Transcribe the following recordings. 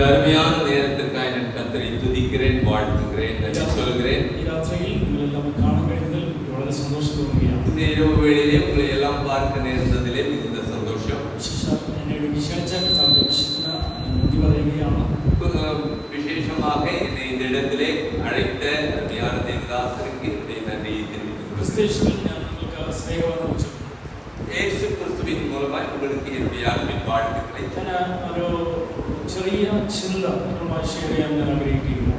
அருமையான நேரத்திற்காக நான் கர்த்தரை துதிக்கிறேன், வாழ்த்துகிறேன், நன்றி சொல்கிறேன். இந்த இரவு வேளையிலே உங்களை எல்லாம் பார்க்க நேர்ந்ததிலே மிகுந்த சந்தோஷம். விசேஷமாக என்னை இந்த இடத்திலே அழைத்த அருமையான தேவதாசருக்கு என்னுடைய நன்றியை தெரிவித்துக் இயேசு கிறிஸ்துவின் மூலமாய் உங்களுக்கு என்னுடைய அன்பின் வாழ்த்துக்களை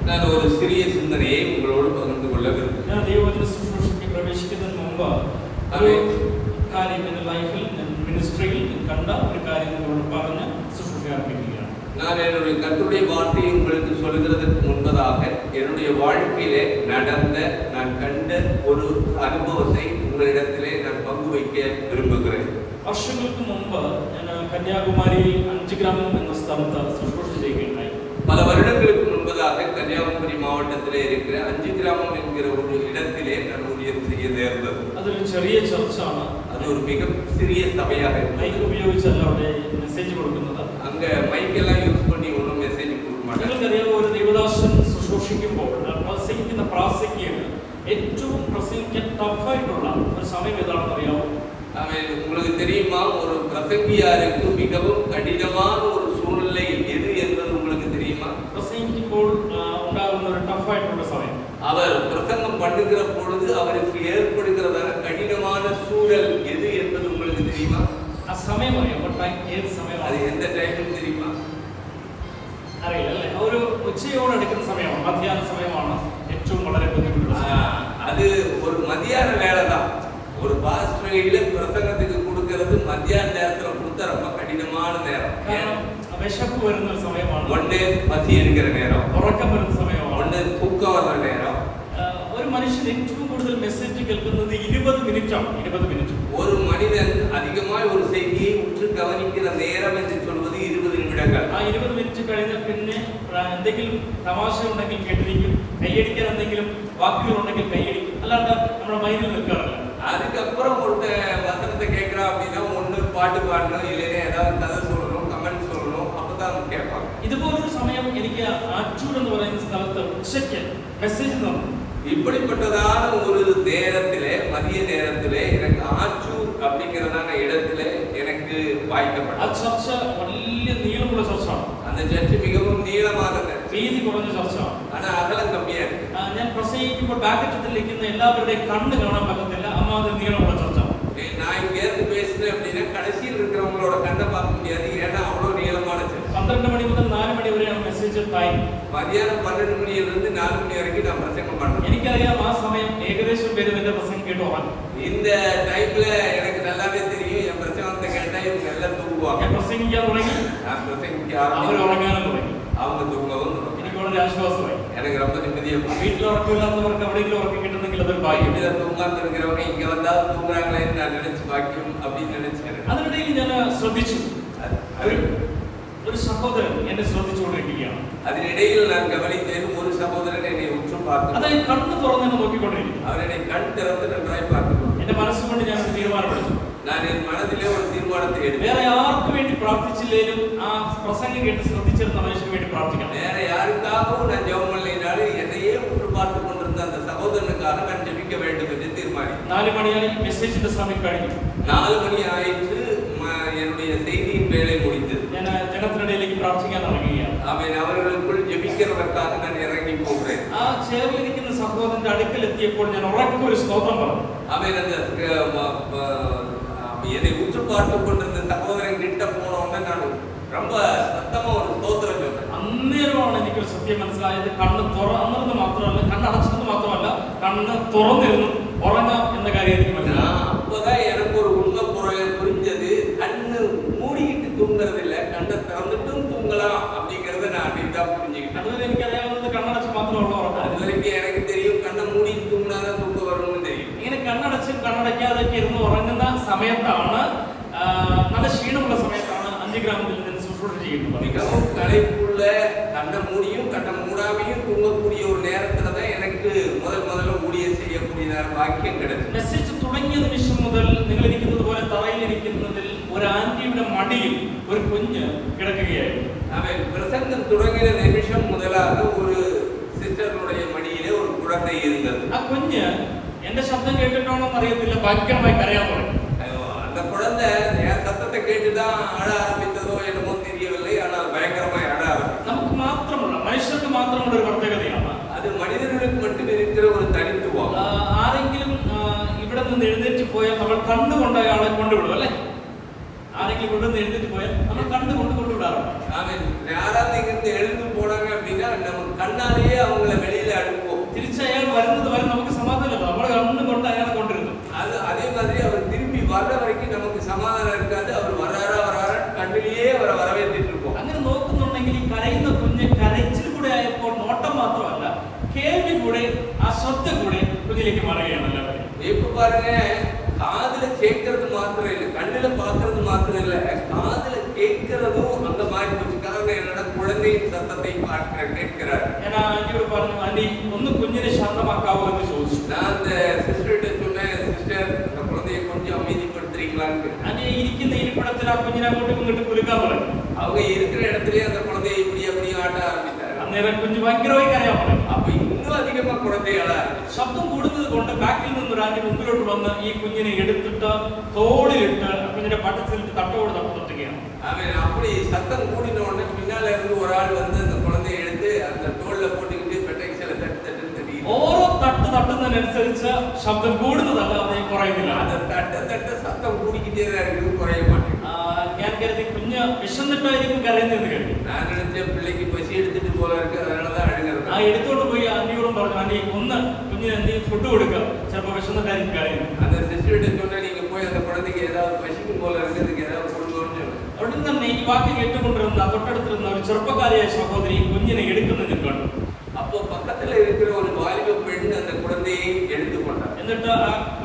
நான் ஒரு சிறிய சிந்தனையை உங்களோடு பகிர்ந்து கொள்ள விரும்புகிறேன். நான் என்னுடைய கர்த்தருடைய வார்த்தையை உங்களுக்கு சொல்கிறதற்கு முன்பதாக என்னுடைய வாழ்க்கையிலே நடந்த நான் கண்ட ஒரு அனுபவத்தை உங்களிடத்திலே நான் பங்கு வைக்க விரும்புகிறேன். വർഷങ്ങൾക്ക് മുമ്പ് ഞാൻ കന്യാകുമാരിയിൽ 5 ഗ്രാമം എന്ന സ്ഥലത്ത് ശുശ്രൂഷ ചെയ്യുകയുണ്ടായി. பல வருடங்களுக்கு முன்பதாக கன்னியாகுமரி மாவட்டத்திலே இருக்கிற 5 கிராமம் என்கிற ஒரு இடத்திலே நான் ஊழியம் செய்ய நேர்ந்தது. അതൊരു ചെറിയ ചർച്ചാണ്. அது ஒரு மிக சிறிய சபையாக മൈക്ക് ഉപയോഗിച്ചല്ല അവിടെ മെസ്സേജ് കൊടുക്കുന്നത്. அங்க மைக் எல்லாம் யூஸ் பண்ணி ஒன்றும் மெசேஜ் கொடுக்க மாட்டாங்க. നിങ്ങൾക്കറിയാമോ, ഒരു ദൈവദാസൻ ശുശ്രൂഷിക്കുമ്പോൾ പ്രസംഗിക്കുന്ന പ്രാസംഗികന് ഏറ്റവും പ്രസംഗിക്കാൻ ടഫായിട്ടുള്ള ഒരു സമയം ഏതാണെന്ന് അറിയാമോ? உங்களுக்கு தெரியுமா, ஒரு பிரசங்கியாருக்கு மிகவும் கடினமான ஒரு சூழ்நிலை எது என்பது உங்களுக்கு தெரியுமா? പ്രസംഗിക്കുമ്പോൾ ഉണ്ടാകുന്ന ഒരു ടഫായിട്ടുള്ള സമയം, அவர் பிரசங்கம் பண்ணுகிற பொழுது அவருக்கு ஏற்படுகிறதான கடினமான சூழல் எது என்பது உங்களுக்கு தெரியுமா? ആ സമയം അറിയാമോ? ഏത് സമയമാണ്? அது எந்த டைம் தெரியுமா? അറിയില്ല അല്ലേ? ഒരു ഉച്ചയോട് അടുക്കുന്ന സമയമാണ്, മധ്യാഹ്ന സമയമാണ് ഏറ്റവും വളരെ ബുദ്ധിമുട്ടുള്ള. அது ஒரு மத்தியான வேலை தான். ஒரு பாஸ்டர்ல பிரசங்கத்துக்கு கொடுக்கிறது மத்தியான நேரத்துல கொடுத்தா ரொம்ப கடினமான நேரம். വിശപ്പ് വരുന്ന സമയമാണ്, ஒன்று பசி எடுக்கிற நேரம், ഉറക്കം വരുന്ന സമയമാണ്, ஒன்று தூக்கம் வர நேரம். ഒരു മനുഷ്യൻ ഏറ്റവും കൂടുതൽ മെസ്സേജ് കേൾക്കുന്നത് 20 മിനിറ്റാണ്. 20 മിനിറ്റ്. ஒரு மனிதன் அதிகமாய் ஒரு செய்தியை உற்று கவனிக்கிற நேரம் என்று சொல்வது 20 நிமிடங்கள். ആ 20 മിനിറ്റ് കഴിഞ്ഞാൽ പിന്നെ എന്തെങ്കിലും തമാശ ഉണ്ടെങ്കിൽ കേട്ടിരിക്കും, കൈയടിക്കാൻ എന്തെങ്കിലും വാക്കുകൾ ഉണ്ടെങ്കിൽ കൈയടിക്കും, അല്ലാണ്ട് നമ്മുടെ മൈൻഡിൽ നിൽക്കാറില്ല. அதுக்கப்புறம் ஒரு வசனத்தை கேட்கிறா அப்படின்னா ஒன்று பாட்டு பாடணும், இல்லைன்னா ஏதாவது கதை சொல்லணும், கமெண்ட் சொல்லணும், அப்பதான் கேட்பாங்க. ഇതുപോലൊരു സമയം എനിക്ക് ആറ്റൂർ എന്ന് പറയുന്ന സ്ഥലത്ത് ഉച്ചയ്ക്ക് മെസ്സേജ് തന്നു. இப்படிப்பட்டதான ஒரு நேரத்திலே, மதிய நேரத்திலே எனக்கு ஆற்றூர் அப்படிங்கிறதான இடத்திலே எனக்கு வாய்க்கப்பட்டது. ആ ചർച്ച വലിയ നീളമുള്ള ചർച്ചയാണ്. அந்த சர்ச் மிகவும் நீளமானது, വീതി കുറഞ്ഞ ചർച്ചയാണ്. ஆனா அகலம் கம்மியா இருக்கு. ഞാൻ പ്രസംഗിക്കുമ്പോൾ ബാക്കറ്റത്തിൽ ഇരിക്കുന്ന എല്ലാവരുടെയും കണ്ണ് കാണാൻ പറ്റത്തില്ല, അമ്മാതിരി നീളമുള്ള ചർച്ച. நான் இங்க இருந்து பேசுறேன் அப்படின்னா கடைசியில் இருக்கிறவங்களோட கண்ணை பார்க்க முடியாது, ஏன்னா அவ்வளவு நீளமான சர்ச். 12 മണി മുതൽ 4 മണി വരെയാണ് മെസ്സേജ് ടൈം. மதியானம் 12 மணியிலிருந்து 4 மணி வரைக்கும் நான் பிரசங்கம் பண்றேன். എനിക്കറിയാം ആ സമയം ഏകദേശം പേര് എന്റെ പ്രസംഗം കേട്ടോ. இந்த டைம்ல எனக்கு நல்லாவே தெரியும் என் பிரசங்கத்தை கேட்டா இவங்க எல்லாம் தூங்குவாங்க. ഞാൻ പ്രസംഗിക്കാൻ തുടങ്ങി, நான் பிரசங்கிக்க അവർ ഉറങ്ങാനും തുടങ്ങി. அவங்க தூங்கவும் தொடങ്ങி. എനിക്ക് വളരെ ആശ്വാസമായി. எனக்கு ரொம்ப நிம்மதியா போச்சு. വീട്ടിൽ ഉറക്കമില്ലാത്തവർക്ക് എവിടെയെങ്കിലും ഉറക്കം കിട്ടുന്നെങ്കിൽ അതൊരു ഭാഗ്യം. வீட்டுல தூங்காம இருக்கிறவங்க இங்க வந்தா தூங்குறாங்களேன்னு நான் நினைச்சு பாக்கியம் அப்படின்னு நினைச்சேன். അതിനിടയിൽ ഞാൻ ശ്രദ്ധിച്ചു, ഒരു സഹോദരൻ എന്നെ ശ്രദ്ധിച്ചുകൊണ്ടിരിക്കുകയാണ്. അതിനിടയിൽ நான் கவனித்தேன், ஒரு சகோதரன் என்னை உற்று பார்த்து, അതായത് കണ്ണ് തുറന്ന് എന്നെ നോക്കിക്കൊണ്ടിരിക്കുന്നു. அவர் என்னை கண் திறந்து நன்றாய் பார்த்து, എന്റെ മനസ്സുകൊണ്ട് ഞാൻ ഒരു തീരുമാനമെടുത്തു. நான் என் மனதிலே ஒரு தீர்மானத்தை எடுத்தேன். വേറെ ആർക്കു വേണ്ടി പ്രാർത്ഥിച്ചില്ലേലും ആ പ്രസംഗം കേട്ട് ശ്രദ്ധിച്ചിരുന്ന മനുഷ്യന് വേണ്ടി പ്രാർത്ഥിക്കണം. வேற யாருக்காகவும் நான் ஜெபம் பண்ணலைனாலும் என்னையே உற்று பார்த்து கொண்டிருந்த அந்த சகோதரனுக்காக நான் ஜெபிக்க வேண்டும் என்று தீர்மானித்தேன். 4 മണിയായി, മെസ്സേജിന്റെ സമയം കഴിഞ്ഞു. 4 மணி ஆயிற்று, என்னுடைய செய்தியின் வேலை முடிந்தது. ഞാൻ ജനത്തിനിടയിലേക്ക് പ്രാർത്ഥിക്കാൻ ഇറങ്ങുകയാണ്. அவர்களுக்குள் ஜெபிக்கிறதற்காக நான் இறங்கி போகிறேன். ആ ചേർന്നിരിക്കുന്ന സഹോദരന്റെ അടുക്കൽ എത്തിയപ്പോൾ ഞാൻ ഉറക്കെ ഒരു സ്തോത്രം പറഞ്ഞു. என்னை உற்று பார்த்து கொண்டிருந்த சகோதரன் கிட்ட போன உடனே நான் ரொம்ப சத்தமா ஒரு ஸ்தோத்திரம் சொன்னேன். അന്നേരമാണ് എനിക്കൊരു സത്യം മനസ്സിലായത്. കണ്ണ് തുറന്നത് മാത്രമല്ല, കണ്ണടച്ചത് മാത്രമല്ല, കണ്ണ് തുറന്നിരുന്നു ഉറങ്ങാം എന്ന കാര്യം എനിക്ക് മനസ്സിലായി. அப்பதான் எனக்கு ஒரு உண்மை புரிஞ்சது. கண்ணு மூடிக்கிட்டு தூங்குறது இல்ல, கண்ணை திறந்துட்டும் தூங்கலாம் அப்படிங்கறத நான் அப்படிதான் புரிஞ்சுக்கிட்டேன். അതുവരെ എനിക്കറിയാവുന്നത് കണ്ണടച്ച് മാത്രമുള്ള ഉറക്കം. அதுவரைக்கும் எனக்கு தெரியும் கண்ணை மூடி தூங்கினாதான் தூக்கம் வரும்னு தெரியும். ഇങ്ങനെ കണ്ണടച്ചും കണ്ണടയ്ക്കാതൊക്കെ ഇരുന്ന് ഉറങ്ങുന്ന സമയത്താണ്, നല്ല ക്ഷീണമുള്ള സമയത്താണ് 5 ഗ്രാമത്തിൽ നിന്ന് ശുശ്രൂഷ ചെയ്യുന്നത്. மிகவும் களைப்புள்ள, கண்ணை மூடியும் கண்ணை மூடாமையும் தூங்கக்கூடிய ஒரு நேரத்துல தான் எனக்கு முதல்ல ஊழியம் செய்யக்கூடிய பாக்கியம் கிடைச்சது. മെസ്സേജ് തുടങ്ങിയ നിമിഷം മുതൽ നിങ്ങൾ ഇരിക്കുന്നത് പോലെ തറയിലിരിക്കുന്നതിൽ ഒരു ആന്റിയുടെ മടിയിൽ ഒരു കുഞ്ഞ് കിടക്കുകയായിരുന്നു. அவன் பிரசங்கம் தொடங்கின എന്റെ ശബ്ദം കേട്ടിട്ടാണോ അറിയത്തില്ല, ഭയങ്കരമായി കരയാൻ തുടങ്ങി. அந்த குழந்தை என் சத்தத்தை கேட்டுதான் அழ ஆரம்பித்ததோ என்னமோ தெரியவில்லை, ஆனால் பயங்கரமாய் அழ ஆரம்பித்தது. നമുക്ക് മാത്രമുള്ള, മനുഷ്യർക്ക് മാത്രമുള്ള ഒരു പ്രത്യേകതയാണ് அது மனிதர்களுக்கு மட்டும் இருக்கிற ஒரு தனித்துவம். ആരെങ്കിലും ഇവിടെ നിന്ന് എഴുന്നേറ്റ് പോയാൽ നമ്മൾ കണ്ണുകൊണ്ട് അയാളെ കൊണ്ടുവിടും അല്ലേ? ആരെങ്കിലും ഇവിടെ നിന്ന് എഴുന്നേറ്റ് പോയാൽ നമ്മൾ കണ്ണുകൊണ്ട് കൊണ്ടുവിടാറുണ്ട്. யாராவது இங்கிருந்து எழுந்து போனாங்க அப்படின்னா நம்ம கண்ணாலேயே அவங்கள வெளியில அனுப்புவோம். തിരിച്ച് അയാൾ വരുന്നത് വരെ നമുക്ക് സമാധാനമില്ല, നമ്മൾ കണ്ണുകൊണ്ട് അയാളെ കൊണ്ടിരുന്നു. அதே மாதிரி அவர் திரும்பி வர்ற வரைக்கும் நமக்கு சமாதானம் இருக்காது. அவர் வராரா கண்ணிலேயே அவரை வரவேற்றிட்டு இருப்போம். അങ്ങനെ നോക്കുന്നുണ്ടെങ്കിൽ ഈ കരയുന്ന കുഞ്ഞ് കരച്ചിൽ കൂടെ ആയപ്പോൾ നോട്ടം മാത്രമല്ല, കേൾവി കൂടെ, ആ ശ്രദ്ധ കൂടെ കുഞ്ഞിലേക്ക് മാറുകയാണ് എല്ലാവരും. இப்ப பாருங்க, காதுல கேட்கறது மாத்திரம் இல்ல, கண்ணுல பாக்குறது மாத்திரம் இல்ல, காதுல கேட்கறதும் அந்த மாதிரி போச்சு. காரணம் என்னன்னா, குழந்தையின் சத்தத்தை கேட்கிறார். ഞാൻ ആന്റിയോട് പറഞ്ഞു, ആന്റി ഒന്ന് കുഞ്ഞിനെ ശാന്തമാക്കാവോ എന്ന് ചോദിച്ചു. நான் அந்த சிஸ்டர்கிட்ட சொன்னேன், சிஸ்டர் அந்த குழந்தையை கொஞ்சம் அமைதிப்படுத்துறீங்களான்னு. ആന്റി ഇരിക്കുന്ന ഇരിപ്പിടത്തിൽ ആ കുഞ്ഞിനെ അങ്ങോട്ടും ഇങ്ങോട്ടും കുലുക്കാൻ തുടങ്ങി. அவங்க இருக்கிற இடத்துலயே அந்த குழந்தையை இப்படி அப்படியே ஆட்ட ஆரம்பித்தார். അന്നേരം കുഞ്ഞ് ഭയങ്കരമായി കരയാൻ തുടങ്ങി. அப்ப இன்னும் அதிகமா குழந்தைகளா ശബ്ദം കൂടുന്നത് കൊണ്ട് ബാക്കിൽ നിന്ന് ആന്റി മുമ്പിലോട്ട് വന്ന് ഈ കുഞ്ഞിനെ എടുത്തിട്ട് തോളിലിട്ട് കുഞ്ഞിന്റെ പട്ടത്തിലിട്ട് തട്ടോട് തട്ടുകയാണ്. அப்படி சத்தம் கூடின உடனே பின்னால இருந்து ஒரு ஆள் வந்து அந்த குழந்தையை எடுத்து அந்த தோல்ல போட்டுக்கிட்டு பெட்டெக்ஸில தட்டு தெரியும். ഓരോ തട്ട് തട്ടുന്നതിനനുസരിച്ച് ശബ്ദം കൂടുന്നതല്ല, അത് കുറയുന്നില്ല. அந்த தட்டு சத்தம் கூடிக்கிட்டே தான் இருக்குது, குறைய மாட்டேங்குது. ഞാൻ കരുതി കുഞ്ഞ് വിശന്നിട്ടായിരിക്കും കരയുന്നതെന്ന് കരുതി. நான் நினைச்சேன் பிள்ளைக்கு பசி எடுத்துட்டு போல இருக்கு, அதனாலதான் அழுகிறது. എടുത്തോണ്ട് പോയി ആന്റിയോടും പറഞ്ഞു, ആന്റി ഒന്ന് കുഞ്ഞിന് എന്തെങ്കിലും ഫുഡ് കൊടുക്കുക, ചിലപ്പോ വിശന്നിട്ടായിരിക്കും കരയുന്നത്. அந்த சிஸ்டர்கிட்ட சொன்னா, நீங்க போய் அந்த குழந்தைக்கு ஏதாவது பசிக்கும் போல இருக்கு, அதுக்கு ஏதாவது கொடுக்கணும்னு சொன்னேன். അവിടെ തന്നെ ഈ വാക്ക് കേട്ടുകൊണ്ടിരുന്ന തൊട്ടടുത്തിരുന്ന ഒരു ചെറുപ്പക്കാരിയായ സഹോദരി കുഞ്ഞിനെ എടുക്കുന്നത് കണ്ടു. அப்போ பக்கத்துல இருக்கிற ஒரு வாலிப பெண் அந்த குழந்தையை எடுத்துக்கொண்டார். എന്നിട്ട്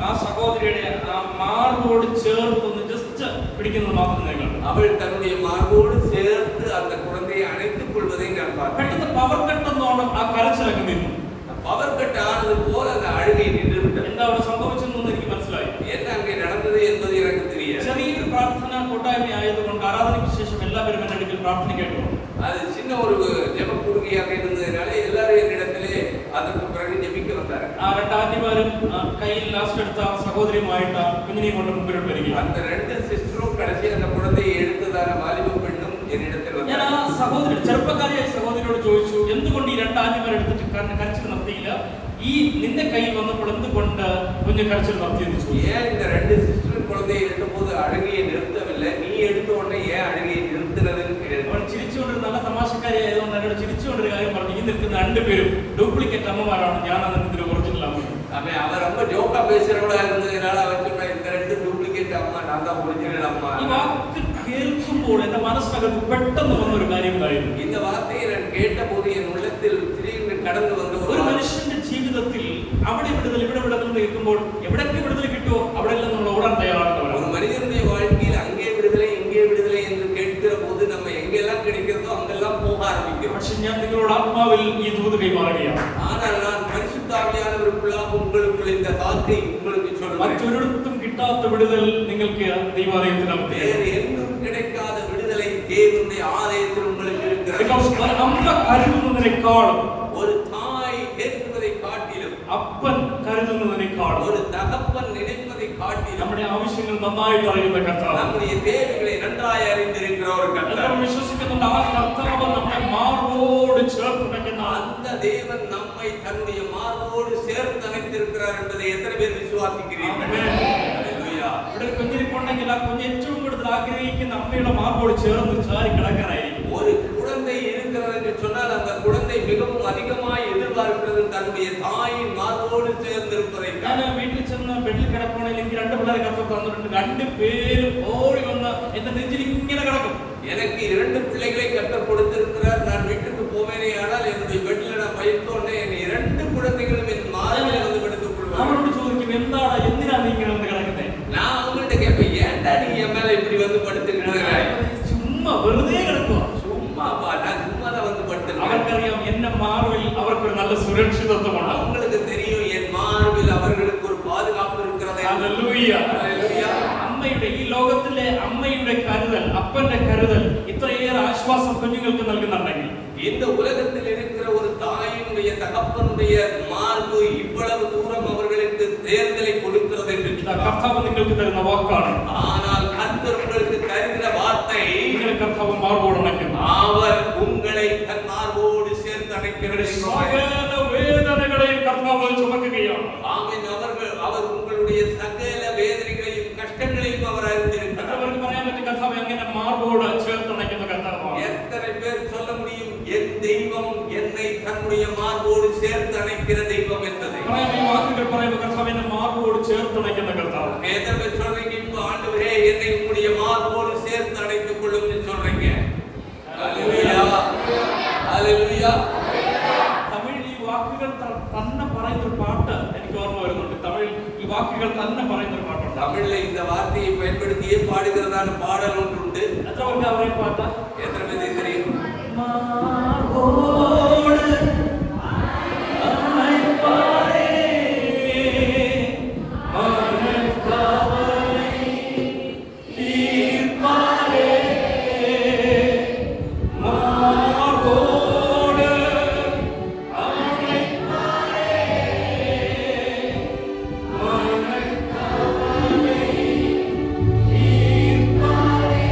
ആ സഹോദരിയുടെ ആ മാർബോട് ചേർത്ത് ഒന്ന് ജസ്റ്റ് പിടിക്കുന്നത് മാത്രം കണ്ടു. அவள் தன்னுடைய மார்போடு சேர்த்து அந்த குழந்தையை அணைத்துக் கொள்வதை நான் பார்த்தேன். പെട്ടെന്ന് പവർ കട്ടെന്നോണം ആ കരച്ചിലൊക്കെ നിന്നു. பவர் கட் ஆனது போல அந்த அழுகை நின்று விட்டது. എന്താ അവിടെ സംഭവിച്ചെന്ന് എനിക്ക് മനസ്സിലായി. என்ன அங்கே நடந்தது என்பது எனக்கு தெரியாது. ചെറിയൊരു പ്രാർത്ഥന കൂട്ടായ്മ ആയതുകൊണ്ട് ആരാധനയ്ക്ക് ശേഷം എല്ലാവരും എന്റെ അടുക്കൽ പ്രാർത്ഥിക്കേണ്ടു. அது சின்ன ஒரு ஜெப கூடுகையாக இருந்ததனால எல்லாரும் என்னிடத்திலே அதற்கு பிறகு ஜெபிக்க வந்தார். ആ രണ്ട് ആന്റിമാരും കയ്യിൽ ലാസ്റ്റ് എടുത്ത സഹോദരിയുമായിട്ട് കുഞ്ഞിനെയും കൊണ്ട് മുമ്പിലോട്ട് വരികയാണ്. அந்த ரெண்டு சிஸ்டரும் கடைசி அந்த குழந்தையை எடுத்ததான வாலிப பெண்ணும் என்னிடத்தில் ഞാൻ வந்தார். ആ സഹോദരി, ചെറുപ്പക്കാരിയായ സഹോദരിയോട് ചോദിച്ചു, എന്തുകൊണ്ട് ഈ രണ്ട് ആന്റിമാരെ എടുത്തിട്ട് കരച്ചിൽ നിർത്തിയില്ല? ഈ നിന്റെ കയ്യിൽ വന്നപ്പോൾ എന്തുകൊണ്ട് കുഞ്ഞ് കരച്ചിൽ നിർത്തിയെന്ന് ചോദിച്ചു. ஏன் இந்த ரெண்டு சிஸ்டரும் குழந்தையை எடுத்தபோது அழுகையை நிறுத்தவில்லை, நீ எடுத்த உடனே ஏன் அழுகையை நிறுத்தினதுன்னு கேட்டேன். അവൾ ചിരിച്ചുകൊണ്ടിരുന്ന നല്ല തമാശക്കാരിയായതുകൊണ്ട് എന്നോട് ചിരിച്ചുകൊണ്ടൊരു കാര്യം പറഞ്ഞു, ഈ നിൽക്കുന്ന രണ്ടുപേരും ഡ്യൂപ്ലിക്കേറ്റ് അമ്മമാരാണ്, ഞാൻ അതിന് ഒറിജിനൽ അമ്മ. அவன் ரொம்ப ஜோக்கா பேசுறவளா இருந்ததுனால அவன் சொன்னா, இந்த ரெண்டு டூப்ளிகேட் அம்மா, நான் தான் ஒரிஜினல் அம்மா. ഈ വാക്ക് കേൾക്കുമ്പോൾ എന്റെ മനസ്സിനകത്ത് പെട്ടെന്ന് വന്ന ഒരു കാര്യം ഉണ്ടായിരുന്നു. இந்த வார்த்தையை நான் கேட்டபோது என் உள்ளத்தில் திடீர்னு கடந்து வந்த ഒരു മനുഷ്യന്റെ ജീവിതത്തിൽ അവിടെ വിടുതൽ ഇവിടെ വിടുതൽ കേൾക്കുമ്പോൾ എവിടൊക്കെ വിടുതൽ കിട്ടുമോ അവിടെയെല്ലാം നമ്മൾ ഓടാൻ തയ്യാറാണ്. ஒரு மனிதனுடைய வாழ்க்கையில் அங்கே விடுதலை இங்கே விடுதலை என்று கேட்கிற போது நம்ம எங்கெல்லாம் கிடைக்கிறதோ அங்கெல்லாம் போக ஆரம்பிக்கிறோம். പക്ഷെ ഞാൻ നിങ്ങളോട് ആത്മാവിൽ ഈ ദൂത് കൈമാറുകയാണ്. ஆனால் நான் பரிசுத்த ஆவியானவருக்குள்ளாக உங்களுக்குள்ள இந்த வார்த்தை உங்களுக்கு சொல்றேன். മറ്റൊരിടത്തും കിട്ടാത്ത വിടുതൽ നിങ്ങൾക്ക് ദൈവാലയത്തിനകത്ത് வேறு எங்கும் கிடைக்காத விடுதலை தேவனுடைய ஆலயத்தில் உங்களுக்கு இருக்கிறது. അമ്മ കരുതുന്നതിനേക്കാളും, ஒரு தாய் கேட்பதை காட்டிலும், അപ്പൻ കരുതുന്നതിനേക്കാളും, ஒரு தகப்பன் நினைப்பதை காட்டிலும், നമ്മുടെ ആവശ്യങ്ങൾ നന്നായിട്ട് അറിയുന്ന കർത്താവ്, நம்முடைய தேவைகளை நன்றாய் அறிந்திருக்கிற ஒரு கர்த்தர். എല്ലാവരും വിശ്വസിക്കുന്നുണ്ട് ആ കർത്താവ് നമ്മളെ മാർബോട് ചേർത്ത് വെക്കുന്ന அந்த தேவன் நம்மை தன்னுடைய மார்போடு சேர்த்து அணைத்திருக்கிறார் என்பதை எத்தனை பேர் விசுவாசிக்கிறீர்கள்? ஹல்லேலூயா. ഇവിടെ കുഞ്ഞിരിപ്പുണ്ടെങ്കിൽ ആ കുഞ്ഞ് ഏറ്റവും കൂടുതൽ ആഗ്രഹിക്കുന്ന അമ്മയുടെ മാർബോട് ചേർന്ന് ചാരി കിടക്കാനായിരിക്കും. ஒரு குழந்தை இருக்கிறது என்று சொன்னால் அந்த குழந்தை மிகவும் அதிகமாய் எதிர்பார்க்கிறது தன்னுடைய தாயின் மார்போடு சேர்ந்திருப்பதை. ഞാൻ വീട്ടിൽ ചെന്ന് ബെഡിൽ കിടക്കണമെങ്കിൽ എനിക്ക് രണ്ട് പിള്ളേരെ കത്ത് തന്നിട്ടുണ്ട്. രണ്ടുപേരും ഓടി വന്ന് എന്റെ നെഞ്ചിൽ ഇങ്ങനെ കിടക്കും. எனக்கு இரண்டு பிள்ளைகளை கர்த்தர் கொடுத்திருக்கிறார். நான் வீட்டுக்கு போவேனே ஆனால் என்னுடைய பெட்ல நான் வைத்தோன்னே என் இரண்டு குழந்தைகளும் என் மார்பில் வந்து படுத்துக் கொள்வார்கள். അവരോട് ചോദിക്കും, എന്താണ്, എന്തിനാ നീ ഇങ്ങനെ വന്ന് കിടക്കുന്നേ? நான் அவங்கள்ட்ட கேட்பேன், ஏன்டா நீ என் மேல இப்படி வந்து படுத்து கிடக்குறாய்? ചുമ്മാ വെറുതെ കിടക്കുക. சும்மாப்பா, நான் சும்மா தான் வந்து படுத்துக்கிறேன். അവർക്കറിയാം എന്റെ മാർവിൽ അവർക്കൊരു നല്ല സുരക്ഷിതത്വമുണ്ട്. அவங்களுக்கு தெரியும் என் மார்பில் அவர்களுக்கு ஒரு பாதுகாப்பு இருக்கிறது. ഹല്ലേലൂയ. ஹல்லேலூயா. അമ്മയുടെ, ഈ ലോകത്തിലെ അമ്മയുടെ കരുതൽ, അപ്പന്റെ കരുതൽ ഇത്രയേറെ ആശ്വാസം കുഞ്ഞുങ്ങൾക്ക് നൽകുന്നുണ്ടെങ്കിൽ, இந்த உலகத்தில் இருக்கிற ஒரு தாயினுடைய தகப்பனுடைய மார்பு இவ்வளவு தூரம் அவர்களுக்கு தேர்தலை கொடுக்கிறது என்று കർത്താവ് നിങ്ങൾക്ക് തരുന്ന വാക്കാണ്. ஆனால் கர்த்தர் உங்களுக்கு தருகிற வார்த்தை നിങ്ങൾ കർത്താവ് മാർബോട് അണയ്ക്കുന്നു. அவர் உங்களை தன் மார்போடு சேர்த்து அணைக்கிறது. സകല വേദനകളെയും കർത്താവ് ചുമക്കുകയാണ്. ஆமென். அவர் உங்களுடைய சகல வேதனைகளையும் கஷ்டங்களையும் அவர் அறிந்திருக்கிறார். അവർക്ക് പറയാൻ പറ്റും കർത്താവ് എങ്ങനെ മാർബോട് ചേർത്ത് അണയ്ക്കുന്ന കർത്താവാണ്. எத்தனை பேர் சொல்ல முடியும் என் தெய்வம் என்னை தன்னுடைய மார்போடு சேர்த்து அணைக்கிற தெய்வம் என்பதை? ഈ വാക്കുകൾ പറയുമ്പോൾ കർത്താവ് എന്നെ മാർബോട് ചേർത്ത് അണയ്ക്കുന്ന കർത്താവ്. எத்தனை பேர் சொல்றீங்க இப்ப ஆண்டவரே என்னை உம்முடைய மார்போடு சேர்த்து அணைத்துக் கொள்ளும்னு சொல்றீங்க? ஹalleluya ஹalleluya. തമിഴിൽ ഈ വാക്കുകൾ തന്നെ പറയുന്ന ഒരു പാട്ട് എനിക്ക് ഓർമ്മ വരുന്നുണ്ട്. തമിഴിൽ ഈ വാക്കുകൾ തന്നെ പറയുന്ന ഒരു പാട്ടുണ്ട്. தமிழ்ல இந்த வார்த்தையை பயன்படுத்தியே பாடுகிறதான பாடல் ஒன்று உண்டு. എത്ര പേർക്ക് അവരെ പാട്ട്? எத்தனை பேருக்கு தெரியும்? മാർബോട് അണയ്പ്പാരേ മനക്കവലൈ തീർപ്പാരേ മാർബോട് അണയ്പ്പാരേ മനക്കവലൈ തീർപ്പാരേ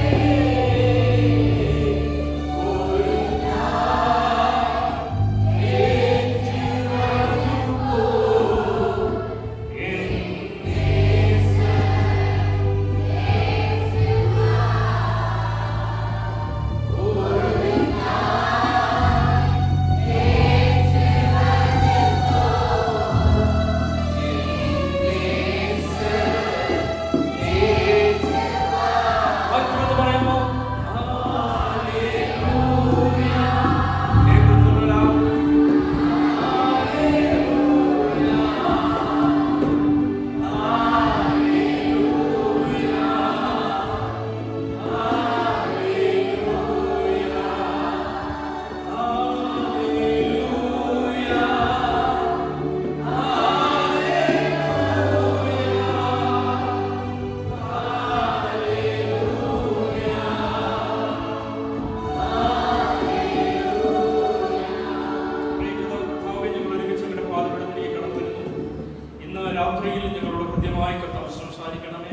രാത്രിയിൽ ഞങ്ങളോട് കൃത്യമായി കർത്താവ് സംസാരിക്കണമേ.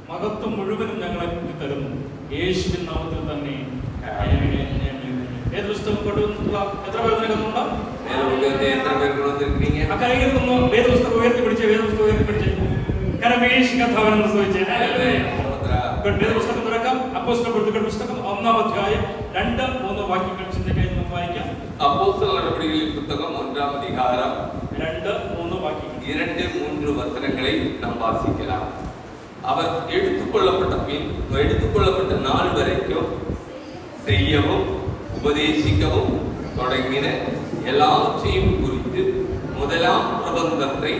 മഹത്വം മുഴുവനും ഞങ്ങളെ തരുന്നു യേശുവിൻ നാമത്തിൽ തന്നെ. ഏത് പുസ്തകം കൊണ്ടുവന്നിട്ടുള്ള എത്ര പേർ നിൽക്കുന്നുണ്ടോ? അക്കരയിരിക്കുന്നു. വേദപുസ്തകം ഉയർത്തിപ്പിടിച്ച് വേദപുസ്തകം ഉയർത്തിപ്പിടിച്ച് കരമേശ് കഥാവനെന്ന് ചോദിച്ചേ. വേദപുസ്തകം തുറക്കാം. അപ്പോസ്തലപ്രവൃത്തികളുടെ പുസ്തകം 1-ാം അധ്യായം 2-3 വാക്യങ്ങൾ ചിന്തയ്ക്കായി വായിക്കാം. அப்போஸ்தலர் நடவடிக்கைகளின் புத்தகம் 1-ஆம் அதிகாரம் 2-3 வாக்கியங்கள் 2-3 வசனங்களை நாம் வாசிக்கலாம். அவர் எடுத்துக்கொள்ளப்பட்ட நாள் வரைக்கும் செய்யவும் உபதேசிக்கவும் தொடங்கின எல்லாவற்றையும் குறித்து முதலாம் பிரபந்தத்தை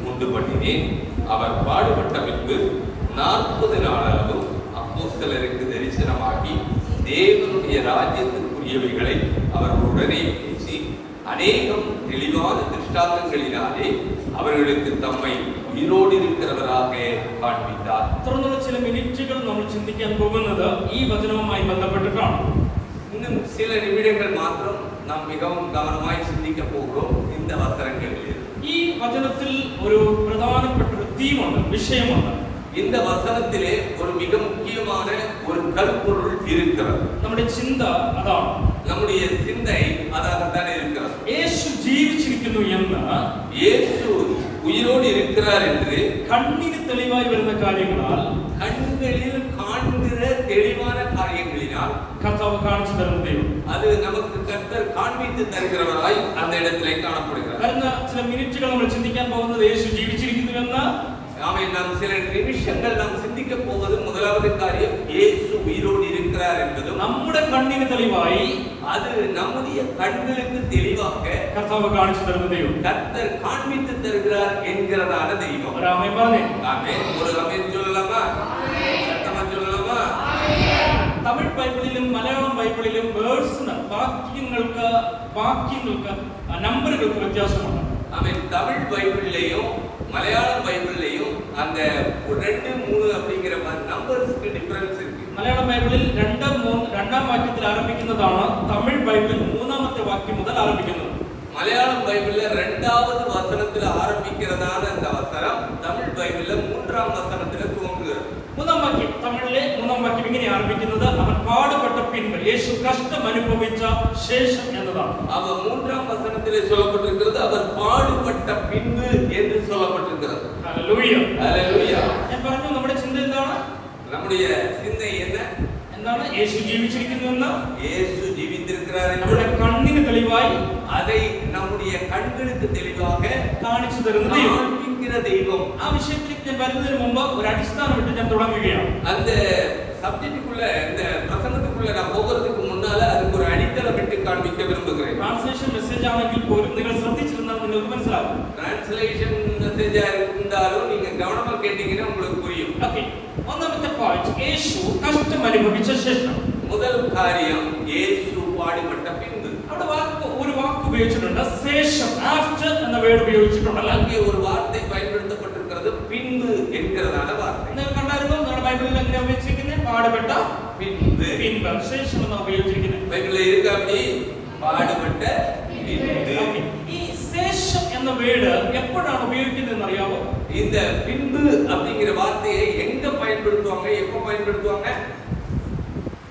உண்டு பண்ணினேன். அவர் பாடுபட்ட பின்பு 40 நாளளவும் அப்போஸ்தலருக்கு தரிசனமாகி தேவனுடைய ராஜ்யத்திற்குரியவைகளை அவர் உடனே பேசி அநேகம் தெளிவான திருஷ்டாந்தங்களினாலே அவர்களுக்கு தம்மை ഉയിരോട് ഇരിക്കുന്നവരാக കാണിപ്പിത്താർ. തുടർന്നുള്ള ചില മിനിറ്റുകൾ നമ്മൾ ചിന്തിക്കാൻ പോകുന്നത് ഈ വചനവുമായി ബന്ധപ്പെട്ടിട്ടാണ്. இன்னும் சில நிமிடங்கள் மாத்திரம் நாம் மிகவும் கவனமாய் சிந்திக்க போகிறோம் இந்த வசனங்களில். ഈ വചനത്തിൽ ഒരു പ്രധാനപ്പെട്ട ഒരു തീമുണ്ട്, വിഷയമുണ്ട്. இந்த வசனத்திலே ஒரு மிக முக்கியமான ஒரு கருப்பொருள் இருக்கிறது. നമ്മുടെ ചിന്ത അതാണ്. நம்முடைய சிந்தை அதாகத்தான் இருக்கிறது. യേശു ജീവിച്ചിരിക്കുന്നു എന്ന്, യേശു ഉയിരോട് இருக்கிறார் என்று കണ്ണിന് തെളിവായി വരുന്ന കാര്യങ്ങളാൽ, கண்களில் காண்கிற தெளிவான காரியங்களினால் കർത്താവ് കാണിച്ചു തരുന്ന ദൈവം. அது நமக்கு கர்த்தர் காண்பித்து தருகிறவராய் அந்த இடத்திலே காணப்படுகிறார். വരുന്ന ചില മിനിറ്റുകൾ നമ്മൾ ചിന്തിക്കാൻ പോകുന്നത് യേശു ജീവിച്ചിരിക്കുന്നു എന്ന്. ஆமென். நாம் சில நிமிஷங்கள் நாம் சிந்திக்க போவது முதலாவது காரியம் இயேசு உயிரோடு இருக்கிறார் என்பதும், നമ്മുടെ കണ്ണിന് തെളിവായി, அது நம்முடைய கண்களுக்கு தெளிவாக കർത്താവ് കാണിച്ചു തരുന്ന ദൈവം, கர்த்தர் காண்பித்து தருகிறார் என்கிறதான தெய்வம். ഒരു ആമേൻ പറഞ്ഞേ. ஆமென். ഒരു ஆமென் சொல்லலாமா? சத்தமா சொல்லலாமா? തമിഴ് ബൈബിളിലും മലയാളം ബൈബിളിലും വേർഡ്സിന് വാക്യങ്ങൾക്ക് നമ്പറുകൾക്ക് വ്യത്യാസമുണ്ട്. ஆமென். தமிழ் பைபிள்லயும் மலையாளம் பைபிள்லயும் அந்த 2, 3 அப்படிங்கிற நம்பர்ஸ்க்கு டிஃபரன்ஸ் இருக்கு. മലയാളം ബൈബിളിൽ 2, 3 രണ്ടാം വാക്യത്തിൽ ആരംഭിക്കുന്നതാണ് തമിഴ് ബൈബിളിൽ 3-ാമത്തെ വാക്യം മുതൽ ആരംഭിക്കുന്നത്. மலையாளம் பைபிள்ல 2வது வசனத்துல ஆரம்பிக்கிறதான அந்த வசனம் தமிழ் பைபிள்ல 3ஆம் வசனத்துல துவங்குகிறது. മൂന്നാം വാക്യം തമിഴിലെ മൂന്നാം വാക്യം ഇങ്ങനെ ആരംഭിക്കുന്നത് അവൻ പാടുപെട്ട പിൻപ് യേശു കഷ്ടം അനുഭവിച്ച ശേഷം എന്നതാണ്. அவ 3ஆம் வசனத்திலே சொல்லப்பட்டிருக்கிறது அவர் பாடுபட்ட பின்பு என்று சொல்லப்பட்டிருக்கிறது. ഹല്ലേലൂയ ஹalleluya. ഞാൻ പറഞ്ഞു നമ്മുടെ ചിന്ത എന്താണ്? நம்முடைய சிந்தை என்ன? എന്താണ്? യേശു ജീവിച്ചിരിക്കുന്നുവെന്ന്, இயேசு ஜீவித்திருக்கிறார் നമ്മുടെ കണ്ണിന് തെളിവായി அதை நம்முடைய கண்களுக்கு தெளிவாக കാണിച്ചു തരുന്ന ദൈവം. காண்பிக்கிற தெய்வம். ആ വിഷയത്തിലേക്ക് ഞാൻ വരുന്നതിന് മുമ്പ് ഒരു അടിസ്ഥാനം ഇട്ട് ഞാൻ തുടങ്ങുകയാണ്. அந்த சப்ஜெக்ட்டுக்குள்ள இந்த பிரசங்கத்துக்குள்ள நான் போகிறதுக்கு முன்னால அதுக்கு ஒரு அடித்தளம் இட்டு காண்பிக்க விரும்புகிறேன். ട്രാൻസ്ലേഷൻ മെസ്സേജ് ആണെങ്കിൽ പോലും നിങ്ങൾ ശ്രദ്ധിച്ചിരുന്നാൽ നിങ്ങൾക്ക് മനസ്സിലാകും. டிரான்ஸ்லேஷன் மெசேஜா இருந்தாலும் நீங்க கவனமா கேட்டீங்கன்னா உங்களுக்கு புரியும். ഓക്കേ, ഒന്നാമത്തെ പോയിന്റ് യേശു കഷ്ടം അനുഭവിച്ച ശേഷം. முதல் காரியம் இயேசு பாடுபட்ட பின்பு. അവിടെ ഒരു വാക്ക് ഉപയോഗിച്ചിട്ടുണ്ട്, ശേഷം, ആഫ്റ്റർ എന്ന വേർഡ് ഉപയോഗിച്ചിട്ടുണ്ടല്ലോ. அங்கே ஒரு வார்த்தை பயன்படுத்தப்பட்டிருக்கிறது, பின்பு என்கிறதான வார்த்தை. നിങ്ങൾ കണ്ടായിരുന്നോ നമ്മുടെ ബൈബിളിൽ എങ്ങനെ ഉപയോഗിച്ചിരിക്കുന്നത്? പാടുപെട്ട பின்பு. പിൻപ്, ശേഷം എന്നാണ് ഉപയോഗിച്ചിരിക്കുന്നത്. பைபிள்ல இருக்கு அப்படி பாடுபட்ட பின்பு. ഈ ശേഷം എന്ന വേർഡ് എപ്പോഴാണ് ഉപയോഗിക്കുന്നതെന്ന് അറിയാമോ? இந்த பின்பு அப்படிங்கிற வார்த்தையை எங்க பயன்படுத்துவாங்க, எப்ப பயன்படுத்துவாங்க?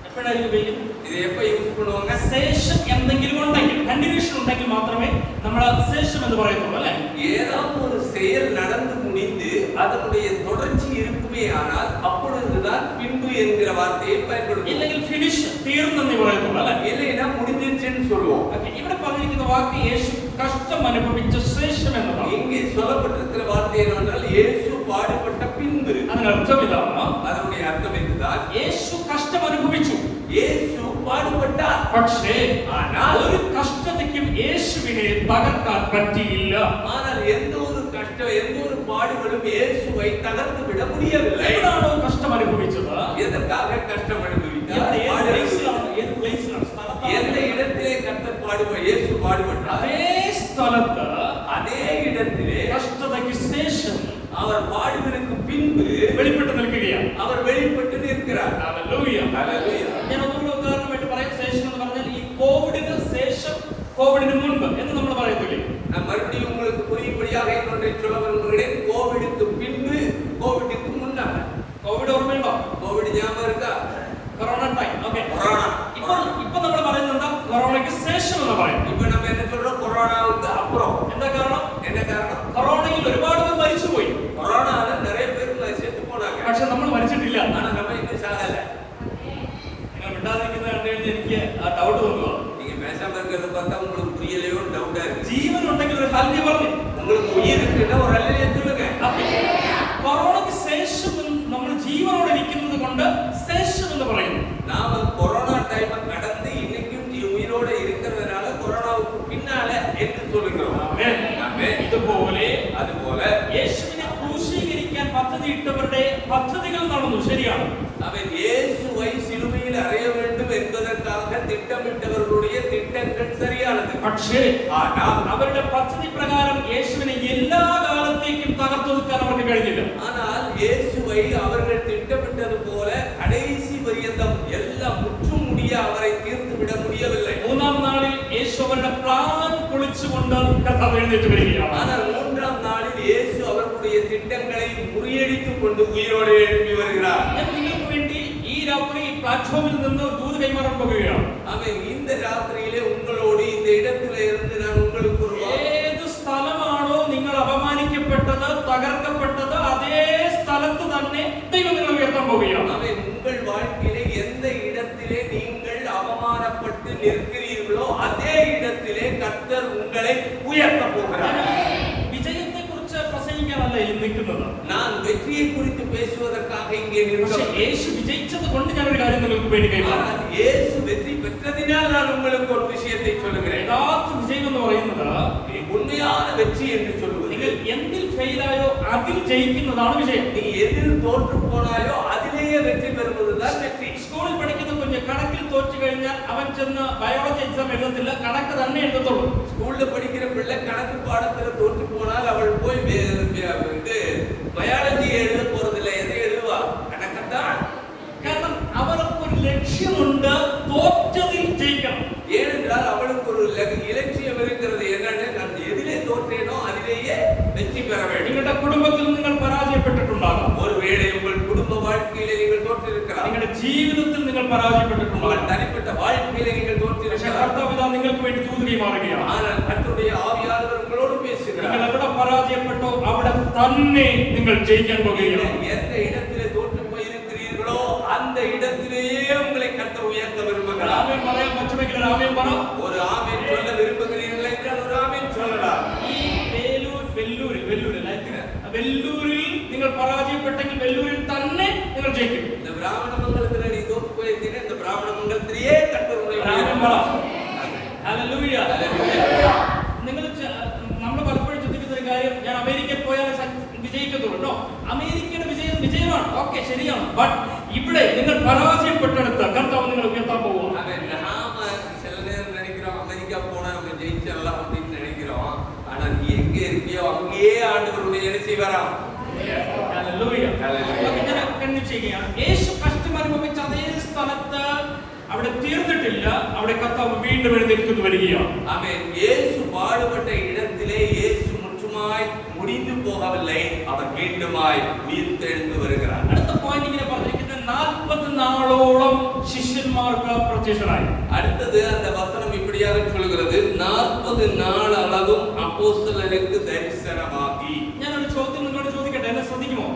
എപ്പോഴായിരിക്കും ഉപയോഗിക്കുന്നത്? இது எப்ப யூஸ் பண்ணுவாங்க? ശേഷം എന്തെങ്കിലും ഉണ്ടെങ്കിൽ, കണ്ടിന്യൂഷൻ ഉണ്ടെങ്കിൽ മാത്രമേ നമ്മൾ ശേഷം എന്ന് പറയത്തുള്ളൂ അല്ലേ? ஏதாவது ஒரு செயல் நடந்து முடிந்து அதனுடைய தொடர்ச்சி இருக்குமே ஆனால் அப்பொழுதுதான் பின்பு என்கிற வார்த்தையை பயன்படுத்துவோம். ഇല്ലെങ്കിൽ ഫിനിഷ്, തീർന്നെന്ന് പറയത്തുള്ളൂ അല്ലേ? இல்லைன்னா முடிஞ்சிருச்சுன்னு சொல்லுவோம். ഇവിടെ പറഞ്ഞിരിക്കുന്ന വാക്ക് യേശു കഷ്ടം അനുഭവിച്ച ശേഷം എന്നതാണ്. இங்கே சொல்லப்பட்டிருக்கிற வார்த்தை என்னவென்றால் இயேசு பாடுபட்ட பின்பு. അതിനർത്ഥം ഇതാണ്, அதனுடைய அர்த்தம் இதுதான். യേശു കഷ്ടം അനുഭവിച്ചു, இயேசு பாடுபட்டார். പക്ഷേ ஆனால் ഒരു കഷ്ടതയ്ക്കും യേശുവിനെ തകർക്കാൻ പറ്റിയില്ല. ஆனால் எந்த ஒரு கஷ்டம், எந்த ஒரு பாடுகளும் இயேசுவை தகர்த்து விட முடியவில்லை. എവിടാണോ കഷ്ടം അനുഭവിച്ചത്? எதற்காக கஷ்டம் அனுபவித்தார்? எந்த இடத்திலே கர்த்தர் இயேசு பாடுபட்டார்? അതേ സ്ഥലത്ത്, அதே இடத்திலே കഷ്ടതയ്ക്ക് ശേഷം அவர் பாடுகளுக்கு பின்பு വെളിപ്പെട്ട് നിൽക്കുകയാണ്. அவர் வெளிப்பட்டு நிற்கிறார். ഹല്ലേലൂയ. ஹalleluya. ഞാൻ ഒരു ഉദാഹരണമായിട്ട് പറയാം. ശേഷം എന്ന് പറഞ്ഞാൽ ഈ കോവിഡിന് ശേഷം, കോവിഡിന് മുൻപ് എന്ന് നമ്മൾ പറയത്തില്ലേ? நான் மறுபடியும் உங்களுக்கு புரியும்படியாக இன்னொன்றை சொல்ல விரும்புகிறேன். கோவிடுக்கு பின்பு, கோவிடுக்கு முன்னால. കോവിഡ് ഓർമ്മയുണ്ടോ? கோவிட் ஞாபகம் இருக்கா? Corona time. Okay, corona. ഇപ്പൊ നമ്മൾ പറയുന്നത് എന്താ? കൊറോണയ്ക്ക് ശേഷം എന്ന് പറയും. இப்போ நம்ம என்ன சொல்றோம்? கொரோனாவுக்கு அப்புறம். എന്താ കാരണം? என்ன காரணம்? കൊറോണയിൽ ഒരുപാട് പേർ മരിച്ചുപോയി, கொரோனால நிறைய பேர் செத்து போனாங்க. പക്ഷെ നമ്മൾ മരിച്ചിട്ടില്ല. ஆனா நம்ம இன்னும் சாகல. നിങ്ങൾ മിണ്ടാതിരിക്കുന്നത് കണ്ടു കഴിഞ്ഞാൽ എനിക്ക് ആ ഡൗട്ട് തോന്നുക. நீங்க பேசாம இருக்கிறத பார்த்தா உங்களுக்கு புரியலையோ டவுட்டா இருக்கு. ജീവൻ ഉണ്ടെങ്കിൽ ഒരു ഹല്ലേലൂയ പറഞ്ഞു. உங்களுக்கு உயிர் இருக்குன்னா ஒரு அல்லேலூயா சொல்லுங்க. കൊറോണയ്ക്ക് ശേഷം നമ്മൾ ജീവനോടെ ഇരിക്കുന്നത് കൊണ്ട് ശേഷം എന്ന് പറയുന്നു. நாம கொரோனா டைம் கடந்து இன்னைக்கும் உயிரோட இருக்கிறதுனால கொரோனாவுக்கு பின்னால என்று சொல்லுகிறோம். ആമേൻ. ஆமென். ഇതുപോലെ அதுபோல യേശുവിനെ ക്രൂശീകരിക്കാൻ പദ്ധതിയിട്ടവരുടെ പദ്ധതികൾ നടന്നു, ശരിയാണ്. அவன் இயேசுவை சிலுவையில் அறைய வேண்டும் என்பதற்காக திட்டமிட்டவர்களுடைய திட்டங்கள் சரியானது. പക്ഷേ ஆனால் അവരുടെ പദ്ധതി പ്രകാരം യേശുവിനെ എല്ലാ കാലത്തേക്കും തകർത്തൊതുക്കാൻ അവർക്ക് കഴിഞ്ഞില്ല. ஆனால் இயேசுவை அவர்கள் திட்டமிட்டது போல கடைசி பரியந்தம் எல்லாம் முற்றும் முடிய அவரை தீர்த்து விட முடியவில்லை. മൂന്നാം നാളിൽ യേശു അവരുടെ പ്ലാൻ പൊളിച്ചുകൊണ്ട് കർത്താവ് എഴുന്നേറ്റ് വരികയാണ്. ஆனால் 3ஆம் நாளில் இயேசு அவர்களுடைய திட்டங்களை முறியடித்துக் கொண்டு உயிரோடு எழுப்பி வருகிறார். ഞാൻ നിങ്ങൾക്ക് വേണ്ടി ഈ രാത്രി ഈ പ്ലാറ്റ്ഫോമിൽ നിന്ന് ദൂത് കൈമാറാൻ പോകുകയാണ്. அவன் இந்த ராத்திரியிலே உங்களோடு இந்த இடத்திலே இருந்து நான் உங்களுக்கு ஒரு ഏത് സ്ഥലമാണോ നിങ്ങൾ അപമാനിക്കപ്പെട്ടത്, തകർക്കപ്പെട്ടത്, അതേ സ്ഥലത്ത് തന്നെ ദൈവം നിങ്ങളെ ഉയർത്താൻ പോവുകയാണ്. அவன் உங்கள் வாழ்க்கையிலே எந்த இடத்திலே நீங்கள் அவமானப்பட்டு நிற்கிறீர்களோ அதே இடத்திலே கர்த்தர் உங்களை உயர்த்த போகிறார். വിജയത്തെ കുറിച്ച് പ്രസംഗിക്കാനല്ല ഈ നിൽക്കുന്നത്. நான் வெற்றியை குறித்து பேசுவதற்காக இங்கே പക്ഷേ நிற்கிறேன். യേശു വിജയിച്ചത് കൊണ്ട് ഞാൻ ഒരു കാര്യം നിങ്ങൾക്ക് വേണ്ടി കൈമാറാം. ஆனால் இயேசு வெற்றி பெற்றதினால் நான் உங்களுக்கு ஒரு விஷயத்தை சொல்லுகிறேன். യഥാർത്ഥ വിജയം എന്ന് പറയുന്നത് உண்மையான வெற்றி என்று சொல்லுவது നിങ്ങൾ എന്തിൽ ഫെയിലായോ അതിൽ ജയിക്കുന്നതാണ് വിജയം. நீ எதில் தோற்று போனாயோ அதிலேயே வெற்றி பெறுவதுதான் வெற்றி. സ്കൂളിൽ പഠിക്കുന്ന കുഞ്ഞ് കണക്കിൽ തോറ്റു കഴിഞ്ഞാൽ അവൻ ചെന്ന് ബയോളജി എക്സാം എഴുതത്തില്ല, കണക്ക് തന്നെ എഴുതത്തുള്ളൂ. ஸ்கூல்ல படிக்கிற பிள்ளை கணக்கு பாடத்துல தோற்று போனால் அவள் போய் இது பயாலஜி எழுத போறதில்லை. எதை எழுதுவா? கணக்கத்தான். കാരണം അവർക്ക് ഒരു ലക്ഷ്യമുണ്ട്, തോറ്റതിൽ ജയിക്കണം. ஏனென்றால் அவளுக்கு ஒரு இலட்சியம் இருக்கிறது. என்னன்னு? தோற்றிருக்கலாம். നിങ്ങളുടെ ജീവിതത്തിൽ നിങ്ങൾ പരാജയപ്പെട്ടിട്ടുണ്ടോ? உங்கள் தனிப்பட்ட வாழ்க்கையிலே நீங்கள் പക്ഷേ தோற்றிருக்கலாம். കർത്താവ് ഇതാ നിങ്ങൾക്ക് വേണ്ടി തൂതുകയും മാറുകയാണ്. ஆனால் கர்த்தருடைய ஆவியானவர் உங்களோடு നിങ്ങൾ பேசுகிறார். എവിടെ പരാജയപ്പെട്ടോ അവിടെ തന്നെ നിങ്ങൾ ജയിക്കാൻ പോകുകയാണ്. எந்த இடத்திலே தோற்று போயிருக்கிறீர்களோ அந்த இடத்திலேயே உங்களை கர்த்தர் உயர்த்த விரும்புகிறார். ആമേൻ പറയാൻ പറ്റുമെങ്കിൽ ഒരു ആമേൻ പറ. ஒரு ஆமென் சொல்ல விரும்புகிறீர்கள் என்றால் ஒரு ஆமென் சொல்லலாம். ഈ വെല്ലൂരിൽ നിങ്ങൾ പരാജയപ്പെട്ടെങ്കിൽ വെല്ലൂരിൽ തന്നെ നിങ്ങൾ ജയിക്കും. இந்த பிராமண மங்கலத்திலே நீ தோற்று போயிருந்தீங்க, இந்த பிராமண மங்கலத்திலேயே கர்த்தர் உங்களை ആമേൻ പറ. ஆமென். ഹല്ലേലൂയ. നിങ്ങൾ നമ്മൾ പലപ്പോഴും ചിന്തിക്കുന്ന ഒരു കാര്യം, ഞാൻ അമേരിക്കയിൽ പോയാൽ വിജയിക്കത്തുള്ളൂ. അമേരിക്കയുടെ വിജയമാണ്, ഓക്കെ ശരിയാണ്. ബട്ട് ഇവിടെ നിങ്ങൾ പരാജയപ്പെട്ടെടുത്ത കർത്താവ് നിങ്ങൾ ഉയർത്താൻ പോകും. நாம சில நேரம் நினைக்கிறோம் அமெரிக்கா போனா நம்ம ஜெயிச்சிடலாம் அப்படின்னு நினைக்கிறோம். ஆனா நீ எங்க இருக்கியோ அங்கேயே ஆண்டவருடைய என்ன செய்வாராம். ഹല്ലേലൂയ. ഞാൻ കണ്ണു ചെയ്യുകയാണ്. യേശു കഷ്ടം അനുഭവിച്ച അതേ സ്ഥലത്ത് അവിടെ തീർന്നിട്ടില്ല, അവിടെ കർത്താവ് വീണ്ടും എഴുന്നേൽക്കുന്നു വരികയാണ്. ஆமென். இயேசு பாடுபட்ட இடத்திலே இயேசு முற்றுமாய் முடிந்து போகவில்லை, அவர் மீண்டுமாய் உயிர்த்தெழுந்து வருகிறார். അടുത്ത പോയിന്റ് ഇങ്ങനെ പറഞ്ഞിരിക്കുന്നത് 40 നാളോളം ശിഷ്യന്മാർക്ക് പ്രത്യക്ഷനായി. அடுத்தது அந்த வசனம் இப்படியாக சொல்கிறது, 40 நாள் அளவும் அப்போஸ்தலருக்கு தரிசனமாகி. ഞാൻ ഒരു ചോദ്യം നിങ്ങളോട് ചോദിക്കട്ടെ, എന്നെ ശ്രദ്ധിക്കുമോ?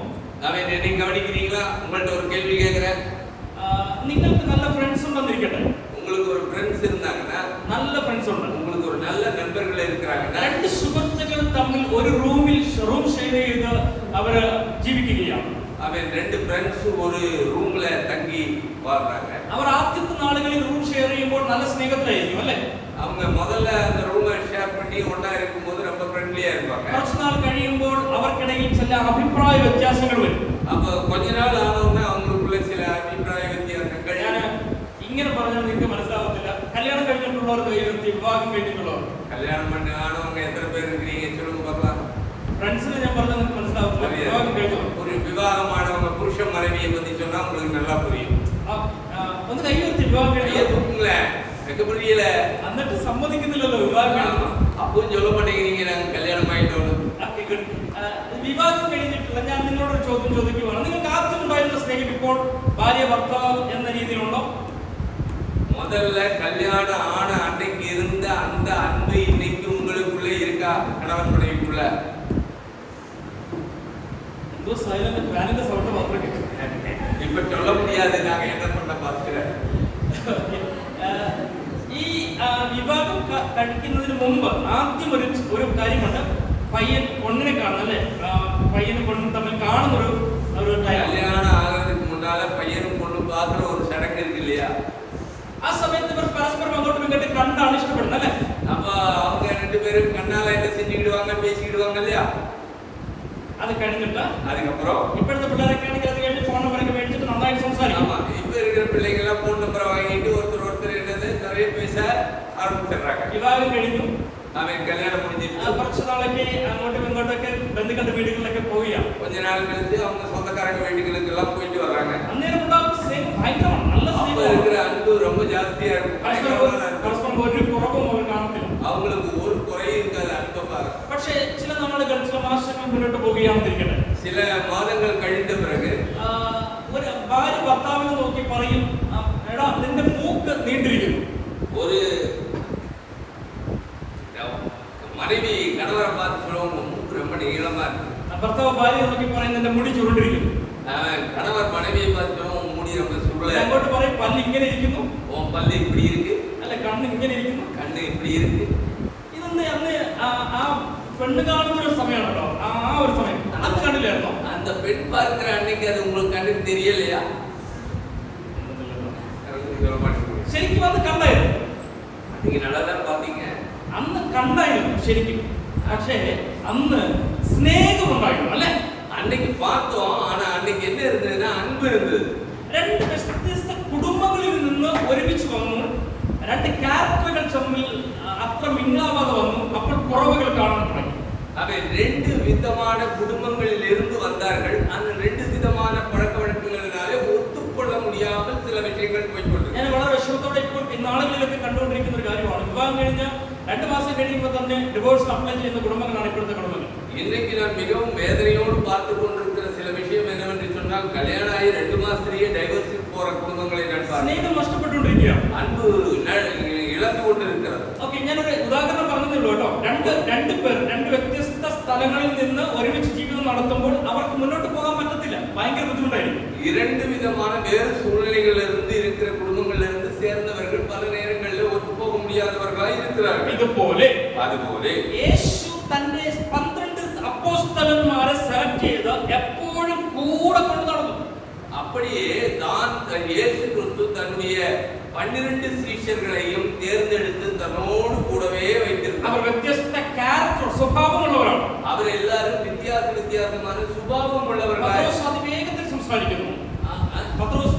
ஆமென். நீங்க கவனிக்கிறீங்களா? உங்கள்ட்ட ஒரு கேள்வி கேக்குறேன். നിങ്ങൾക്ക് നല്ല ഫ്രണ്ട്സ് ഉണ്ടെന്നിരിക്കട്ടെ. உங்களுக்கு ஒரு ஃப்ரெண்ட்ஸ் இருந்தாங்கன்னா, നല്ല ഫ്രണ്ട്സ് ഉണ്ട്. உங்களுக்கு ஒரு நல்ல நண்பர்கள் இருக்கிறாங்கன்னா, രണ്ട് സുഹൃത്തുക്കൾ തമ്മിൽ ഒരു റൂം ഷെയർ ചെയ്ത് അവര് ജീവിക്കുകയാണ്. அவன் ரெண்டு ஃப்ரெண்ட்ஸ் ஒரு ரூம்ல தங்கி வாழ்றாங்க. അവർ ആദ്യത്തെ നാളുകളിൽ റൂം ഷെയർ ചെയ്യുമ്പോൾ നല്ല സ്നേഹത്തിലായിരിക്കും അല്ലേ? அவங்க முதல்ல அந்த ரூமை ஷேர் பண்ணி ஒண்ணா இருக்கும்போது ரொம்ப ஃப்ரெண்ட்லியா இருப்பாங்க. കുറച്ച് നാൾ കഴിയുമ്പോൾ അവർക്കിടയിൽ ചില അഭിപ്രായ വ്യത്യാസങ്ങൾ വരും. அப்ப கொஞ்ச நாள் ஆனவுடனே அவங்களுக்குள்ள சில அபிப்பிராய வித்தியாசங்கள். ഞാൻ ഇങ്ങനെ പറഞ്ഞാൽ നിങ്ങൾക്ക് മനസ്സിലാവത്തില്ല. കല്യാണം കഴിഞ്ഞിട്ടുള്ളവർ കൈവരുത്തി, വിവാഹം കഴിഞ്ഞിട്ടുള്ളവർ. கல்யாணம் பண்ண ஆனவங்க எத்தனை பேர் இருக்கீங்க சொல்லுங்க பார்க்கலாம். ഫ്രണ്ട്സിനെ ഞാൻ പറഞ്ഞാൽ നിങ്ങൾക്ക് മനസ്സിലാവത്തില്ല. വിവാഹം കഴിഞ്ഞു ஒரு விவாகமானவங்க புருஷன் மனைவியை பத்தி சொன்னா உங்களுக்கு நல்லா புரியும். ഒന്ന് കൈവരുത്തി വിവാഹം கையை കഴിഞ്ഞു. தூக்குங்களேன், வைக்க புரியல. എന്നിട്ട് സമ്മതിക്കുന്നില്ലല്ലോ വിവാഹം കഴിഞ്ഞു. அப்பவும் சொல்ல மாட்டேங்கிறீங்க நாங்க கல்யாணம் ஆயிட்டோம். വിവാഹം കഴിഞ്ഞിട്ടുള്ള ഞാൻ നിങ്ങളോടൊരു ചോദ്യം ചോദിക്കുകയാണ്. നിങ്ങൾക്ക് ആദ്യം ഉണ്ടായിരുന്ന സ്നേഹം ഇപ്പോൾ ഭാര്യ ഭർത്താവ് എന്ന രീതിയിലുണ്ടോ? முதல்ல கல்யாணம் ஆன அன்னைக்கு இருந்த அந்த அன்பு இன்னைக்கு உங்களுக்குள்ளே இருக்கா? கணவன் மனைவிக்குள்ள എന്തോ സൈലന്റ് ഫാനിന്റെ സൗണ്ട് മാത്രമേ കേട്ടു. இப்ப சொல்ல முடியாது, நாங்க என்ன பண்ண பாத்துக்கிறேன். ഈ വിവാഹം കഴിക്കുന്നതിന് മുമ്പ് ആദ്യം ഒരു കാര്യമുണ്ട്. പയ്യൻ പൊണ്ണിനെ കാണും അല്ലേ? പയ്യനും പൊണ്ണും തമ്മിൽ കാണുന്ന ഒരു ടൈം. கல்யாணம் ஆகிறதுக்கு முன்னால பையனும் பொண்ணும் பாக்குற ஒரு சடங்கு இருக்கு இல்லையா? ആ സമയത്ത് ഇവർ പരസ്പരം അങ്ങോട്ടും ഇങ്ങോട്ടും കണ്ടാണ് ഇഷ്ടപ്പെടുന്നത് അല്ലേ? அப்ப அவங்க ரெண்டு பேரும் கண்ணால என்ன செஞ்சுக்கிடுவாங்க, பேசிக்கிடுவாங்க இல்லையா? അത് കഴിഞ്ഞിട്ട് அதுக்கப்புறம் ഇപ്പോഴത്തെ പിള്ളേരൊക്കെ ആണെങ്കിൽ അത് കഴിഞ്ഞ് ഫോൺ നമ്പറൊക്കെ മേടിച്ചിട്ട് നന്നായിട്ട് സംസാരിക്കും. ஆமா, இப்ப இருக்கிற பிள்ளைங்க எல்லாம் போன் நம்பரை வாங்கிட்டு ஒருத்தர் என்னது நிறைய பேச ஆரம்பிச்சிடுறாங்க. വിവാഹം കഴിഞ്ഞു, அவன் கல்யாணம் முடிஞ்சிட்டு കുറച്ച് നാളൊക്കെ അങ്ങോട്ടും ഇങ്ങോട്ടൊക്കെ ബന്ധുക്കളുടെ വീടുകളിലൊക്കെ പോവുകയാണ്. கொஞ்ச நாள் கழிச்சு அவங்க சொந்தக்காரங்க வீட்டுகளுக்கு எல்லாம் போயிட்டு வர்றாங்க. അന്നേരം ഉണ്ടാകുന്ന സ്നേഹം ഭയങ്കരമാണ്, നല്ല அப்ப സ്നേഹമാണ്. இருக்கிற அன்பு ரொம்ப ஜாஸ்தியா இருக்கும், பயங்கரமான அன்பு. പരസ്പരം ഒരു കുറവും അവർ കാണത്തില്ല. அவங்களுக்கு ஒரு குறையும் இருக்காது அன்பை பாருங்க. പക്ഷേ ചില നാളുകൾ ചില മാസങ്ങൾ മുന്നോട്ട് പോവുകയാണെന്നിരിക്കട്ടെ. சில மாதங்கள் கழிந்த பிறகு ഒരു ഭാര്യ ഭർത്താവിനെ നോക്കി പറയും, എടാ നിന്റെ മൂക്ക് നീണ്ടിരിക്കുന്നു. ஒரு மனைவி கணவரை பார்த்து சொல்லுவாங்க, உங்க மூக்கு ரொம்ப நீளமா இருக்கு. ഭർത്താവ് ഭാര്യയെ നോക്കി പറയും, നിന്റെ മുടി ചുരുണ്ടിരിക്കുന്നു. கணவர் மனைவியை பார்த்து சொல்லுவாங்க, உன் முடி ரொம்ப சுருள. അങ്ങോട്ട് പറയും, പല്ല് ഇങ്ങനെ ഇരിക്കുന്നു, உன் பல்லு இப்படி இருக்கு, അല്ല കണ്ണ് ഇങ്ങനെ ഇരിക്കുന്നു. கண்ணு இப்படி இருக்கு. ഇതൊന്ന് അന്ന് ആ പെണ്ണ് കാണുന്ന ഒരു സമയമാണല്ലോ, ആ ഒരു സമയം അന്ന് കണ്ടില്ലായിരുന്നോ? அந்த பெண் பார்க்கிற அன்னைக்கு அது உங்களுக்கு கண்ணுக்கு தெரியலையா? சொல்ல மாட்டேங்குது. ശരിക്കും അന്ന് കണ്ടായിരുന്നു, நீங்க நல்லா தான் பாத்தீங்க. അന്ന് കണ്ടായിരുന്നു ശരിക്കും. പക്ഷേ അന്ന് സ്നേഹമുണ്ടായിരുന്നു അല്ലേ? அன்னைக்கு பார்த்தோம், ஆனா அன்னைக்கு என்ன இருந்ததுன்னா அன்பு இருந்தது. രണ്ട് വ്യത്യസ്ത കുടുംബങ്ങളിൽ നിന്ന് ഒരുമിച്ച് വന്നു, രണ്ട് ക്യാരക്ടറുകൾ തമ്മിൽ അത്ര മിങ്ങാവാതെ വന്നു. അപ്പോൾ കുറവുകൾ കാണാൻ തുടങ്ങി. அவன் ரெண்டு விதமான குடும்பங்களில் இருந்து வந்தார்கள். அந்த ரெண்டு விதமான பழக்க வழக்கங்களினாலே ஒத்துக்கொள்ள முடியாமல் சில விஷயங்கள் போய்கொண்டது. ഞാൻ വളരെ വിഷമത്തോടെ ഇപ്പോൾ ഇന്നാളുകളിലൊക്കെ കണ്ടുകൊണ്ടിരിക്കുന്ന ഒരു കാര്യമാണ്. വിവാഹം കഴിഞ്ഞ 2 മാസം കഴിയുമ്പോൾ തന്നെ ഡിവോഴ്സ് അപ്ലൈ ചെയ്യുന്ന കുടുംബങ്ങളാണ് ഇപ്പോഴത്തെ കുടുംബങ്ങൾ. இன்றைக்கு நான் மிகவும் வேதனையோடு பார்த்து கொண்டிருக்கிற சில விஷயம் என்னவென்று சொன்னால், கல்யாணம் ஆகி 2 மாசத்திலேயே டைவர்ஸ் സ്നേഹം നഷ്ടപ്പെട്ടുകൊണ്ടിരിക്കുകയാണ്. அன்பு இழந்து கொண்டிருக்கிறது. ഓക്കെ, ഞാനൊരു ഉദാഹരണം പറഞ്ഞതേ ഉള്ളൂ കേട്ടോ. രണ്ട് പേർ രണ്ട് വ്യത്യസ്ത സ്ഥലങ്ങളിൽ നിന്ന് ഒരുമിച്ച് ജീവിതം നടത്തുമ്പോൾ അവർക്ക് മുന്നോട്ട് പോകാൻ പറ്റത്തില്ല, ഭയങ്കര ബുദ്ധിമുട്ടായിരിക്കും. இரண்டு விதமான வேறு சூழ்நிலைகளிலிருந்து இருக்கிற குடும்பங்களிலிருந்து சேர்ந்தவர்கள் பல நேரங்களில் ஒத்து போக முடியாதவர்களாய் இருக்கிறார்கள். അതുപോലെ യേശു തന്റെ 12 അപ്പോസ്തലന്മാരെ സെലക്ട് ചെയ്ത് എപ്പോഴും കൂടെ കൊണ്ട് നടന്നു. அப்படியே தான் இயேசு கிறிஸ்து தன்னுடைய 12 சீஷர்களையும் தேர்ந்தெடுத்து தன்னோடு கூடவே வைத்திருந்தார். അവർ വ്യത്യസ്ത ക്യാരക്ടർ സ്വഭാവമുള്ളവരാണ്. അവർ എല്ലാവരും വ്യത്യസ്തமான സ്വഭാവം உள்ளவர்களாய். പത്രോസ് അതിവേഗത്തിൽ സംസാരിക്കുന്നു. പത്രോസ്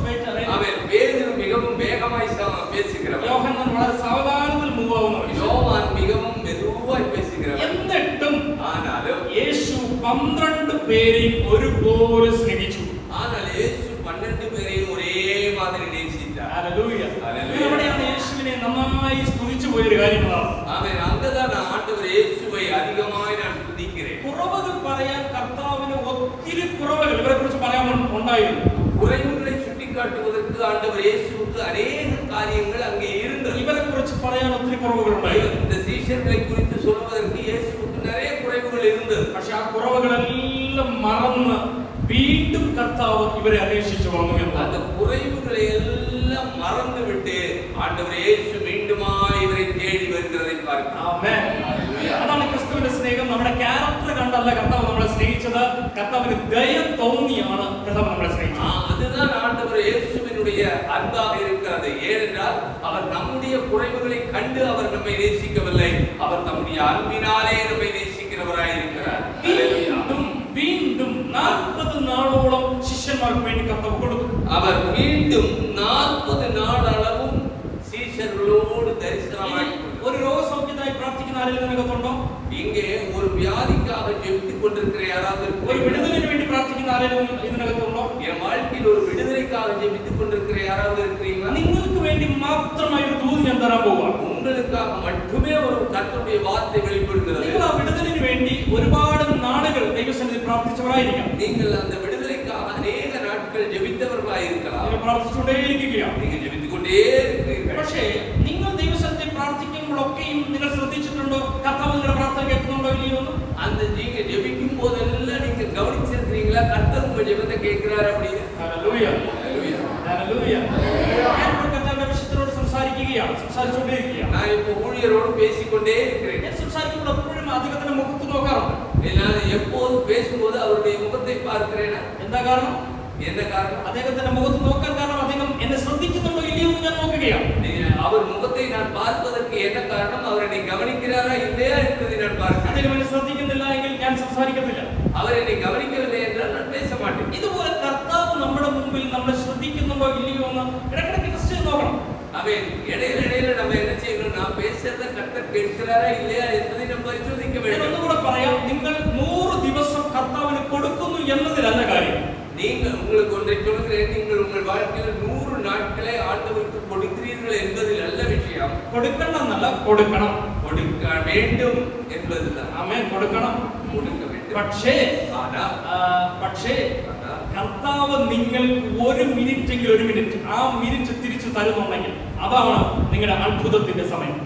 അവൻ பேதுரு மிகவும் வேகமாய் பேசுகிறவன். യോഹന്നാൻ വളരെ സാവധാനത്തിൽ മൂവ് ആവുന്നവൻ. யோவான் மிகவும் மெதுவாய் பேசுகிறவன். എന്നിട്ടും ആനാലും യേശു 12 പേരെയും ഒരുപോലെ സ്നേഹിച്ചു. ஆனால் இயேசு 12 பேரையும் ஒரே மாதிரி நேசித்தார். ഹല്ലേലൂയ. ഹല്ലേലൂയ. ഇവിടെയാണ് യേശുവിനെ നന്നായി സ്തുതിച്ചു പോയൊരു കാര്യമാണ്. ആമേൻ. അங்கதான் ആண்டവർ യേശുவை அதிகമായി ഞാൻ സ്തുതിக்கிறேன். കുറവുകൾ പറയാൻ കർത്താവിന് ഒത്തിരി കുറവുകൾ ഇവരെ കുറിച്ച് പറയാൻ ഉണ്ടായിരുന്നു. குறைவுகளை சுட்டிக்காட்டுவதற்கு ஆண்டவர் இயேசுவுக்கு अनेक காரியங்கள் அங்கே இருந்தது. ഇവരെ കുറിച്ച് പറയാൻ ഒത്തിരി കുറവുകൾ ഉണ്ടായിരുന്നു. இந்த சீஷர்களை குறித்து சொல்வதற்கு இயேசுவுக்கு நிறைய குறைவுகள் இருந்தது. പക്ഷേ ആ കുറവുകളെല്ലാം മറന്ന് വീണ്ടും കർത്താവ് ഇവരെ അന്വേഷിച്ചു വന്നു എന്നാണ്. அந்த குறைவுகளை எல்லாம் மறந்துவிட்டு ஆண்டவர் இயேசு மீண்டுமாய் இவரை தேடி வருகிறதை பார்க்கிறோம். ആമേൻ. അതാണ് ക്രിസ്തുവിന്റെ സ്നേഹം. നമ്മുടെ ക്യാരക്ടർ കണ്ടല്ല കർത്താവ് നമ്മളെ സ്നേഹിച്ചത്, കർത്താവിന് ദയ തോന്നിയാണ് കർത്താവ് നമ്മളെ സ്നേഹിച്ചത്. அதுதான் ஆண்டவர் இயேசுவினுடைய அன்பாக இருக்கிறது. ஏனென்றால் அவர் நம்முடைய குறைவுகளை கண்டு அவர் நம்மை நேசிக்கவில்லை, அவர் தம்முடைய அன்பினாலே நம்மை நேசிக்கிறவராய் இருக்கிறார். വീണ്ടും 40 നാളോളം ശിഷ്യന്മാർക്ക് വേണ്ടി കർത്താവ് കൊടുത്തു. அவர் மீண்டும் 40 നാളളവും ശിഷ്യர்களோடு ദർശനമായി. ഒരു രോഗസൗഖ്യത്തിനായി പ്രാർത്ഥിക്കുന്ന ആരെങ്കിലും നിനക്കുണ്ടോ? இங்கே ஒரு வியாதிக்காக ஜெபித்துக் கொண்டிருக்கிற யாராவது, ഒരു വിടുതലിന് വേണ്ടി പ്രാർത്ഥിക്കുന്ന ആരെങ്കിലും ഇതിനകത്തുണ്ടോ? என் வாழ்க்கையில் ஒரு விடுதலைக்காக ஜெபித்துக் கொண்டிருக்கிற யாராவது இருக்கிறீங்களா? നിങ്ങൾക്ക് വേണ്ടി മാത്രമായി ഒരു ദൂത് ഞാൻ തരാൻ പോവാണ്. உங்களுக்காக மட்டுமே ஒரு கர்த்தருடைய வார்த்தை வெளிப்படுகிறது. നിങ്ങൾ ആ വിടുതലിന് വേണ്ടി ഒരുപാട് നാളുകൾ ദൈവസന്നിധിയിൽ പ്രാർത്ഥിച്ചവരായിരിക്കാം. நீங்கள் அந்த விடுதலைக்காக अनेक நாட்கள் ஜெபித்தவர்களாய் இருக்கலாம். നിങ്ങൾ പ്രാർത്ഥിച്ചുകൊണ്ടേയിരിക്കുകയാണ്. நீங்கள் ஜெபித்துக் கொண்டே இருக்கிறீர்கள். പക്ഷേ നിങ്ങൾ ദൈവസന്നിധിയിൽ പ്രാർത്ഥിക്കുമ്പോഴൊക്കെയും നിങ്ങൾ ശ്രദ്ധിച്ചിട്ടുണ്ടോ കർത്താവ് നിങ്ങളുടെ പ്രാർത്ഥന കേൾക്കുന്നുണ്ടോ ഇല്ലയോ എന്ന്? அந்த நீங்க ஜெபிக்கும் போதெல்லாம் நீங்க கவனிச்சிருக்கீங்களா கர்த்தர் உங்க ஜெபத்தை கேட்கிறார் அப்படின்னு? ഹല്ലേലൂയ. ഹല്ലേലൂയ. ഞാൻ കർത്താവിന്റെ വിശുദ്ധരോട് സംസാരിച്ചുകൊണ്ടേയിരിക്കുകയാണ്. நான் இப்போ ஊழியரோடு பேசிக்கொண்டே இருக்கிறேன். ഞാൻ സംസാരിക്കുമ്പോൾ എപ്പോഴും അദ്ദേഹത്തിന്റെ മുഖത്ത് നോക്കാറുണ്ട്. நான் எப்போது பேசும்போது அவருடைய முகத்தை பார்க்கிறேன். എന്താ കാരണം? என்ன காரணம்? അദ്ദേഹത്തിന്റെ മുഖത്ത് നോക്കാൻ കാരണം അദ്ദേഹം എന്നെ ശ്രദ്ധിക്കുന്നുണ്ടോ ഇല്ലയോ എന്ന് ഞാൻ നോക്കുകയാണ്. அவர் முகத்தை நான் பார்ப்பதற்கு என்ன காரணம்? அவர் என்னை கவனிக்கிறாரா இல்லையா என்பதை நான் பார்க்கிறேன். അദ്ദേഹം എന്നെ ശ്രദ്ധിക്കുന്നില്ല എങ്കിൽ ഞാൻ സംസാരിക്കത്തില്ല. அவர் என்னை கவனிக்கவில்லை என்றால் நான் பேச மாட்டேன். ഇതുപോലെ കർത്താവ് നമ്മുടെ മുമ്പിൽ നമ്മളെ ശ്രദ്ധിക്കുന്നുണ്ടോ ഇല്ലയോ എന്ന് ഇടയ്ക്കിടയ്ക്ക് ടെസ്റ്റ് ചെയ്ത് നോക്കണം. அவன் இடையில நம்ம என்ன செய்யணும்? நான் பேசுறத கர்த்தர் கேட்கிறாரா இல்லையா என்பதை நாம் பரிசோதிக்க ഞാൻ வேண்டும். ഒന്നുകൂടെ പറയാം, നിങ്ങൾ 100 ദിവസം കർത്താവിന് കൊടുക്കുന്നു എന്നതിലല്ല കാര്യം. நீங்கள் உங்களுக்கு ஒன்றை சொல்கிறேன், நீங்கள் உங்கள் வாழ்க்கையில் 100 நாட்களை ஆண்டவருக்கு கொடுக்கிறீர்கள் என்பதில் நல்ல விஷயம். കൊടുക്കണമെന്നല്ല, കൊടുക്കണം. கொடுக்க வேண்டும் என்பதுதான். ആമേൻ. കൊടുക്കണം, கொடுக்க வேண்டும். പക്ഷേ കർത്താവ് നിങ്ങൾക്ക് 1 മിനിറ്റ് ആ മിനിറ്റ് തിരിച്ചു തരുന്നുണ്ടെങ്കിൽ അതാണ് നിങ്ങളുടെ അത്ഭുതത്തിന്റെ സമയം.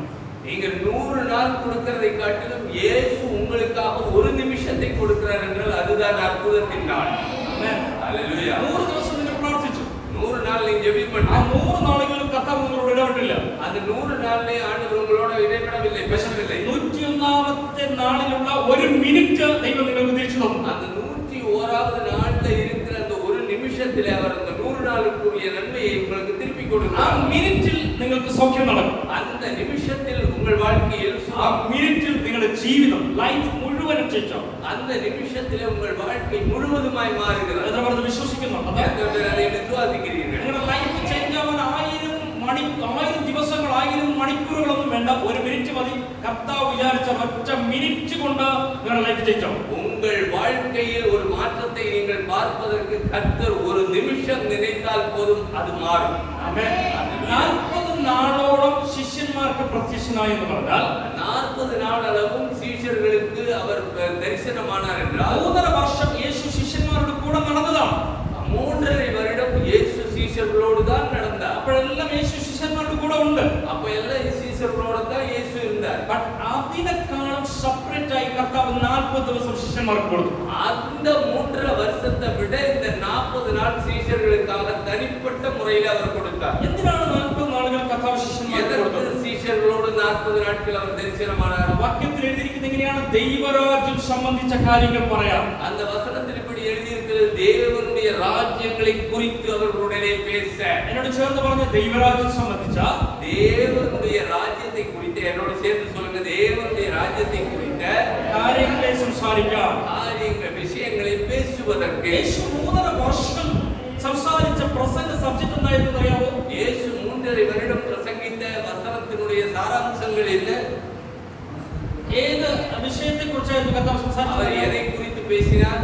நீங்கள் 100 நாள் கொடுக்கிறதை காட்டிலும் இயேசு உங்களுக்காக 1 நிமிஷத்தை கொடுக்கிறார் என்றால் அதுதான் அற்புதத்தின் நாள். ആമേൻ. ஹல்லேலூயா. 100 ദിവസം നിങ്ങൾ പ്രാർത്ഥിച്ചു. 100 நாள் நீங்க ஜெபம் ആ பண்ணீங்க. 100 നാളുകളിലും കർത്താവ് നിങ്ങളോട് ഇടപെട്ടില്ല. அந்த 100 நாள்லே ஆண்டவர் உங்களோட இடைப்படவில்லை, பேசவில்லை. 101ാമത്തെ നാളിലുള്ള 1 മിനിറ്റ് ദൈവം നിങ്ങൾക്ക് തിരിച്ചു തന്നു. அந்த 101வது நாள்ல இருக்கிற அந்த 1 நிமிஷத்திலே அவர் அந்த 100 நாளுக்குரிய நன்மையை உங்களுக்கு திருப்பி ആ கொடுக்கிறார். മിനിറ്റിൽ നിങ്ങൾക്ക് സൗഖ്യം നടക്കും. அந்த நிமிஷத்தில் உங்கள் வாழ்க்கையில் ആ മിനിറ്റിൽ നിങ്ങളുടെ ജീവിതം ലൈഫ് മുഴുവനും ചേഞ്ച് ആവും. அந்த நிமிஷத்திலே உங்கள் வாழ்க்கை முழுவதுமாய் மாறுகிறது. എത്ര പേർ വിശ്വസിക്കുന്നുണ്ട്? எத்தனை பேர் அதை விசுவாசிக்கிறீர்கள்? നിങ്ങളുടെ ലൈഫ് ചേഞ്ച് ആവാൻ 1000 ദിവസങ്ങൾ 1000 മണിക്കൂറുകളൊന്നും വേണ്ട, 1 മിനിറ്റ് മതി. കർത്താവ് വിചാരിച്ച ഒറ്റ മിനിറ്റ് കൊണ്ട് നിങ്ങളുടെ ലൈഫ് ചേഞ്ച് ആവും. உங்கள் வாழ்க்கையில் ஒரு மாற்றத்தை நீங்கள் பார்ப்பதற்கு கர்த்தர் 1 நிமிஷம் நினைத்தால் போதும், அது மாறும். ആമേൻ. 40 നാളോളം ശിഷ്യന്മാർക്ക് പ്രത്യക്ഷനായി എന്ന് പറഞ്ഞാൽ 40 நாள் அளவும் சீஷர்களுக்கு அவர் தரிசனமானார் என்றால் 3.5 വർഷം യേശു ശിഷ്യന്മാരുടെ കൂടെ നടന്നതാണ്. 3.5 வருடம் இயேசு சீஷர்களோடு தான் நடந்தார். അപ്പോഴെല്ലാം യേശു ശിഷ്യന്മാരുടെ കൂടെ ഉണ്ട്. அப்ப எல்லாம் சீஷர்களோட தான் இயேசு இருந்தார். ബട്ട് അതിനെക്കാളും സെപ്പറേറ്റ് ആയി കർത്താവ് 40 ദിവസം ശിഷ്യന്മാർക്ക് കൊടുത്തു. அந்த 3.5 வருஷத்தை விட இந்த 40 நாள் சீஷர்களுக்காக தனிப்பட்ட முறையில் அவர் கொடுத்தார். എന്തിനാണ് 40 നാളുകൾ കർത്താവ് ശിഷ്യന്മാർക്ക് കൊടുത്തത്? சீஷர்களோடு 40 நாட்கள் அவர் தரிசனமானார். വാക്യത്തിൽ എഴുതിയിരിക്കുന്നത് എങ്ങനെയാണ്? ദൈവരാജ്യം സംബന്ധിച്ച കാര്യങ്ങൾ പറയാം. அந்த வசனத்தில் இப்படி எழுதியிருக்கிறது, தேவனுடைய ராஜ்யங்களை குறித்து அவர்களுடனே பேச. എന്നോട് ചേർന്ന് പറഞ്ഞ ദൈവരാജ്യം സംബന്ധിച്ച, தேவனுடைய ராஜ்யத்தை குறித்து என்னோட சேர்ந்து சொல்லுங்க, தேவனுடைய ராஜ்யத்தை குறித்த കാര്യങ്ങളെ സംസാരിക്കാം. காரியங்கள் விஷயங்களை பேசுவதற்கு യേശു 3.5 വർഷം സംസാരിച്ച പ്രസംഗ സബ്ജക്ട് എന്തായിരുന്നു അറിയാമോ? இயேசு 3.5 வருடம் பிரசங்கித்த வசனத்தினுடைய சாராம்சங்கள் என்ன? ഏത് വിഷയത്തെ കുറിച്ചായിരുന്നു കർത്താവ് அவர் സംസാരിച്ചത്? எதை குறித்து பேசினார்?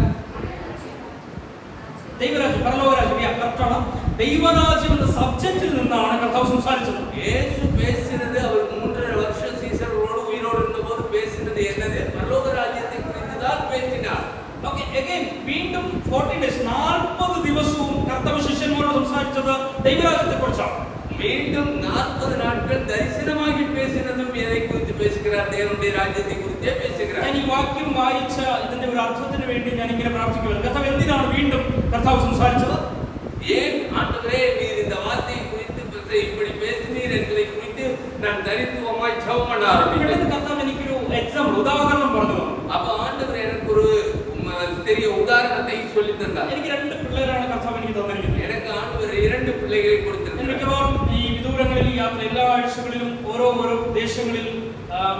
ദൈവരാജ്യം, പരലോകരാജ്യം. കറക്റ്റാണ്. ദൈവരാജ്യം എന്ന സബ്ജക്റ്റിൽ നിന്നാണ് കർത്താവ് സംസാരിച്ചത്. இயேசு பேசினது அவர் 3.5 வருஷம் சீஷர்களோடு உயிரோடு இருந்தபோது பேசினது என்னது? பரலோக ராஜ்யத்தை குறித்து தான் பேசினார். ഓക്കേ, again വീണ്ടും 40 days 40 ദിവസവും കർത്താവ് ശിഷ്യന്മാരോട് സംസാരിച്ചത് ദൈവരാജ്യത്തെ കുറിച്ചാണ്. மீண்டும் 40 நாட்கள் தரிசனமாகி பேசினதும் எதை குறித்து பேசுகிறார்? தேவனுடைய ராஜ்யத்தை குறித்தே பேசுகிறார். ഞാൻ ഈ വാക്യം വായിച്ച ഇതിന്റെ ഒരു അർത്ഥത്തിന് വേണ്ടി ഞാൻ ഇങ്ങനെ പ്രാർത്ഥിക്കുകയാണ്. കർത്താവ് എന്തിനാണ് വീണ്ടും കർത്താവ് സംസാരിച്ചത്? ஏன் ஆண்டவரே நீர் இந்த வார்த்தையை குறித்து இப்படி பேசினீர் என்பதை குறித்து நான் தரித்துவமாய் ஜெபம் பண்ண ஆரம்பித்தேன். കർത്താവ് എനിക്കൊരു എക്സാമ്പിൾ, ഉദാഹരണം പറഞ്ഞു. அப்ப ஆண்டவர் எனக்கு ஒரு பெரிய உதாரணத்தை சொல்லி தந்தார். എനിക്ക് 2 പിള്ളേരാണ് കർത്താവ് എനിക്ക് തന്നിരിക്കുന്നത്. எனக்கு ஆண்டவர் 2 பிள்ளைகளை கொடுத்திருக்கிறார். മിക്കവാറും ഈ വിദൂരങ്ങളിൽ യാത്ര എല്ലാ ആഴ്ചകളിലും ഓരോ ദേശങ്ങളിൽ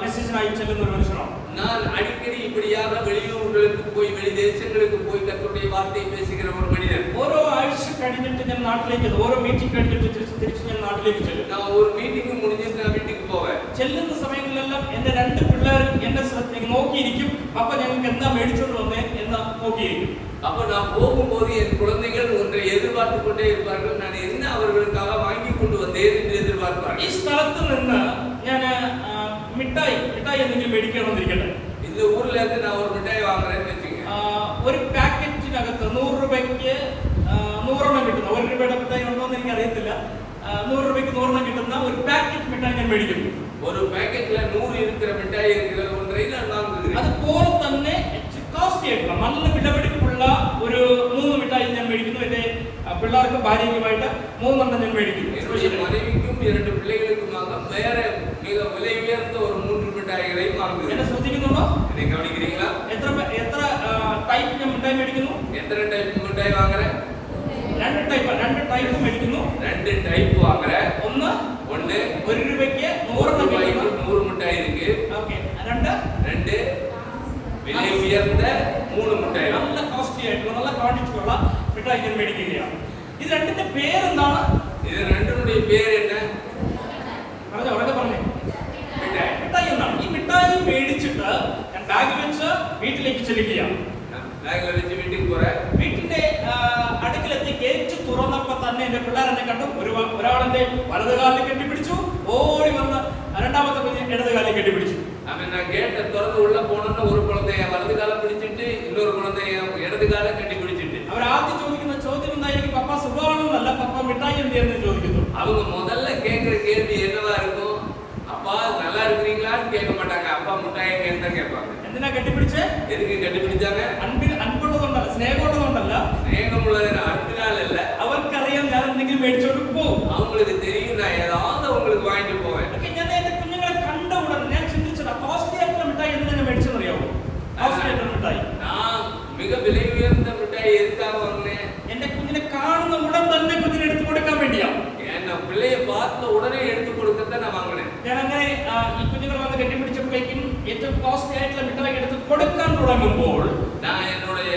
മെസ്സേജിനായി ചെല്ലുന്ന ഒരു മനുഷ്യനാണ്. நான் அடிக்கடி இப்படியாக வெளியூர்களுக்கு போய் வெளி தேசங்களுக்கு போய் கர்த்தருடைய வார்த்தையை பேசுகிற ஒரு மனிதன். ഓരോ ആഴ്ച കഴിഞ്ഞിട്ട് ഞാൻ നാട്ടിലേക്ക്, ഓരോ മീറ്റിംഗ് കഴിഞ്ഞിട്ട് തിരിച്ച് ഞാൻ നാട്ടിലേക്ക് ചെല്ലും. நான் ஒரு மீட்டிங் முடிஞ்சிட்டு நான் வீட்டுக்கு போவேன். ചെല്ലുന്ന സമയങ്ങളിലെല്ലാം എന്റെ 2 പിള്ളേർ എന്നെ നോക്കിയിരിക്കും. അപ്പ ഞങ്ങൾക്ക് എന്താ മേടിച്ചോണ്ട് വന്നേ എന്ന് നോക്കിയിരിക്കും. அப்ப நான் போகும்போது என் குழந்தைகள் ஒன்றை எதிர்பார்த்து கொண்டே இருப்பார்கள். நான் என்ன அவர்களுக்காக வாங்கி கொண்டு வந்தேன் என்று எதிர்பார்ப்பார்கள். ഈ സ്ഥലത്ത് നിന്ന് ഞാൻ മിഠായി എന്തെങ്കിലും മേടിക്കണമെന്നിരിക്കട്ടെ. இந்த ஊர்ல இருந்து நான் ஒரு மிட்டாய் வாங்குறேன்னு வெச்சுங்க. ഒരു പാക്കറ്റിനകത്ത് 100 രൂപയ്ക്ക് 100 എണ്ണം കിട്ടുന്ന, 1 രൂപയുടെ മിഠായി ഉണ്ടോ എന്ന് എനിക്ക് അറിയത്തില്ല. 100 രൂപയ്ക്ക് 100 എണ്ണം കിട്ടുന്ന ഒരു പാക്കറ്റ് മിഠായി ഞാൻ മേടിക്കുന്നു. ஒரு பாக்கெட்ல 100 இருக்கிற மிட்டாய் இருக்கிற ஒன்றை நான் வாங்குகிறேன். അതുപോലെ തന്നെ കോസ്റ്റ്ലി ആയിട്ടുള്ള നല്ല വിലപിടിപ്പുള്ള ഒരു 3 മിഠായി ഞാൻ മേടിക്കുന്നു. എന്റെ പിള്ളേർക്ക് ഭാര്യയ്ക്കുമായിട്ട് 3 എണ്ണം ഞാൻ മേടിക്കുന്നു. என்னுடைய மனைவிக்கும் 2 பிள்ளைகளுக்குமாக வேற மிக விலை உயர்ந்த ஒரு 3 மிட்டாய்களையும் வாங்குகிறேன். എന്നെ ശ്രദ്ധിക്കുന്നുണ്ടോ? என்னை கவனிக்கிறீங்களா? എത്ര ടൈപ്പ് ഞാൻ മിഠായി മേടിക്കുന്നു? எத்தனை டைப் மிட்டாய் வாங்குறேன்? 2 ടൈപ്പ് മേടിക്കുന്നു. 2 டைப் வாங்குறேன். ഒന്ന് 1 രൂപയ്ക്ക് 100 എണ്ണം കിട്ടുന്നു. 100 மிட்டாய் இருக்கு. ഓക്കേ. 2 விலை உயர்ந்த 3 மிட்டாய். നല്ല കോസ്റ്റ്ലി ആയിട്ടുള്ള നല്ല ക്വാണ്ടിറ്റി ഉള്ള മിഠായി ഞാൻ മേടിക്കുകയാണ്. ഇത് രണ്ടിന്റെ പേരെന്താണ്? இது ரெண்டுனுடைய பேர் என்ன? പറഞ്ഞോ, ഉറക്കെ പറഞ്ഞേ. மிட்டாய். മിഠായി എന്നാണ്. ഈ മിഠായി മേടിച്ചിട്ട് ഞാൻ ബാഗ് വെച്ച് വീട്ടിലേക്ക് ചെല്ലുകയാണ്. ബാഗിൽ വെച്ച് വീട്ടിൽ പോരാ. വീട്ടിന്റെ അടുക്കലെത്തി ഗേറ്റ് തുറന്നപ്പോ തന്നെ എന്റെ പിള്ളേർ എന്നെ കണ്ടു. ഒരാളെന്റെ വലത് കാലിൽ കെട്ടിപ്പിടിച്ചു, ഓടി വന്ന് രണ്ടാമത്തെ കുഞ്ഞ് ഇടത് കാലിൽ കെട്ടിപ്പിടിച്ചു. அவன் நான் கேட்ட திறந்து உள்ள போனோம்னா ஒரு குழந்தைய வலது கால பிடிச்சிட்டு இன்னொரு குழந்தைய இடது கால கட்டி பிடிச்சிட்டு. അവർ ആദ്യം ചോദിക്കുന്ന ചോദ്യം എന്തായിരിക്കും? പപ്പ സുഖമാണെന്നല്ല, പപ്പ മിഠായി എന്തെന്ന് ചോദിക്കുന്നു. அவங்க முதல்ல கேக்குற கேள்வி என்னவா இருக்கும்? அப்பா நல்லா இருக்கீங்களான்னு கேட்க மாட்டாங்க. அப்பா மிட்டாய் எங்க கேட்பாங்க. എന്തിനാ കെട്ടിപ്പിടിച്ചേ? எதுக்கு கட்டி பிடிச்சாங்க? അൻപുള്ളതുകൊണ്ടല്ല, സ്നേഹമുള്ളതുകൊണ്ടല്ല, സ്നേഹമുള്ളതിന് അൻപിനാൽ അല്ല. അവർക്കറിയാം ഞാൻ എന്തെങ്കിലും മേടിച്ചോണ്ട് പോകും. அவங்களுக்கு தெரியும் நான் ஏதாவது உங்களுக்கு வாங்கிட்டு போவேன். ഞാൻ എന്റെ കുഞ്ഞുങ്ങളെ കണ്ട ഉടനെ ഞാൻ ചിന്തിച്ചത് കോസ്റ്റ്ലി ആയിട്ടുള്ള മിഠായി എന്തിനാ മേടിച്ചെന്നറിയാമോ? കോസ്റ്റ്ലി ആയിട്ടുള്ള മിഠായി. நான் மிக விலை உயர்ந்த மிட்டாய் எதுக்காக வாங்கினேன்? എന്റെ കുഞ്ഞിനെ കാണുന്ന ഉടൻ തന്നെ കുഞ്ഞിനെ എടുത്തു കൊടുക്കാൻ വേണ്ടിയാ. நான் பிள்ளைய பார்த்த உடனே எடுத்து கொடுக்கத்தான் நான் வாங்கினேன். ഞാൻ അങ്ങനെ ഈ കുഞ്ഞുങ്ങൾ വന്ന് കെട്ടിപ്പിടിച്ചപ്പോഴേക്കും ഏറ്റവും കോസ്റ്റ്ലി ആയിട്ടുള്ള മിഠായി എടുത്ത് കൊടുക്കാൻ തുടങ്ങുമ്പോൾ நான் என்னுடைய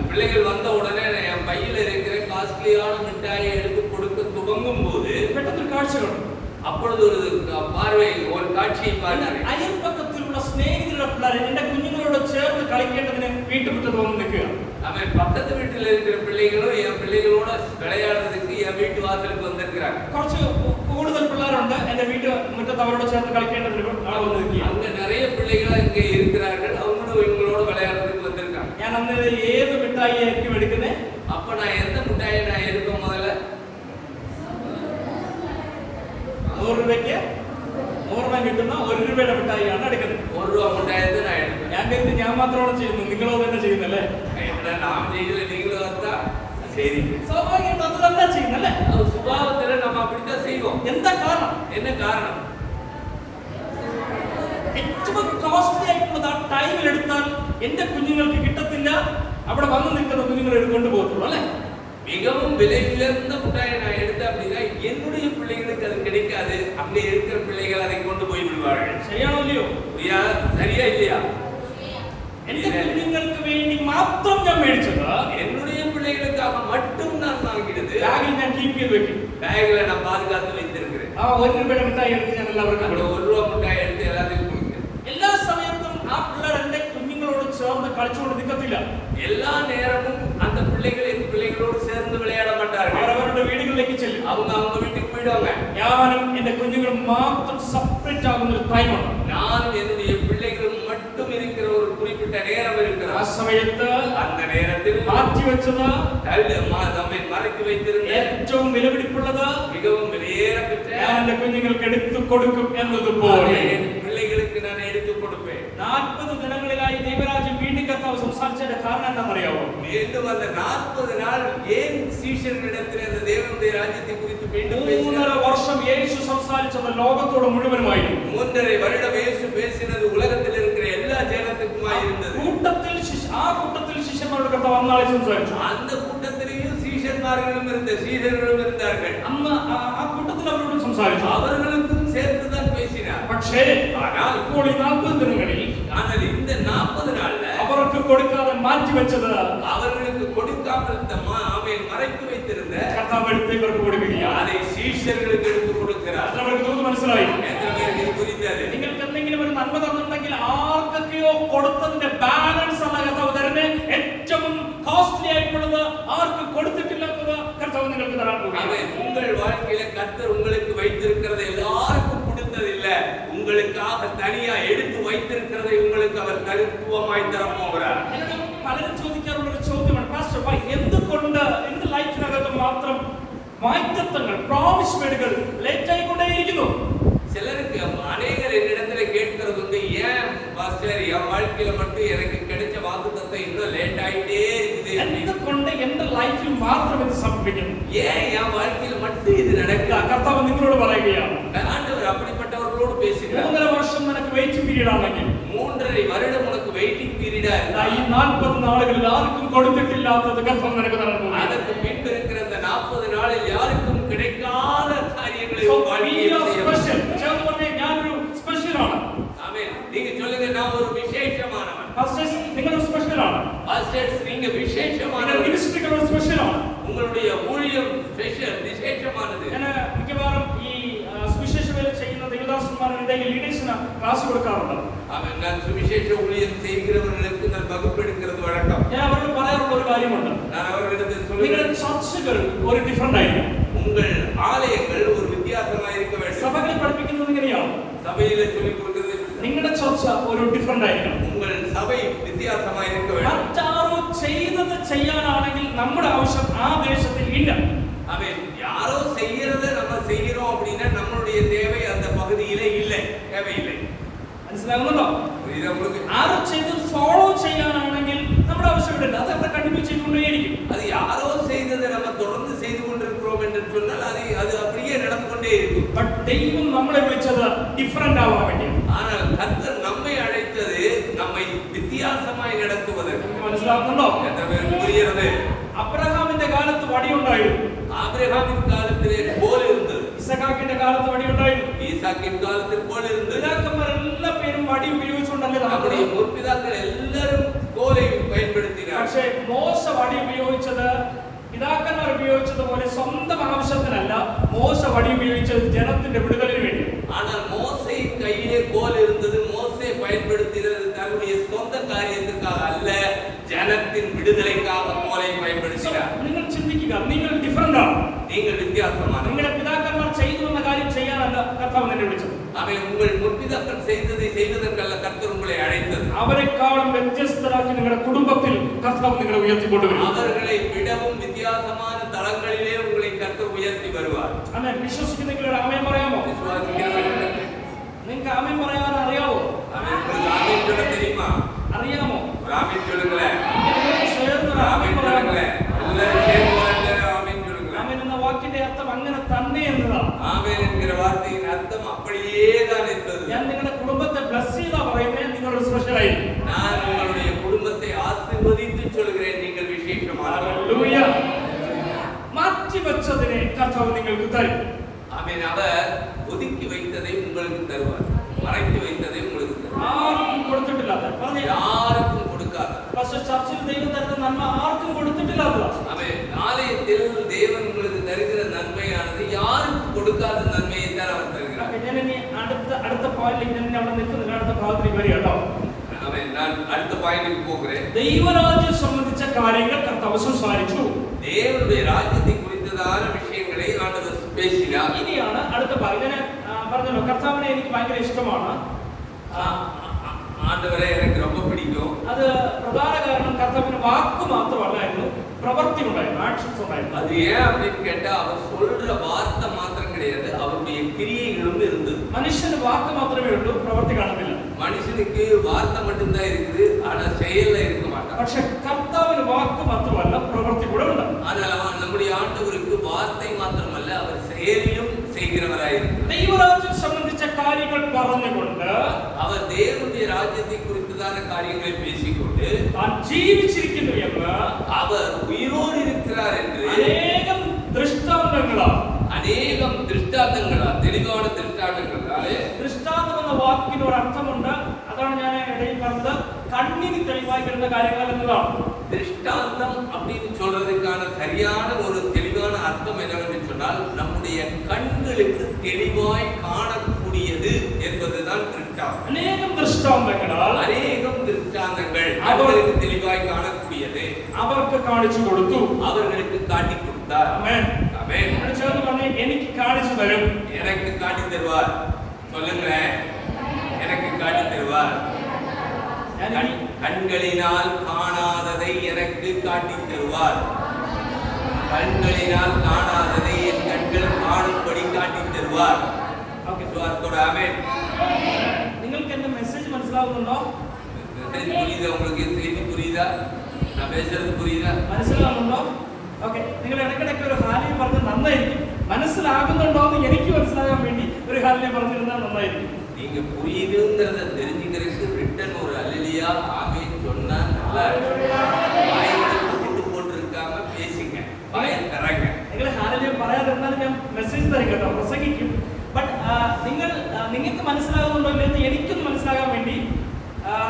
பிள்ளைகள் வந்த உடனே என் பையில இருக்கிற காஸ்ட்லியான மிட்டாயை எடுத்து கொடுக்க துவங்கும் போது പെട്ടെന്നൊരു കാഴ്ച കണ്ടു. அப்பொழுது ஒரு பார்வை, ஒரு காட்சியை பார்த்தேன். അയൽപക്കത്തിലുള്ള സ്നേഹിതരുടെ പിള്ളേർ എന്റെ കുഞ്ഞുങ്ങളോട് ചേർന്ന് കളിക്കേണ്ടതിന് വീട്ടുമുറ്റത്ത് വന്ന് നിൽക്കുക. அவன் பக்கத்து வீட்டில் இருக்கிற பிள்ளைகளும் என் பிள்ளைகளோட விளையாடுறதுக்கு என் வீட்டு வாசலுக்கு வந்திருக்கிறாங்க. കുറച്ച് കൂടുതൽ പിള്ളേരുണ്ട് എന്റെ വീട്ടു മുറ്റത്ത് അവരോട് ചേർന്ന് കളിക്കേണ്ടതിന് ആൾ വന്ന് നിൽക്കുക. அங்க நிறைய பிள்ளைகள் இங்க இருக்கிறார்கள். அவங்களும் இவங்களோட விளையாடுறதுக்கு வந்திருக்காங்க. ഞാൻ അന്ന് ഏത് മിഠായി ആയിരിക്കും എടുക്കുന്നത്? அப்ப நான் எந்த மிட்டாயை நான் எடுப்பேன்? முதல்ல 100 രൂപയ്ക്ക് 100 കിട്ടുന്ന 1 രൂപയുടെ മിഠായിയാണ് എടുക്കുന്നത്. 1 രൂപ മുട്ടായത് ഞാൻ എടുക്കും. ഞാൻ കരുതി ഞാൻ മാത്രമാണ് ചെയ്യുന്നത്, നിങ്ങളോ തന്നെ ചെയ്യുന്നല്ലേ? നാം ചെയ്യില്ല, നിങ്ങൾ വന്നാ ശരി. സ്വാഭാവികമായിട്ട് അത് തന്നെ ചെയ്യുന്നല്ലേ? சுபாவத்துல நம்ம அப்படித்தான் செய்வோம். എന്താ കാരണം? என்ன காரணம்? ഏറ്റവും കോസ്റ്റ്ലി ആയിട്ടുള്ളത് ആ ടൈമിൽ എടുത്താൽ എന്റെ കുഞ്ഞുങ്ങൾക്ക് കിട്ടത്തില്ല, അവിടെ വന്ന് നിൽക്കുന്ന കുഞ്ഞുങ്ങൾ എടുക്കൊണ്ട് പോകത്തുള്ളൂ അല്ലേ? மிகவும் விலை உயர்ந்த முட்டாயை நான் எடுத்தேன் அப்படின்னா என்னுடைய பிள்ளைகளுக்கு அது கிடைக்காது. அங்கே இருக்கிற பிள்ளைகள் அதை கொண்டு போய் விடுவார்கள். ശരിയാണോ ഇല്ലയോ? சரியா இல்லையா? എന്റെ കുഞ്ഞുങ്ങൾക്ക് വേണ്ടി മാത്രം ഞാൻ മേടിച്ചത്, என்னுடைய பிள்ளைகளுக்காக மட்டும் நான் வாங்கினது. ബാഗിൽ ഞാൻ കീപ്പ് ചെയ്ത് വെക്കും. பேக்ல நான் பாதுகாத்து வைத்திருக்கிறேன். ആ 1 രൂപയുടെ മിഠായി എടുത്ത് ഞാൻ എല്ലാവർക്കും അവിടെ 1 രൂപ മുട്ടായി എടുത്ത് എല്ലാവർക്കും കൊടുക്കും. എല്ലാ സമയത്തും ആ പിള്ളേർ എന്റെ കുഞ്ഞുങ്ങളോട് ചേർന്ന് കളിച്ചുകൊണ്ട് നിൽക്കത്തില്ല. எல்லா நேரமும் அந்த பிள்ளைகள் என் பிள்ளைகளோடு சேர்ந்து விளையாட மாட்டார்கள். അവരവരുടെ വീടുകളിലേക്ക് ചെല്ലും. அவங்க வீட்டுக்கு போயிடுவாங்க. ഞാനും എന്റെ കുഞ്ഞുങ്ങളും മാത്രം സെപ്പറേറ്റ് ആകുന്ന ഒരു ടൈമാണ്. நானும் என்னுடைய பிள்ளைகளும் மட்டும் இருக்கிற ஒரு குறிப்பிட்ட நேரம் இருக்கிறது. ആ സമയത്ത് அந்த நேரத்தில் മാറ്റി വെച്ചത്, நம்மை மறைத்து வைத்திருந்த ഏറ്റവും വിലപിടിപ്പുള്ളത് மிகவும் விலையேறப்பெற்ற ഞാൻ എന്റെ കുഞ്ഞുങ്ങൾക്ക് എടുത്തു കൊടുക്കും എന്നതുപോലെ என் பிள்ளைகளுக்கு நான் எடுத்துக் கொடுப்பேன். 40 ദിനങ്ങളിലായി ദൈവരാജ്യം വീണ്ടും കർത്താവ് സംസാരിച്ചതിന്റെ കാരണം എന്താണെന്നറിയാമോ? மீண்டும் அந்த 40 நாள் ஏன் சீஷர்களிடத்தில் அந்த தேவனுடைய ராஜ்யத்தை குறித்து மீண்டும் 3.5 വർഷം യേശു സംസാരിച്ചത് ലോകത്തോട് മുഴുവനുമായിരുന്നു. 3.5 வருடம் இயேசு பேசினது உலகத்தில் இருக்கிற எல்லா ஜனத்துக்குமாய் இருந்தது. ആ കൂട്ടത്തിൽ ശിഷ്യന്മാരുടെ കർത്താവ് അന്നാളെ സംസാരിച്ചു. அந்த கூட்டத்திலேயும் சீஷர்களும் இருந்தார்கள். അന്ന് ആ കൂട്ടത്തിൽ അവരോട് സംസാരിച്ചു. அவர்களுக்கும் சேர்த்து தான் பேசினார். പക്ഷേ ഇപ്പോൾ ഈ 40 ദിനങ്ങളിൽ ஆனால் இந்த 40 நாள்ல അവർക്ക് കൊടുക്കാതെ മാറ്റി വെച്ചത്, அவர்களுக்கு கொடுக்காமல் மறைத்து வைத்திருந்த കർത്താവ് എടുത്ത് ഇവർക്ക് കൊടുക്കുകയാണ്. அதை சீஷர்களுக்கு எடுத்து கொடுக்கிறார். അവർക്ക് തോന്നുന്നു മനസ്സിലായി. எத்தனை பேருக்கு இது புரிந்தது? നിങ്ങൾക്ക് എന്തെങ്കിലും ഒരു നന്മ തന്നിട്ടുണ്ടെങ്കിൽ ആർക്കൊക്കെയോ കൊടുത്തതിന്റെ ബാലൻസ് അല്ല കർത്താവ് തരുന്നത്. ഏറ്റവും കോസ്റ്റ്ലി ആയിട്ടുള്ളത് ആർക്ക് കൊടുത്തിട്ടില്ലാത്തത് കർത്താവ് നിങ്ങൾക്ക് തരാൻ പോകുകയാണ്. உங்கள் வாழ்க்கையில கர்த்தர் உங்களுக்கு வைத்திருக்கிறது எல்லாருக்கும் கொடுத்தது இல்ல, உங்களுக்காக தனியா எடுத்து வைத்திருக்கிறதை உங்களுக்கு அவர் தனித்துவமாய் தர போகிறார். പലരും ചോദിക്കാറുള്ള ഒരു ചോദ്യമാണ്, പാസ്റ്റർ എന്തുകൊണ്ട് എന്റെ ലൈഫിനകത്ത് മാത്രം വാഗ്ദത്തങ്ങൾ, പ്രോമിസ് വേർഡുകൾ ലേറ്റ് ആയിക്കൊണ്ടേയിരിക്കുന്നു? சிலருக்கு அநேகர் என்னிடத்துல கேட்கிறது வந்து, ஏன் பாஸ்டர் என் வாழ்க்கையில மட்டும் எனக்கு கிடைச்ச வாக்குத்தத்தம் இன்னும் லேட் ஆயிட்டே இருக்குது? എന്തുകൊണ്ട് എന്റെ ലൈഫിൽ മാത്രം ഇത് സംഭവിക്കുന്നു? ஏன் என் வாழ்க்கையில மட்டும் இது நடக்குது? കർത്താവ് നിങ്ങളോട് പറയുകയാണ്, ஆண்டவர் அப்படிப்பட்டவர்களோடு பேசுகிறார். 3.5 വർഷം നിനക്ക് വെയിറ്റിംഗ് പീരീഡ് ആണെങ്കിൽ 3.5 வருடம் உனக்கு வெயிட்டிங் பீரியடா ഈ 40 നാളുകളിൽ ആർക്കും കൊടുത്തിട്ടില്ലാത്തത് കർത്താവ് നിനക്ക് തരാൻ പോകുന്നു. அதற்கு பின்பு இருக்கிற அந்த 40 நாளில் யாருக்கும் கிடைக்காத காரியங்களை ഞാനൊരു സ്പെഷ്യലാണ്. ஆமென். நீங்க சொல்லுங்க, நான் ஒரு விசேஷமானவன். പാസ്റ്റേഴ്സ് നിങ്ങൾ സ്പെഷ്യലാണ്. பாஸ்டர்ஸ் நீங்க விசேஷமானவன். മിനിസ്ട്രികൾ സ്പെഷ്യലാണ്. உங்களுடைய ஊழியம் ஸ்பெஷல், விசேஷமானது. ഞാൻ മിക്കവാറും ഈ സുവിശേഷ വേല ചെയ്യുന്ന ദേവദാസന്മാരുടെ ലീഡേഴ്സിന് ക്ലാസ് കൊടുക്കാറുണ്ട്. ஆமென். நான் சுவிசேஷ ஊழியம் செய்கிறவர்களுக்கு நான் வகுப்பெடுக்கிறது வழக்கம். ഞാൻ അവരോട് പറയാറുള്ള ഒരു കാര്യമുണ്ട്. நான் அவர்களிடத்தில் നിങ്ങളുടെ சொல்லுகிறேன், ചർച്ചുകൾ ഒരു ഡിഫറെന്റ് ആയിരിക്കും. உங்கள் ஆலயங்கள் ஒரு வித்தியாசமாக இருக்க வேண்டும். സഭകളിൽ പഠിപ്പിക്കുന്നത് ഇങ്ങനെയാണ്, சபையிலே சொல்லிக் கொடுக்கிறது നിങ്ങളുടെ ചർച്ച ഒരു ഡിഫറെന്റ് ആയിരിക്കണം. உங்கள் சபை வித்தியாசமாக இருக்க வேண்டும். മറ്റാരോ ചെയ്തത് ചെയ്യാനാണെങ്കിൽ നമ്മുടെ ആവശ്യം ആ ദേശത്തിൽ ഇല്ല. ஆமென். யாரோ செய்யறத நம்ம செய்யறோம் அப்படின்னா நம்மளுடைய தேவை அந்த பகுதியிலே இல்லை, தேவையில்லை. മനസ്സിലാകുന്നുണ്ടോ? இது உங்களுக்கு ആരോ ചെയ്ത് ഫോളോ ചെയ്യാനാണെങ്കിൽ നമ്മുടെ ആവശ്യം ഇല്ല. അത് അവിടെ കണ്ടിന്യൂ ചെയ്തുകൊണ്ടേയിരിക്കും. அது யாரோ செய்ததை நம்ம தொடர்ந்து செய்து கொண்டிருக்கிறோம் என்று சொன்னால் அது அப்படியே நடந்து கொண்டே இருக்கும். ബട്ട് ദൈവം നമ്മളെ വിളിച്ചത് ഡിഫറെന്റ് ആവാൻ വേണ്ടിയാണ്. ஆனால் கர்த்தர் நம்மை அழைத்தது நம்மை வித்தியாசமாய் நடத்துவதற்கு. മനസ്സിലാകുന്നുണ്ടോ? எத்தனை பேருக்கு புரிகிறது? അബ്രഹാമിന്റെ കാലത്ത് വടിയുണ്ടായിരുന്നു, ஆபிரகாமின் காலத்திலே கோல் இருந்தது, ഇസഹാക്കിന്റെ കാലത്ത് വടിയുണ്ടായിരുന്നു. ஈசாக்கின் காலத்தில் கோல் இருந்தது. പിതാക്കന്മാർ എല്ലാ പേരും വടി ഉപയോഗിച്ചുകൊണ്ടല്ലേ நம்முடைய നടന്നത്. முற்பிதாக்கள் எல்லாரும் கோலை பயன்படுத்தினார். പക്ഷേ മോശ വടി ഉപയോഗിച്ചത് പിതാക്കന്മാർ ഉപയോഗിച്ചതുപോലെ സ്വന്തം ആവശ്യത്തിനല്ല. മോശ വടി ഉപയോഗിച്ചത് ജനത്തിന്റെ വിടുതലിന് വേണ്ടി. ஆனால் மோசேயின் கையிலே கோல் இருந்தது. மோசே பயன்படுத்தினது தன்னுடைய சொந்த காரியத்துக்காக அல்ல, ஜனத்தின் விடுதலைக்காக கோலை பயன்படுத்தினார். നിങ്ങൾ ചിന്തിക്കുക, നിങ്ങൾ ഡിഫറെന്റ് ആണ്. நீங்கள் வித்தியாசமான. നിങ്ങളുടെ പിതാക്കന്മാർ ചെയ്തു എന്ന കാര്യം ചെയ്യാനല്ല കർത്താവ് എന്നെ വിളിച്ചത്. அவன் உங்கள் முற்பிதாக்கள் செய்ததை செய்வதற்கல்ல கர்த்தர் உங்களை அழைத்தது. അവരെക്കാളും വ്യത്യസ്തരാക്കി നിങ്ങളുടെ കുടുംബത്തിൽ കർത്താവ് നിങ്ങളെ ഉയർത്തിക്കൊണ്ടുവരും. அவர்களை விடவும் வித்தியாசமான தளங்களிலே உங்களை கர்த்தர் உயர்த்தி வருவார். ആമേൻ. വിശ്വസിക്കുന്നെങ്കിൽ ആമേൻ പറയാമോ? നിങ്ങൾക്ക് ആമേൻ പറയാൻ അറിയാവോ? ஆமென் சொல்ல தெரியுமா? അറിയാമോ? ஆமென் சொல்லுங்களேன். ചേർന്ന് ആമേൻ சொல்லுங்களேன். எல்லாரும் சேர்ந்து ஆமென் சொல்லுங்களேன். ആമേൻ എന്ന വാക്കിന്റെ അർത്ഥം അങ്ങനെ തന്നെ എന്നതാണ്. ஆமென் என்கிற வார்த்தையின் அர்த்தம் அப்படியே தான் என்பது. ഞാൻ നിങ്ങളുടെ കുടുംബത്തെ ബ്ലസ് ചെയ്താ പറയുന്നത് നിങ്ങൾ സ്പെഷ്യൽ ആയിരിക്കും. நான் உங்களுடைய குடும்பத்தை ஆசீர்வதித்து சொல்கிறேன், நீங்கள் விசேஷமானவர். ഹല്ലേലൂയ. മാറ്റി വെച്ചതിനെ കർത്താവ് നിങ്ങൾക്ക് തരും. ஆமென். அவர் ஒதுக்கி வைத்ததை உங்களுக்கு தருவார், மறைத்து வைத்ததை உங்களுக்கு தருவார். ആർക്കും കൊടുത്തിട്ടില്ലാത്ത யாருக்கும் கொடுக்காத. പക്ഷേ ചർച്ചിൽ ദൈവം തരുന്ന നന്മ ആർക്കും കൊടുത്തിട്ടില്ലാത്തതാണ്. ஆமென். ஆலயத்தில் தேவன் உங்களுக்கு தருகிற நன்மையானது யாருக்கும் கொடுக்காத நன்மையை தான் அவர் தருகிறார். ഞാൻ ഇനി അടുത്ത പോയിന്റിൽ ഞാൻ അവിടെ നിൽക്കുന്നില്ല, അടുത്ത ഭാഗത്തേക്ക് വരിക കേട്ടോ. ஆமென். நான் அடுத்த பாயிண்ட்க்கு போகிறேன். ദൈവരാജ്യം സംബന്ധിച്ച കാര്യങ്ങൾ കർത്താവ് സംസാരിച്ചു. தேவனுடைய ராஜ்யத்தை குறித்ததான விஷயங்களை ஆண்டவர் பேசினார். ഇനിയാണ് അടുത്ത ഭാഗം. ഞാൻ പറഞ്ഞല്ലോ കർത്താവിനെ എനിക്ക് ഭയങ്കര ഇഷ്ടമാണ്. ஆண்டவரே எனக்கு ரொம்ப பிடிக்கும். അത് പ്രധാന കാരണം കർത്താവിന്റെ വാക്ക് മാത്രമല്ലായിരുന്നു, പ്രവൃത്തി ഉണ്ടായിരുന്നു, ആക്ഷൻസ് ഉണ്ടായിരുന്നു. அது ஏன் அப்படின்னு கேட்டா அவர் சொல்ற வார்த்தை மாத்திரம் கிடையாது, அவருடைய கிரியைகளும் இருந்தது. മനുഷ്യന് വാക്ക് മാത്രമേ ഉള്ളൂ, പ്രവൃത്തി കാണുന്നില്ല. மனுஷனுக்கு வார்த்தை மட்டும்தான் இருக்குது, ஆனா செயல்ல இருக்க மாட்டான். പക്ഷെ കർത്താവിന് വാക്ക് മാത്രമല്ല, പ്രവൃത്തി കൂടെ ഉണ്ട്. ஆனால் நம்முடைய ஆண்டவருக்கு வார்த்தை மாத்திரமல்ல, அவர் செயலிலும் செய்கிறவராயிருக்கிறார். ദൈവരാജ്യം സംബന്ധിച്ച കാര്യങ്ങൾ പറഞ്ഞുകൊണ്ട് அவர் தேவனுடைய ராஜ்யத்தை குறித்ததான காரியங்களை பேசிக்கொண்டு താൻ ജീവിച്ചിരിക്കുന്നു എന്ന് அவர் உயிரோடு இருக்கிறார் என்று അനേകം ദൃഷ്ടാന്തങ്ങളാണ്. அநேகம் திருஷ்டாந்தங்களால், தெளிவான திருஷ்டாந்தங்களாலே. ദൃഷ്ടാന്തം എന്ന വാക്കിന് ഒരു അർത്ഥമുണ്ട്. അതാണ് ഞാൻ ഇടയിൽ പറഞ്ഞത്, കണ്ണിന് തെളിവായി വരുന്ന കാര്യങ്ങൾ എന്നതാണ്. திருஷ்டாந்தம் அப்படின்னு சொல்றதுக்கான சரியான ஒரு தெளிவான அர்த்தம் என்னவென்று சொன்னால், நம்முடைய கண்களுக்கு தெளிவாய் காணக்கூடியது என்பதுதான் திருஷ்டாந்தம். അനേകം ദൃഷ്ടാന്തങ്ങളാൽ அநேகம் திருஷ்டாந்தங்கள் அவர்களுக்கு தெளிவாய் காணக்கூடியது അവർക്ക് കാണിച്ചു കൊടുത്തു, அவர்களுக்கு காட்டி கொடுத்தார். ആമേൻ. ஆமென். ചേർന്ന് പറഞ്ഞേ, എനിക്ക് കാണിച്ചു തരും. எனக்கு காட்டி தருவார். சொல்லுங்களேன், எனக்கு காட்டி தருவார். கண்களினால் காணாததை எனக்கு காட்டி தருவார். கண்களினால் காணாததை என் கண்கள் காணும்படி காட்டி தருவார். ஆமென். നിങ്ങൾക്ക് എന്റെ മെസ്സേജ് മനസ്സിലാവുന്നുണ്ടോ? புரியுதா? உங்களுக்கு செய்தி புரியுதா? நான் பேசுறது புரியுதா? മനസ്സിലാവുന്നുണ്ടോ? ഓക്കെ. നിങ്ങൾ ഇടയ്ക്കിടയ്ക്ക് ഒരു ഹാലിയം പറഞ്ഞ് നന്നായിരിക്കും. മനസ്സിലാകുന്നുണ്ടോ എന്ന് എനിക്ക് മനസ്സിലാകാൻ വേണ്ടി ഒരു ഹാലിയം പറഞ്ഞിരുന്നാൽ നന്നായിരിക്കും. நீங்க புரியுதுங்கிறத தெரிஞ்சுக்கிறதுக்கு ரிட்டன் ஒரு அல்லேலூயா ஆமென் சொன்னா நல்லா இருக்கும். வாயிட்டு போட்டுருக்காம பேசுங்க, வாயை தரங்க. നിങ്ങൾ ഹാലിയം പറയാതിരുന്നാൽ ഞാൻ മെസ്സേജ് തരും കേട്ടോ, പ്രസംഗിക്കും. ബട്ട് നിങ്ങൾക്ക് മനസ്സിലാകുന്നുണ്ടോ എന്ന് എനിക്കൊന്ന് മനസ്സിലാകാൻ വേണ്ടി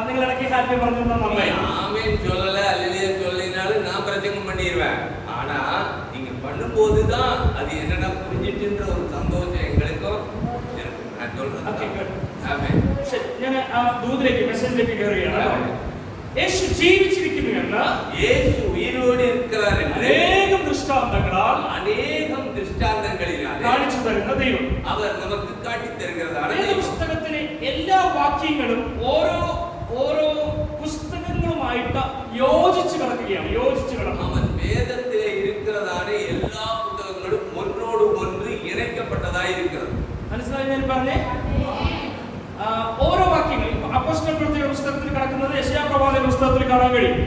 നിങ്ങൾ ഇടയ്ക്ക് ഹാലിയം പറഞ്ഞിരുന്നാൽ നന്നായിരിക്കും. ஆமென் சொல்லல அல்லேலூயா சொல்லினாலும் நான் பிரசங்கம் பண்ணிடுவேன். ஆனா நீங்க பண்ணும்போது தான் அது என்னன்னா புரிஞ்சிட்டுன்ற ஒரு சந்தோஷம் எங்களுக்கும் இருக்கு. நான் சொல்றேன். Okay, good. ஆமென். ശരി, ഞാൻ ദൂതിലേക്ക് മെസ്സേജിലേക്ക് കയറുകയാണ്. യേശു ജീവിച്ചിരിക്കുന്നു എന്ന്, യേശു ഉയിരോട് இருக்கிறார் என்று അനേകം ദൃഷ്ടാന്തങ്ങളാൽ அநேகம் திருஷ்டாந்தங்களினாலே കാണിച്ചു തരുന്ന ദൈവം. அவர் நமக்கு காட்டி தருகிறதான പുസ്തകത്തിലെ എല്ലാ വാക്യങ്ങളും ഓരോ പുസ്തകങ്ങളുമായിട്ട് യോജിച്ച് കിടക്കുകയാണ്. அவன் வேதத்திலே இருக்கிறதான எல்லா புத்தகங்களும் ஒன்றோடு ஒன்று இணைக்கப்பட்டதாய் இருக்கிறது. മനസ്സിലായി ഞാൻ പറഞ്ഞേ? ഓരോ വാക്യങ്ങളും അപ്പോസ്തല പ്രവൃത്തിയുടെ പുസ്തകത്തിൽ കിടക്കുന്നത് യെശയ്യാ പ്രവാചകന്റെ പുസ്തകത്തിൽ കാണാൻ കഴിയും.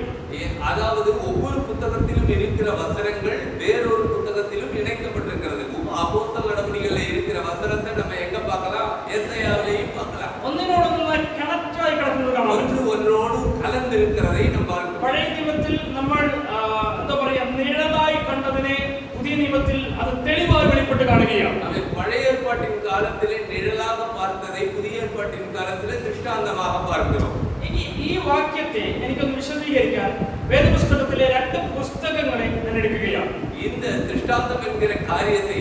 அதாவது ஒவ்வொரு புத்தகத்திலும் இருக்கிற வசனங்கள் வேறொரு புத்தகத்திலும் இணைக்கப்பட்டிருக்கிறது. அப்போஸ்தல நடவடிக்கைகளில் இருக்கிற வசனத்தை நம்ம எங்க பார்க்கலாம்? எசேயாவிலேயும் பார்க்கலாம். ഒന്നിനോടൊന്ന് കണക്ട് ആയി കിടക്കുന്നത് കാണാം. ஒன்று ஒன்றோடு கலந்து இருக்கிறதை நம்ம பார்க்கலாம். പഴയ നിയമത്തിൽ നമ്മൾ എന്താ പറയാ, നിഴലായി കണ്ടതിനെ പുതിയ നിയമത്തിൽ അത് തെളിവായി വെളിപ്പെട്ട് കാണുകയാണ്. பழைய ஏற்பாட்டின் காலத்திலே நிழலாக பார்த்ததை புதிய ஏற்பாட்டின் காலத்திலே திருஷ்டாந்தமாக பார்க்கிறோம். ഇനി ഈ വാക്യത്തെ എനിക്കൊന്ന് വിശദീകരിക്കാൻ വേദപുസ്തകത്തിലെ 2 പുസ്തകങ്ങളെ ഞാൻ എടുക്കുകയാണ്. இந்த திருஷ்டாந்தம் என்கிற காரியத்தை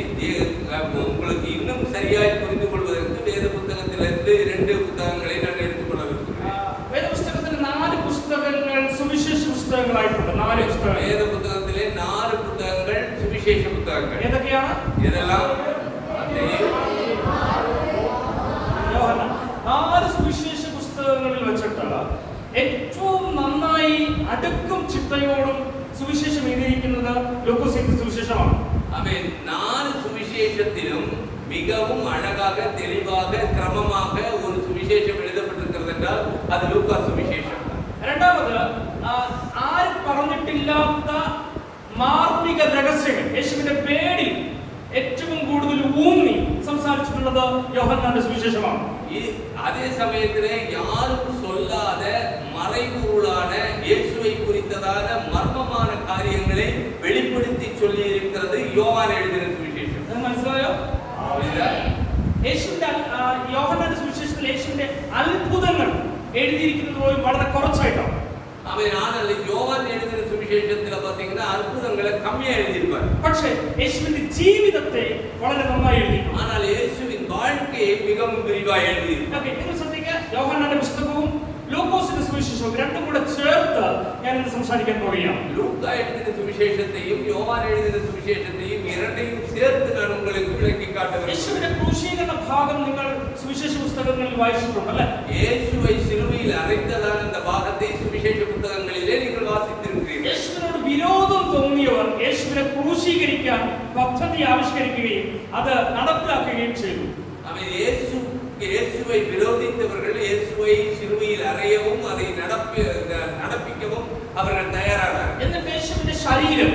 உங்களுக்கு இன்னும் சரியாய் புரிந்து கொள்வதற்கு வேத புத்தகத்திலிருந்து 2 புத்தகங்களை நான் எடுத்துக்கொள்ள விரும்புகிறேன். വേദപുസ്തകത്തിൽ 4 പുസ്തകങ്ങൾ സുവിശേഷ പുസ്തകങ്ങളായിട്ടുണ്ട്. 4 പുസ്തകങ്ങൾ. வேத புத்தகத்திலே 4 புத்தகங்கள் சுவிசேஷ புத்தகங்கள். ഏതൊക്കെയാണ്? இதெல்லாம் சுவிசேஷத்திலும் மிகவும் அழகாக தெளிவாக கிரமமாக ஒரு சுவிசேஷம் எழுதப்பட்டிருக்கிறது என்றால் அது லூக்கா சுவிசேஷம். രണ്ടാമത് ആരും പറഞ്ഞിട്ടില്ലാത്ത മാർമിക രഹസ്യങ്ങൾ യേശുവിന്റെ പേരിൽ ഏറ്റവും കൂടുതൽ ഊന്നി സംസാരിച്ചിട്ടുള്ളത് യോഹന്നാന്റെ സുവിശേഷമാണ്. அதே சமயத்திலே யாரும் சொல்லாத மறைபொருளான இயேசுவை குறித்ததான மர்மமான காரியங்களை வெளிப்படுத்தி சொல்லி இருக்கிறது யோவான் எழுதின சுவிசேஷம். മനസ്സിലായോ? യേശുവിന്റെ യോഹന്നാന്റെ സുവിശേഷത്തിൽ യേശുവിന്റെ അത്ഭുതങ്ങൾ എഴുതിയിരിക്കുന്നത് പോലും വളരെ കുറച്ചായിട്ടാണ്. ஆனால் யோவான் எழுதின சுவிசேஷத்துல பாத்தீங்கன்னா அற்புதங்களை கம்மியா எழுதியிருப்பார். പക്ഷേ യേശുവിന്റെ ജീവിതത്തെ വളരെ നന്നായി എഴുതിയിട്ടുണ്ട്. ஆனால் இயேசுவின் வாழ்க்கையை மிகவும் விரிவாக எழுதியிருப்பார். ഓക്കേ, നിങ്ങൾ ശ്രദ്ധിക്കുക. യോഹന്നാന്റെ പുസ്തകവും ലൂക്കോസിന്റെ സുവിശേഷവും രണ്ടും കൂടെ ചേർത്ത് ഞാൻ ഇന്ന് സംസാരിക്കാൻ പോവുകയാണ്. ലൂക്കാ എഴുതിன സുവിശേഷത്തെയും യോവാൻ എഴുതിன സുവിശേഷത്തെയും இரண்டையும் சேர்த்து நான் உங்களுக்கு விளக்கி காட்டுகிறேன். യേശുവിന്റെ ക്രൂശീകരണ ഭാഗം നിങ്ങൾ സുവിശേഷ പുസ്തകങ്ങളിൽ വായിച്ചിട്ടുണ്ടല്ലേ? യേശുவை சிலுவையில் அறைந்ததான அந்த பாகத்தை சுவிசேஷ புத்தகங்களிலே நீங்கள் வாசித்திருக்கிறீர்கள். യേശുവിനോട് വിരോധം തോന്നിയവർ യേശുവിനെ ക്രൂശീകരിക്കാൻ പദ്ധതി ആവിഷ്കരിക്കുകയും അത് നടപ്പിലാക്കുകയും ചെയ്തു. அவன் இயேசுவை விரோதித்தவர்கள் இயேசுவை சிலுவையில் அறையவும் அதை நடப்பிக்கவும் அவர்கள் தயாரானார்கள். എന്നിട്ട് യേശുവിന്റെ ശരീരം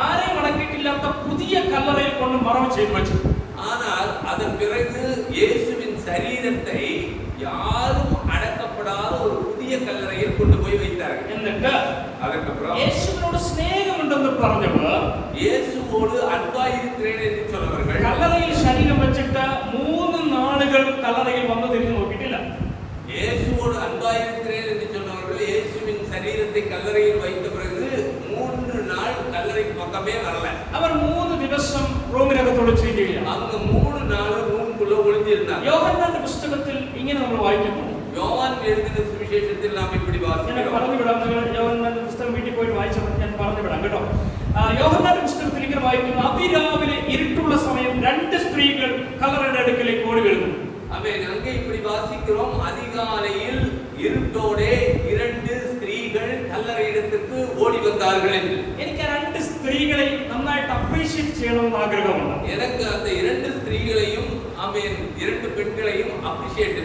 ആരെയും അടക്കിയിട്ടില്ലാത്ത പുതിയ കല്ലറയിൽ കൊണ്ട് മറവ് ചെയ്തു വെച്ചു. ஆனால் அதன் பிறகு இயேசுவின் சரீரத்தை யாரும் அடக்கப்படாத ஒரு புதிய கல்லறையில் கொண்டு போய் வைத்தார்கள். എന്നിട്ട് அதுக்கப்புறம் യേശുവിനോട് സ്നേഹമുണ്ടെന്ന് പറഞ്ഞവർ இயேசுவோடு அன்பாயிருக்கிறேன் என்று சொன்னவர்கள் കല്ലറയിൽ ശരീരം വെച്ചിട്ട് 3 നാളുകൾ കല്ലറയിൽ വന്നു തിരിഞ്ഞു നോക്കിയിട്ടില്ല. இயேசுவோடு அன்பாயிருக்கிறேன் என்று சொன்னவர்கள் இயேசுவின் சரீரத்தை கல்லறையில் வைத்த பிறகு 3 நாள் கல்லறைக்கு பக்கமே வரல. അവർ 3 ദിവസം റൂമിനകത്ത് ഒളിച്ചിരിക്കുകയാണ്. அவங்க 3 നാൾ റൂമുக்குள்ள ഒളിഞ്ഞിരുந்தாங்க. യോഹന്നാന്റെ പുസ്തകത്തിൽ ഇങ്ങനെ നമ്മൾ വായിക്കുന്നു. യോവാൻ എഴുതിന സുവിശേഷത്തിൽ നാം இப்படி വാസിക്കുന്നു. ഞാൻ പറഞ്ഞു വിടാം. നിങ്ങൾ യോഹന്നാന്റെ പുസ്തകം വീട്ടിൽ പോയി വായിച്ചപ്പോൾ ഞാൻ പറഞ്ഞു വിടാം കേട്ടോ. യോഹന്നാന്റെ പുസ്തകത്തിൽ ഇങ്ങനെ വായിക്കുന്നു. അതിരാവിലെ ഇരുട്ടുള്ള സമയം 2 സ്ത്രീകൾ കല്ലറയുടെ അടുക്കലേക്ക് ഓടി വരുന്നു. ആമേൻ. അங்கே இப்படி வாசிக்கிறோம். அதிகாலையில் இருட்டோടെ 2 സ്ത്രീകൾ കല്ലറയിടத்துக்கு ഓടി വந்தார்கள் என்று. എനിക്ക് 2 സ്ത്രീകളെ നന്നായിട്ട് അപ്രീഷിയേറ്റ് ചെയ്യണമെന്ന് ആഗ്രഹമുണ്ട്. எனக்கு அந்த 2 ஸ்திரீகளையும் ஆமென் 2 பெண்களையும் அப்ரிஷியேட்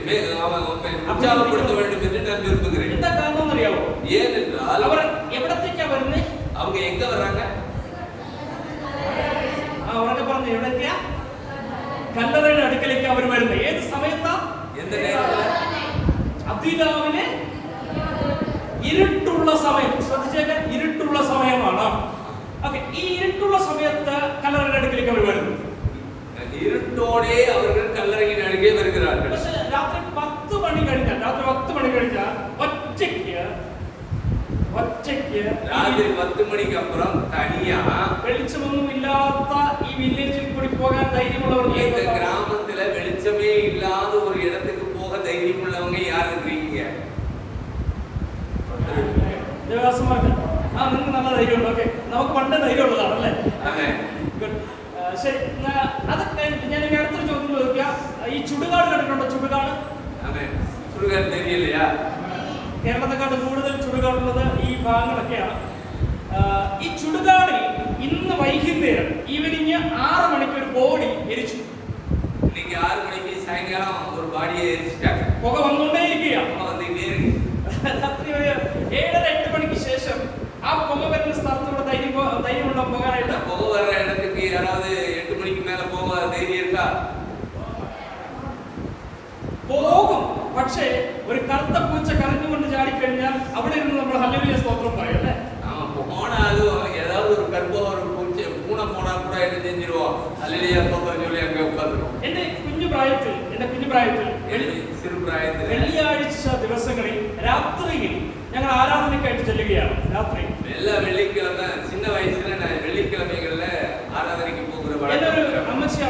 உற்சாகப்படுத்த வேண்டும் என்று நான் விரும்புகிறேன். എന്താ കാരണം അറിയാമോ? ஏனென்றால் അവർ എവിടത്തേക്കാ വരുന്നത്? அவங்க எங்க வராங்க? അവരൊക്കെ പറഞ്ഞു എവിടത്തേക്കാ? കല്ലറയുടെ അടുക്കലേക്ക് അവർ വരുന്നത്. ഏത് സമയത്താ? எந்த நேரத்துல? അതിരാവിലെ ഇരുട്ടുള്ള സമയം. ശ്രദ്ധിച്ചേക്കാൻ, ഇരുട്ടുള്ള സമയമാണ്. ഓക്കേ, ഈ ഇരുട്ടുള്ള സമയത്ത് കല്ലറയുടെ അടുക്കലേക്ക് അവർ വരുന്നു. ഇരുട്ടോടെ അവர்கள் കല്ലറയിൻ അരികെ വരുகிறார்கள். പക്ഷേ രാത്രി 10 മണി കഴിഞ്ഞാൽ ഒറ്റയ്ക്ക് രാത്രി 10 മണിക്ക് അപ്പുറം തനിയാ വെളിച്ചമൊന്നും ഇല്ലാത്ത ഈ വില്ലേജിൽ കൂടി പോകാൻ ധൈര്യമുള്ളവർ இந்த கிராமத்துல வெளிச்சமே இல்லாத ஒரு இடத்துக்கு போக தைரியமுள்ளவங்க யார் இருக்கீங்க? ദേവദാസന്മാർക്ക് നിങ്ങൾക്ക് നല്ല ധൈര്യമുണ്ട്. ഓക്കെ, നമുക്ക് പണ്ട് ധൈര്യമുള്ളതാണല്ലേ? ശരി, അതൊക്കെ ഞാൻ ഇനി അടുത്തൊരു ചോദ്യം ചോദിക്കാം. ഈ ചുടുകാട് കണ്ടിട്ടുണ്ടോ? ചുടുകാട് தெரியலையா? കേരളത്തെക്കാട്ട് കൂടുതൽ ചുടുകാടുള്ളത് ഈ ഭാഗങ്ങളൊക്കെയാണ്. ഈ ചുടുകാടിൽ ഇന്ന് വൈകുന്നേരം ഈവനിങ് 6 മണിക്ക് ഒരു ബോഡി എരിച്ചു. இன்னைக்கு 6 மணிக்கு சாயங்காலம் ஒரு பாடியை எரிச்சிட்டாங்க. പുക വന്നുകൊണ്ടേയിരിക്കുകയാണ്. வந்துட்டே இருக்கு. രാത്രി ഒരു 7-8 മണിക്ക് ശേഷം ആ പുക വരുന്ന സ്ഥലത്തൂടെ ധൈര്യമുണ്ടോ പോകാനായിട്ട്? புக வர்ற இடத்துக்கு யாராவது 8 மணிக்கு மேல போக தைரியம் இருக்கா? പോകും. പക്ഷേ ഒരു കറുത്ത പൂച്ച കരഞ്ഞുകൊണ്ട് ചാടിക്കഴിഞ്ഞാൽ അവിടെ ഇരുന്ന് നമ്മൾ ഹല്ലേലൂയ സ്തോത്രം പറയും അല്ലേ? போனாலும் ஏதாவது ஒரு கர்ப்பம் ஒரு பூனை போனா கூட என்ன செஞ்சிருவோம்? ஹல்லேலூயா ஸ்தோத்திரம் சொல்லி அங்க உட்கார்ந்துருவோம். എന്റെ കുഞ്ഞു പ്രായത്തിൽ சிறு പ്രായത്തിൽ വെള്ളിയാഴ്ച ദിവസങ്ങളിൽ രാത്രിയിൽ ഞങ്ങൾ ആരാധനയ്ക്കായിട്ട് ചെല്ലുകയാണ്. രാത്രി എല്ലാ വെള്ളിക്കിഴமை சின்ன வயசுல நான் வெள்ளிக்கிழமைகள்ல ஆராதனைக்கு போகிற എന്നൊരു അമ്മച്ചി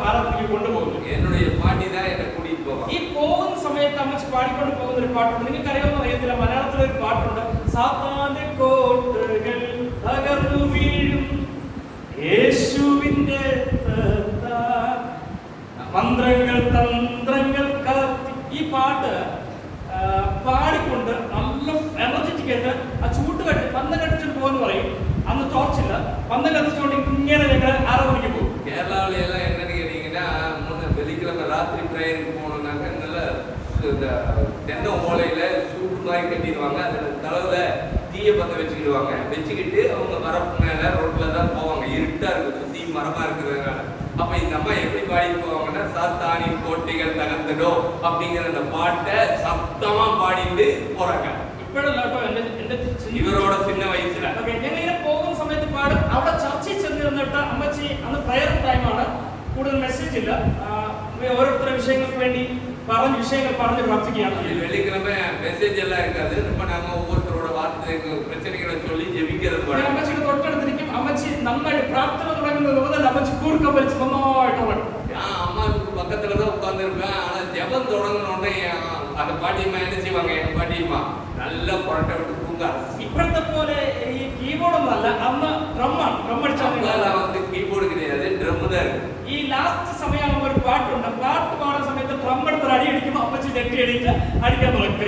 ആരാധനയ്ക്ക് കൊണ്ടുപോകുന്നു. என்னுடைய பாட்டி தான் என்னை கூட்டிட்டு போவாங்க. ഈ പോകുന്ന സമയത്ത് അമ്മച്ചി പാടിക്കൊണ്ട് പോകുന്ന ഒരു പാട്ടുണ്ട്. നിങ്ങൾക്ക് അറിയാമെന്ന് അറിയത്തില്ല, മലയാളത്തിലൊരു പാട്ടുണ്ട്. സാത്താന്റെ കോട്ടകൾ തകർന്നു വീഴും യേശുവിന്റെ മന്ത്രങ്ങൾ തന്ത്രങ്ങൾ കത്തി. ഈ പാട്ട് പാടിക്കൊണ്ട് നല്ല എനർജറ്റിക് ആയിട്ട് ആ ചൂട്ട് കട്ടി പന്ത കട്ടിച്ചിട്ട് പോകുന്നു പറയും. അന്ന് ടോർച്ചില്ല, പന്തം കത്തിച്ചുകൊണ്ട് ഇങ്ങനെ ഞങ്ങൾ ആരാധനയ്ക്ക് പോകും. கேரளாவில எல்லாம் என்னன்னு கேட்டீங்கன்னா, வெள்ளிக்கிழமை ராத்திரி பிரேயருக்கு போனோம்னாக்க நல்ல இந்த தென்னை ஓலையில சூடு மாதிரி கட்டிடுவாங்க. அதுல தலைவுல தீய பத்த வச்சுக்கிட்டு அவங்க மரப்பு மேல ரோட்ல தான் போவாங்க. இருட்டா இருக்கும், சுத்தி மரமா இருக்கிறதுனால. அப்ப இந்த அம்மா எப்படி பாடிட்டு போவாங்கன்னா, சாத்தானின் கோட்டைகள் தகர்ந்தடோ அப்படிங்கிற அந்த பாட்டை சத்தமா பாடிட்டு போறாங்க. ഇപ്പോഴല്ലോ എന്റെ ഇവരോட ചിന്ന വയസ്സില ഞങ്ങളിങ്ങനെ പോകുന്ന സമയത്ത് പാടും. അവിടെ ചർച്ചയിൽ ചെന്നിരുന്നിട്ട് അമ്മച്ചി, അന്ന് പ്രയർ ടൈമാണ്, കൂടുതൽ മെസ്സേജ് ഇല്ല, ഓരോരുത്തരുടെ വിഷയങ്ങൾക്ക് വേണ്ടി വിഷയങ്ങൾ പറഞ്ഞ് പ്രാർത്ഥിക്കുകയാണ്. வெள்ளிக்கிழமை மெசேஜ் எல்லாம் இருக்காது. நம்ம நாம ஒவ்வொருத்தரோட வார்த்தை பிரச்சனைகளை சொல்லி ஜெபிக்கிறது. അമ്മച്ചിയുടെ തൊട്ടടുത്തിരിക്കും. അമ്മച്ചി നന്നായിട്ട് പ്രാർത്ഥന തുടങ്ങുന്നത് മുതൽ അമ്മച്ചി കൂർക്കം വലിച്ച് നന്നായിട്ട് ഓടും. நான் அம்மாவுக்கு பக்கத்துல தான் உட்கார்ந்துருப்பேன். ஆனா ஜெபம் தொடங்கின உடனே அந்த பாட்டியம்மா என்ன செய்வாங்க, என் பாட்டியம்மா നല്ല പുറട്ടെ വിട്ട് തൂങ്ങാ. ഇപ്പോഴത്തെ പോലെ ഈ കീബോർഡൊന്നും അല്ല, അന്ന് வந்து കീബോർഡ് கிடையாது, ഡ്രം தான் இருக்கு. ഈ ലാസ്റ്റ് സമയമാകുമ്പോൾ ഒരു പാട്ടുണ്ട്. പാട്ട് പാടുന്ന സമയത്ത് ഡ്രം എടുത്ത് അടി അടിക്കുമ്പോൾ അമ്മച്ചി ഞെട്ടി അടിച്ച് അടിക്കാൻ തുടങ്ങി.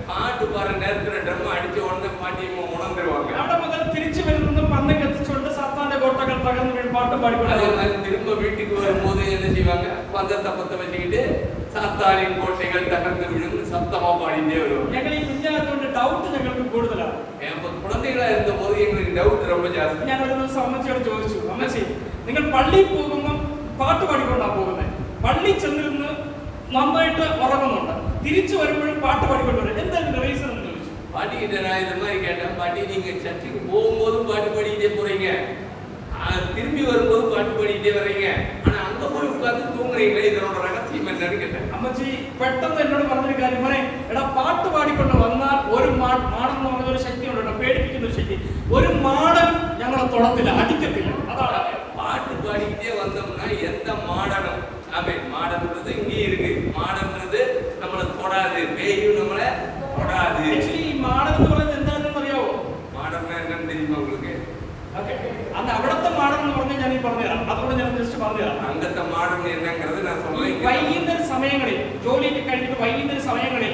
പാട്ട് പാടുന്ന നേരത്തിൽ ഡ്രം അടിച്ച ഉടനെ പാട്ടിയമ്മ ഉണർന്നിരുവാங்க. അവിടെ മുതൽ തിരിച്ചു വരുന്നത് പന്തം കത്തിച്ചുകൊണ്ട് സാത്താന്റെ കോട്ടകൾ തകർന്ന് പാട്ടും പാടിക്കൊണ്ട് திரும்ப வீட்டுக்கு வரும்போது என்ன செய்வாங்க, பந்தத்தை பத்த வச்சுக்கிட்டு சாத்தானின் கோட்டைகள் தகர்ந்து விழுந்து சத்தமா பாடிட்டே வருவாங்க. ഞങ്ങൾ ഈ കുഞ്ഞായതുകൊണ്ട് ഡൗട്ട് ഞങ്ങൾക്ക് കൂടുതലാണ്. കുഴந்தைകളാ ഇരുന്ന പോത് എங்களுக்கு ഡൗട്ട് ரொம்ப ജാസ്തി. ഞാൻ ഒരു ദിവസം അമ്മച്ചിയോട് ചോദിച്ചു, അമ്മച്ചി നിങ്ങൾ പള്ളിയിൽ പോകുമ്പോൾ പാട്ട് പാടിക്കൊണ്ടാ പോകുന്നത്, പള്ളി ചെന്നിരുന്ന് നന്നായിട്ട് ഉറങ്ങുന്നുണ്ട്, തിരിച്ചു വരുമ്പോഴും പാട്ട് പാടിക്കൊണ്ട് വരും, എന്താ ഇതിന്റെ റീസൺ എന്ന് ചോദിച്ചു. பாட்டிக்கிட்ட நான் இந்த மாதிரி கேட்டேன், பாட்டி நீங்க சர்ச்சுக்கு போகும்போதும் பாட்டு பாடிக்கிட்டே போறீங்க, திரும்பி வரும்போது பாட்டு பாடிக்கிட்டே வர்றீங்க, ஆனா அங்க போய் உட்கார்ந்து தூங்குறீங்களே, இதனோட ரகசியம் என்னன்னு கேட்டேன். അമ്മച്ചി പെട്ടെന്ന് എന്നോട് പറഞ്ഞൊരു കാര്യം പറയും, എടാ പാട്ട് പാടിക്കൊണ്ട് വന്നാൽ ഒരു മാടൻ എന്ന് പറഞ്ഞ ഒരു ശക്തി ഉണ്ട്, പേടിപ്പിക്കുന്ന ഒരു ശക്തി, ഒരു മാടൻ ഞങ്ങളെ തൊടത്തില്ല, അടിക്കത്തില്ല. അതാണ് பாட்டு பாடிக்கிட்டே வந்தோம்னா எந்த மாடனும், மாடன்றது இங்கே இருக்கு, மாடன்றது நம்மளை தொடாது, பேயும் நம்மளை தொடாது. ഈ മാടൻ എന്ന് പറയുന്നത് എന്താണെന്ന് അറിയാവോ? മാടൻ என்னன்னு தெரியுமா உங்களுக்கு? അന്ന് അവിടത്തെ മാടൻ എന്ന് പറഞ്ഞാൽ ഞാൻ ഈ പറഞ്ഞുതരാം, അതുകൊണ്ട് ഞാൻ ജസ്റ്റ് പറഞ്ഞുതരാം. അങ്കത്തെ മാടൻ എന്നങ്ങறது ഞാൻ சொல்றேன். വൈകുന്നേര സമയങ്ങളിൽ ജോലിയൊക്കെ കഴിഞ്ഞിട്ട് വൈകുന്നേര സമയങ്ങളിൽ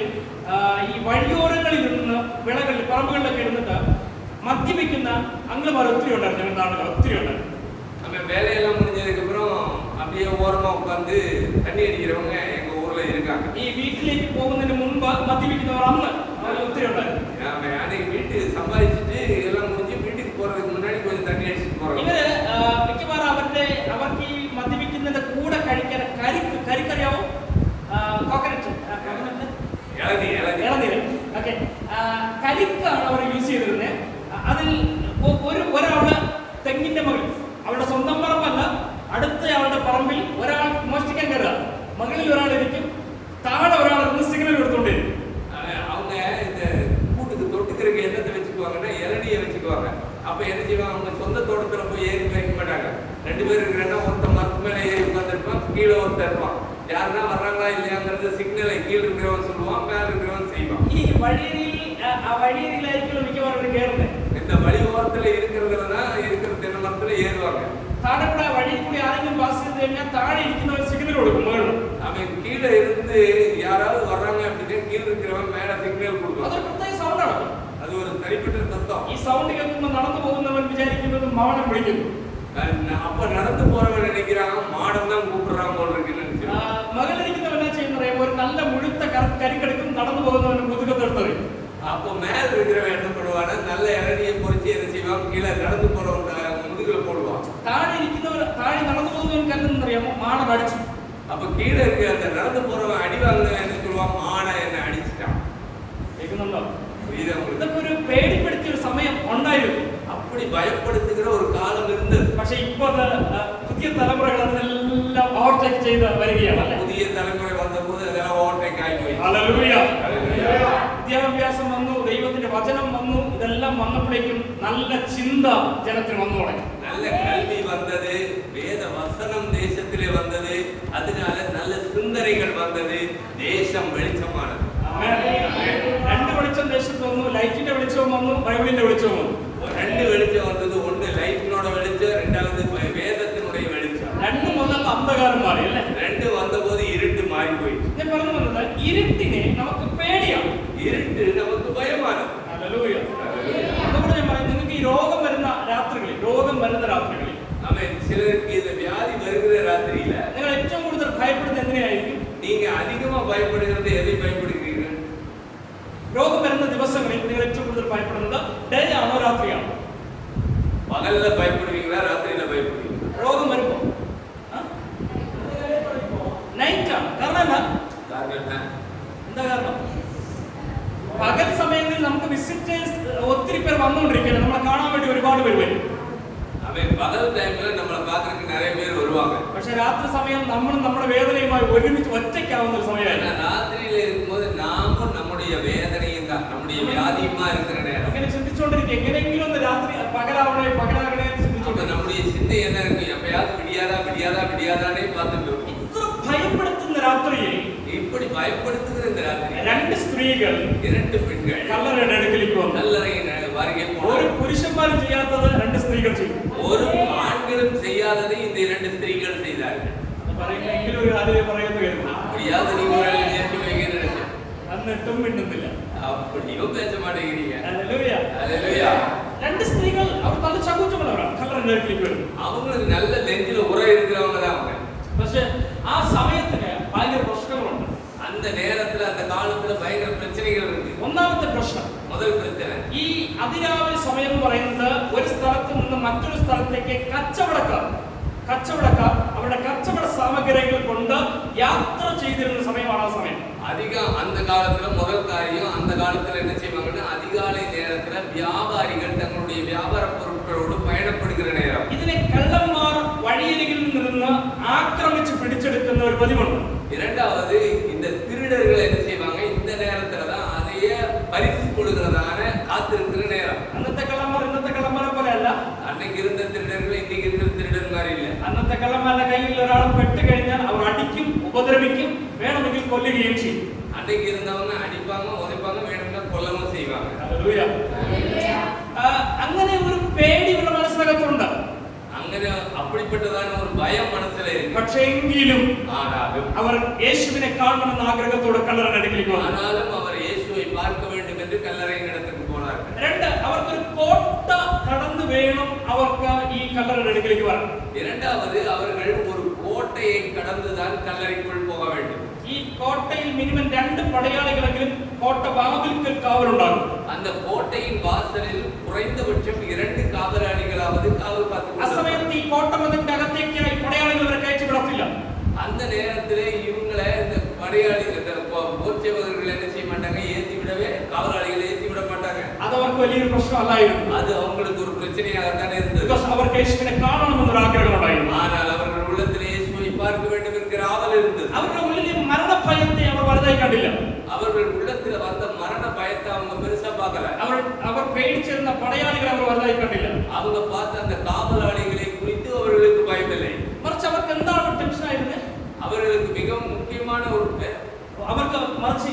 ഈ വഴിയോരങ്ങളിൽ നിന്ന് വിളകളിൽ പറമ്പുകളിലൊക്കെ ഇരുന്നിട്ട് മദ്യപിക്കുന്ന അങ്കിളുമാർ ഒത്തിരി ഉണ്ടായിരുന്നു ഞങ്ങളുടെ നാട്ടിൽ, ഒത്തിരി ഉണ്ടായിരുന്നു. நம்ம வேலையெல்லாம் முடிஞ்சதுக்கு அப்புறம் அப்படியே ஓரமா உட்கார்ந்து தண்ணி அடிக்கிறவங்க எங்க ஊர்ல இருக்காங்க. ഈ വീട്ടിലേക്ക് പോകുന്നതിന് മുൻപ് മദ്യപിക്കുന്നവർ അന്ന് ഒത്തിരി ഉണ്ടായിരുന്നു. அன்னைக்கு வீட்டு சம்பாதிச்சுட்டு எல்லாம் முடிஞ்சு வீட்டுக்கு போறதுக்கு മുன்னாடி கொஞ்சம் தண்ணி அடிச்சிட்டு போறோம். ഇവര് മിക്കവാറും അവർക്ക് ഈ മദ്യപിക്കുന്നതിന്റെ കൂടെ കഴിക്കാൻ കരിക്കറിയാവോ? കോക്കനട്ട്, ഇളനീര്. ഓക്കെ, കരിക്കാണ് അവർ യൂസ് ചെയ്തിരുന്നത്. അതിൽ ഒരാളുടെ തെങ്ങിന്റെ മകൾ, അവരുടെ സ്വന്തം പറമ്പല്ല, അടുത്ത ആളുടെ പറമ്പിൽ ഒരാൾ മോഷ്ടിക്കാൻ കയറുക, മകളിൽ ഒരാളിരിക്കും, താഴെ ഒരാളിരുന്ന് സിഗ്നൽ കൊടുത്തോണ്ടിരിക്കും. அவங்க இந்த கூட்டுக்கு தொட்டுக்கிறதுக்கு என்னத்தை வச்சுக்குவாங்கன்னா இளநியை வச்சுக்குவாங்க. அப்ப என்ன செய்வாங்க, அவங்க சொந்த தோட்டத்துல போய் ஏறி வைக்க மாட்டாங்க. ரெண்டு பேர் இருக்கிறேன்னா ஒருத்தன் மரத்து மேல ஏறி உட்காந்துருப்பான், கீழே ஒருத்தர் இருப்பான். யாருன்னா வர்றாங்களா இல்லையாங்கிறது சிக்னலை கீழே இருக்கிறவன் சொல்லுவான், மேல இருக்கிறவன் செய்வான். ഈ വഴിയരികിലായിരിക്കും മിക്കവാറും കയറുന്നത്. இந்த வழி ஓரத்துல இருக்கிறதுல தான் இருக்கிற தென்னை மரத்துல ஏறுவாங்க. താഴെ കൂടെ വഴി കൂടി ആരെങ്കിലും പാസ് ചെയ്ത് കഴിഞ്ഞാൽ താഴെ ഇരിക്കുന്നവർ സിഗ്നൽ കൊടുക്കും മുകളിൽ. அவன் கீழே இருந்து யாராவது வர்றாங்க அப்படின்னா கீழே இருக்கிறவன் மேல சிக்னல் கொடுக்கும். അതൊരു പ്രത്യേക സൗണ്ടാണ്, அது ஒரு தனிப்பட்ட சத்தம். ഈ സൗണ്ട് കേൾക്കുമ്പോൾ നടന്നു പോകുന്നവൻ വിചാരിക്കുന്നത് മാടൻ വിളിക്കുന്നു. அப்ப நடந்து போறவன் நினைக்கிறான் மாடம் தான் கூப்பிடுறான் போல இருக்குன்னு நினைக்கிறான். മകളിരിക്കുന്നവൻ എന്നാ ചെയ്യുന്നറിയാം, ഒരു നല്ല മുഴുത്ത കരിക്കെടുക്കും, നടന്നു പോകുന്നവന് മുതുകത്തെടുത്തറിയും. அப்போ மேல இருக்கிறவன் என்ன பண்ணுவானா, நல்ல இளநியை பொறிச்சு என்ன செய்வான், கீழே நடந்து போறவன் முதுகுல போடுவான். താഴെ നടന്നു പോകുന്നവൻ കരുതുന്നറിയാമോ, മാടൻ അടിച്ചു. அப்ப கீழே இருக்க அந்த நடந்து போறவன் அடி வாங்கினவன் என்ன சொல்லுவான், மாடை என்ன அடிச்சிட்டான். കേൾക്കുന്നുണ്ടോ? ഇതൊക്കെ ഒരു പേടിപ്പെടുത്തിയ ഒരു സമയം ഉണ്ടായിരുന്നു. அப்படி பயப்படுத்துகிற ஒரு காலம் இருந்தது. പക്ഷെ ഇപ്പൊ പുതിയ തലമുറകൾ അതിനെല്ലാം ഓവർടേക്ക് ചെയ്ത് വരികയാണ്. പുതിയ തലമുറ വന്നപ്പോൾ അതെല്ലാം ഓവർടേക്ക് ആയിപ്പോയി. ഹല്ലേലൂയ. വിദ്യാഭ്യാസം വന്നു, ദൈവത്തിന്റെ വചനം വന്നു, ഇതെല്ലാം വന്നപ്പോഴേക്കും നല്ല ചിന്ത ജനത്തിന് വന്നു തുടങ്ങി. நல்ல கல்வி வந்தது, வேத வசனம் தேசத்திலே வந்தது, அதனால நல்ல சிந்தனைகள் வந்தது, தேசம் வெளிச்சமானது. രണ്ട് വെളിച്ചം ദേശത്ത് വന്നു, ലൈറ്റിന്റെ വെളിച്ചവും വന്നു, ബൈബിളിന്റെ വെളിച്ചവും വന്നു. രണ്ട് വെളിച്ചം വന്നത്, ഒന്ന് ലൈറ്റിനോட വെളിച്ചം, രണ്ടാമത് വേദത്തിനുடைய വെളിച്ചം. രണ്ടും വന്നപ്പോ അന്ധകാരം മാറി അല്ലേ? രണ്ട് വന്നപ്പോൾ ഇരുട്ട് മാറിപ്പോയി. ഞാൻ പറഞ്ഞു വന്നത്, ഇരുട്ടിനെ നമുക്ക് പേടിയാണ്, ഇരുട്ട് നമുക്ക് ഭയമാണ്. ഹല്ലേലൂയ. അതുകൊണ്ട് ഞാൻ പറയും, നിങ്ങൾക്ക് ഈ രോഗം വരുന്ന சிலருக்கு இந்த வியாதி வருகிற ராத்திரியில നിങ്ങൾ ഏറ്റവും കൂടുതൽ ഭയപ്പെടുന്നത് എന്തിനായിരിക്കും? நீங்க அதிகமா பயப்படுகிறது எதை பயப்படுகிறீர்கள்? രോഗം വരുന്ന ദിവസങ്ങളിൽ നിങ്ങൾ ഏറ്റവും കൂടുതൽ ഭയപ്പെടുന്നത് ഡേ ആണോ രാത്രിയാണോ? பகல்ல பயப்படுவீங்களா ராத்திரியில பயப்படுவீங்களா? രോഗം വരുമ്പോ നൈറ്റ് ആണ്. കാരണം എന്താ? എന്താ കാരണം? പകൽ സമയങ്ങളിൽ നമുക്ക് വിസിറ്റേഴ്സ് ഒത്തിരി പേർ വന്നുകൊണ്ടിരിക്കുകയാണ്. നമ്മളെ കാണാൻ വേണ്ടി ഒരുപാട് പേര് വരും. அவன் பகல் டைம்ல நம்மள பார்க்கிறதுக்கு நிறைய பேர் வருவாங்க. പക്ഷേ രാത്രി സമയം നമ്മൾ നമ്മുടെ വേദനയുമായി ഒരുമിച്ച് ഒറ്റയ്ക്കാവുന്ന ഒരു സമയമാണ്. ராத்திரியில இருக்கும்போது நாமும் நம்முடைய வேதனையும் தான் நம்முடைய வியாதியுமா இருக்கிற நேரம். അങ്ങനെ ചിന്തിച്ചുകൊണ്ടിരിക്കുക എങ്ങനെയെങ്കിലും ഒന്ന് രാത്രി പകലാവണേ എന്ന് ചിന്തിച്ചു. நம்முடைய சிந்தை என்ன இருக்கு? எப்பயாவது விடியாதானே பார்த்துட்டு இருக்கும். ഇത്ര ഭയപ്പെടുത്തുന്ന രാത്രിയിൽ இப்படி பயப்படுத்துகிற இந்த ராத்திரி രണ്ട് സ്ത്രീകൾ இரண்டு பெண்கள் കല്ലറയുടെ അടുക്കലേക്ക് വന്നു. கல்லறையின் வருகை ഒരു போனார்கள். പുരുഷന്മാരും ചെയ്യാത്തത് രണ്ട് സ്ത്രീകൾ ചെയ്തു. ஒரு ஆண்களும் செய்யாததை இந்த இரண்டு ஸ்திரீகள் செய்தார்கள். പറയുമെങ്കിലും ഒരു കാര്യം പറയുന്നു കരുതുന്നു. அப்படியாவது நீங்க ஒரு நேர்த்தி வைக்க நினைச்சேன். എന്നിട്ടും മിണ്ടുന്നില്ല. அப்படியும் பேச மாட்டேங்கிறீங்க. ഹല്ലേലൂയ. ஹல்லேலூயா. രണ്ട് സ്ത്രീകൾ അവർ നല്ല ചങ്കൂറ്റമുള്ളവരാണ്. കല്ലറയുടെ അടുക്കലേക്ക് വരുന്നു. அவங்களுக்கு நல்ல நெஞ்சில உரை இருக்கிறவங்க தான் அவங்க. പക്ഷേ ആ സമയത്തിന് ഭയങ്കര പ്രശ്നങ്ങളുണ്ട്. அந்த நேரத்துல அந்த காலத்துல பயங்கர பிரச்சனைகள் இருக்கு. ഒന്നാമത്തെ പ്രശ്നം, முதல் பிரச்சனை, ഈ അതിരാവിലെ സമയം എന്ന് പറയുന്നത് ഒരു സ്ഥലത്ത് നിന്ന് മറ്റൊരു സ്ഥലത്തേക്ക് കച്ചവടക്കാർ അവരുടെ കച്ചവട സാമഗ്രികൾ കൊണ്ട് യാത്ര ചെയ്തിരുന്ന സമയമാണ് ആ സമയം. அதிகம் அந்த காலத்துல முதல் காரியம், அந்த காலத்துல என்ன செய்வாங்கன்னா அதிகாலை நேரத்துல வியாபாரிகள் தங்களுடைய வியாபார பொருட்களோடு பயணப்படுகிற நேரம். ഇതിനെ കള്ളന്മാർ വഴിയരികിൽ നിന്ന് ആക്രമിച്ച് പിടിച്ചെടുക്കുന്ന ഒരു പതിവുണ്ട്. இரண்டாவது, இந்த திருடர்கள் என்ன செய்வாங்க, இந்த நேரத்துல தான் அதையே பறித்து கொடுக்கிறதான காத்திருக்கிற நேரம். അന്നത്തെ കള്ളന്മാർ ഇന്നത്തെ കള്ളന്മാരെ പോലെ അല്ല. அன்னைக்கு இருந்த திருடர்கள் இன்னைக்கு இருக்கிற திருடன் மாதிரி இல்ல. അന്നത്തെ കള്ളന്മാരുടെ കയ്യിൽ ഒരാൾ പെട്ട് കഴിഞ്ഞാൽ അവർ അടിക്കും, ഉപദ്രവിക്കും, വേണമെങ്കിൽ കൊല്ലുകയും ചെയ്യും. அன்னைக்கு இருந்தவங்க அடிப்பாங்க, உதைப்பாங்க, வேணும்னா கொல்லவும் செய்வாங்க. ഹല്ലേലൂയ. അങ്ങനെ ഒരു പേടിയുള്ള മനസ്സിനകത്തുണ്ട്. അങ്ങനെ அப்படிப்பட்டதான ஒரு பயம் மனசுல இருக்கு. പക്ഷേ എങ്കിലും ஆனாலும் അവർ യേശുവിനെ കാണണമെന്ന ആഗ്രഹത്തോടെ കല്ലറയുടെ അടുക്കലേക്ക് വന്നു. ஆனாலும் அவர் இயேசுவை பார்க்க வேண்டும் என்று கல்லறையின் இடத்துக்கு போனார்கள். രണ്ട്, അവർക്കൊരു കോട്ട കടന്നു വേണം അവർക്ക് ഈ കല്ലറയുടെ അടുക്കലേക്ക് വരാൻ. இரண்டாவது, அவர்கள் ஒரு கோட்டையை கடந்துதான் கல்லறைக்குள் போக வேண்டும். ഈ കോട്ടയിൽ മിനിമം 2 പടയാളികളെങ്കിലും കോട്ട വാതിൽക്കൽ കാവലുണ്ടാകും. அந்த கோட்டையின் வாசலில் குறைந்தபட்சம் 2 காவலாளிகளாவது காவல் பார்த்து. അസമയത്ത് ഈ കോട്ടമതിന്റെ അകത്തേക്ക് ഈ പടയാളികൾ വരെ കയറ്റി വിടത്തില്ല. அந்த நேரத்திலே இவங்களை இந்த படையாளி இந்த போர்ச்சேவகர்கள் என்ன செய்ய மாட்டாங்க, ஏத்தி விடவே காவலாளிகளை ஏத்தி விட மாட்டாங்க. അത് അവർക്ക് വലിയൊരു പ്രശ്നമല്ലായിരുന്നു. அது அவங்களுக்கு ஒரு பிரச்சனையாகத்தான் இருந்தது. ബിക്കോസ് അവർക്ക് യേശുവിനെ കാണണമെന്നൊരു ആഗ്രഹം ഉണ്ടായിരുന്നു. ஆனால் அவர்கள் உள்ளத்திலே இயேசுவை பார்க்க வேண்டும் என்கிற ஆவல் இருந்தது. അവരുടെ ഉള്ളിലെ മരണഭയത്തെ അവർ വലുതായി കണ്ടില്ല. அவர்கள் உள்ளத்துல வந்த மரண பயத்தை அவங்க பெருசா பார்க்கல. അവർ പേടിച്ചിരുന്ന പടയാളികളെ അവർ വലുതായി കണ്ടില്ല. அவங்க பார்த்த அந்த காவலாளிகளை குறித்து அவர்களுக்கு பயமில்லை. മറിച്ച് അവർക്ക് എന്താണ് ടെൻഷൻ ആയിരുന്നത്? அவர்களுக்கு மிகவும் முக்கியமான ஒரு അവർക്ക് മറിച്ച്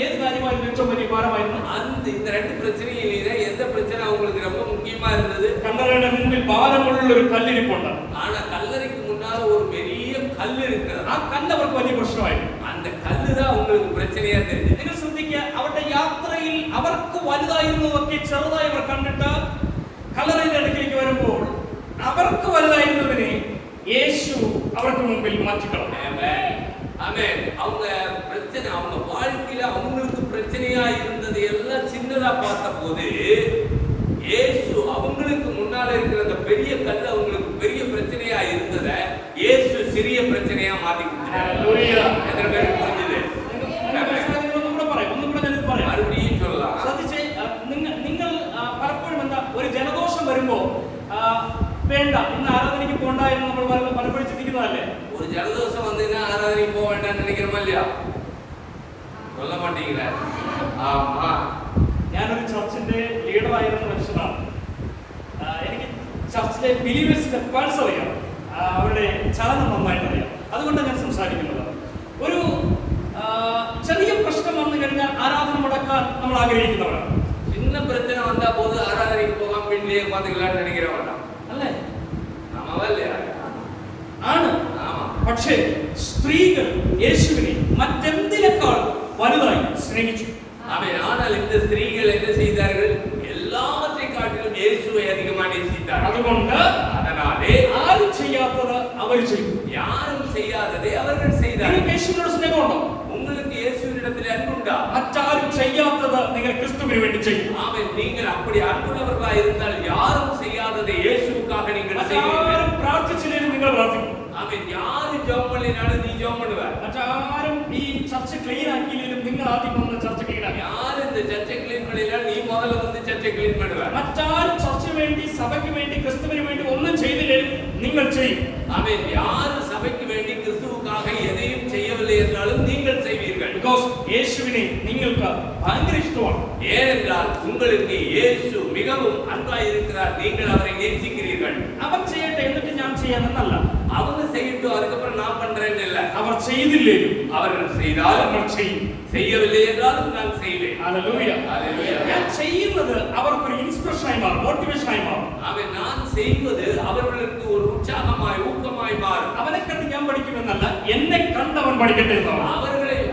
ഏത് കാര്യമായിരുന്നു ഏറ്റവും വലിയ ഭാരമായിരുന്നു? அந்த இந்த ரெண்டு பிரச்சனையிலே எந்த பிரச்சனை அவங்களுக்கு ரொம்ப முக்கியமா இருந்தது? കല്ലറയുടെ മുൻപിൽ ഭാരമുള്ള ഒരു കല്ലിരിപ്പുണ്ട്. ஆனா கல்லறைக்கு முன்னால ஒரு பெரிய கல் இருக்கிறது. ആ കല്ല് അവർക്ക് വലിയ പ്രശ്നമായിരുന്നു. அந்த கல்லு தான் அவங்களுக்கு பிரச்சனையா தெரிஞ்சது. നിങ്ങൾ ശ്രദ്ധിക്കുക, അവരുടെ യാത്രയിൽ അവർക്ക് വലുതായിരുന്നതൊക്കെ ചെറുതായി അവർ കണ്ടിട്ട് കല്ലറയുടെ അടുക്കിലേക്ക് വരുമ്പോൾ അവർക്ക് വലുതായിരുന്നതിനെ യേശു അവർക്ക് മുമ്പിൽ മാറ്റിക്കളഞ്ഞു. ஆமென். அவங்க பிரச்சனை, அவங்க வாழ்க்கையில அவங்களுக்கு பிரச்சனையா இருந்தது எல்லாம் சின்னதா பார்த்தபோது இயேசு அவங்களுக்கு முன்னால இருக்கிற அந்த பெரிய கல் அவங்களுக்கு பெரிய பிரச்சனையா இருந்ததை இயேசு சிறிய பிரச்சனையா மாத்தி கொடுத்தார். ഹല്ലേലൂയ. எத்தனை பேருக்கு புரிஞ்சுது? மறுபடியும் சொல்லலாம். ശ്രദ്ധിച്ചേ, നിങ്ങൾ പലപ്പോഴും എന്താ ഒരു ജലദോഷം വരുമ്പോ വേണ്ട ഇന്ന് ആരാധനയ്ക്ക് പോണ്ട എന്ന് നമ്മൾ പലപ്പോഴും ചിന്തിക്കുന്നതല്ലേ? ஒரு ஜலதோஷம் வந்ததுன்னா ஆராதனைக்கு போக வேண்டாம்னு நினைக்கிறோமா இல்லையா? சொல்ல மாட்டீங்களா? ஆமா. ഞാനൊരു ചർച്ചിന്റെ ലീഡറായിരുന്ന മനുഷ്യനാണ്. എനിക്ക് ചർച്ചിലെ ബിലീവേഴ്സിന്റെ പൾസ് അറിയാം, അവരുടെ ചലനം നന്നായിട്ട് അറിയാം. അതുകൊണ്ടാണ് ഞാൻ സംസാരിക്കുന്നത്. ഒരു ചെറിയ പ്രശ്നം വന്നു കഴിഞ്ഞാൽ ആരാധന മുടക്കാൻ നമ്മൾ ആഗ്രഹിക്കുന്നവരാണ്. சின்ன பிரச்சனை வந்தா போது ஆராதனைக்கு போகாம வீட்டிலேயே உட்காந்துக்கலாம்னு நினைக்கிறவங்க അല്ലേ? ஆமாவா இல்லையா? ആണ്. ஆமா. പക്ഷേ സ്ത്രീകൾ യേശുവിനെ മറ്റെന്തിനേക്കാൾ വലുതായി സ്നേഹിച്ചു. ஆனால் இந்த ஸ்திரீகள் என்ன செய்தார்கள்? எல்லாவற்றை காட்டிலும் இயேசுவை அதிகமாக நேசித்தார்கள். അതുകൊണ്ട് அதனாலே ആരും ചെയ്യാത്ത അവർ ചെയ്തു. யாரும் செய்யாததை அவர்கள் செய்தார்கள். നിങ്ങൾക്ക് യേശുവിനോട് സ്നേഹമുണ്ടോ? உங்களுக்கு இயேசுவினிடத்தில் அன்புண்டா? മറ്റാരും ചെയ്യാത്തത് നിങ്ങൾ ക്രിസ്തുവിന് വേണ്ടി ചെയ്യും. ஆமென். நீங்கள் அப்படி அன்புள்ளவர்களாய் இருந்தால் யாரும் செய்யாததை இயேசுவுக்காக நீங்கள் செய்வீர்கள். മറ്റാരും പ്രാർത്ഥിച്ചില്ലെങ്കിലും നിങ്ങൾ പ്രാർത്ഥിക്കും. ஆமென். யாரு ஜெபம் பண்ணினாலும் நீ ஜெபம் பண்ணுவ. മറ്റാരും ഈ ചർച്ച ക്ലീൻ ആക്കിയില്ലെങ്കിലും നിങ്ങൾ ആദ്യം വന്ന് ചർച്ച ക്ലീൻ ആക്കി. யாரு இந்த சர்ச்சை கிளீன் பண்ணினா நீ முதல்ல வந்து சர்ச்சை கிளீன் பண்ணுவ. മറ്റാരും ചർച്ചയ്ക്ക് വേണ്ടി സഭയ്ക്ക് വേണ്ടി ക്രിസ്തുവിന് വേണ്ടി ഒന്നും ചെയ്തില്ലെങ്കിലും നിങ്ങൾ ചെയ്യും. ஆமென். யாரு சபைக்கு வேண்டி கிறிஸ்துவுக்காக எதையும் செய்யவில்லை என்றாலும் நீங்கள் செய்வீர்கள். Because യേശുവിനെ നിങ്ങൾക്ക് ഭയങ്കര ഇഷ്ടമാണ്. ஏனென்றால் உங்களுக்கு இயேசு மிகவும் அன்பாய் இருக்கிறார். நீங்கள் அவரை நேசிக்கிறீர்கள். അവർ ചെയ്യട്ടെ എന്നിട്ട് ഞാൻ ചെയ്യാനെന്നല്ല. அவங்க செய்யட்டும் அதுக்கப்புறம் நான் பண்றேன்னு இல்ல. അവർ ചെയ്തില്ലേലും அவர்கள் செய்தாலும் നമ്മൾ ചെയ്യും. செய்யவில்லை என்றாலும் நான் செய்வேன். ഹല്ലേലൂയ. ஹல்லேலூயா. ഞാൻ ചെയ്യുന്നത് അവർക്കൊരു ഇൻസ്പിറേഷനായി മാറും, മോട്ടിവേഷനായി മാറും. அவன் நான் செய்வது அவர்களுக்கு ஒரு உற்சாகமாய் ஊக்கமாய் மாறும். അവനെ കണ്ട് ഞാൻ പഠിക്കുമെന്നല്ല, എന്നെ കണ്ടവൻ പഠിക്കട്ടെ എന്നാണ്.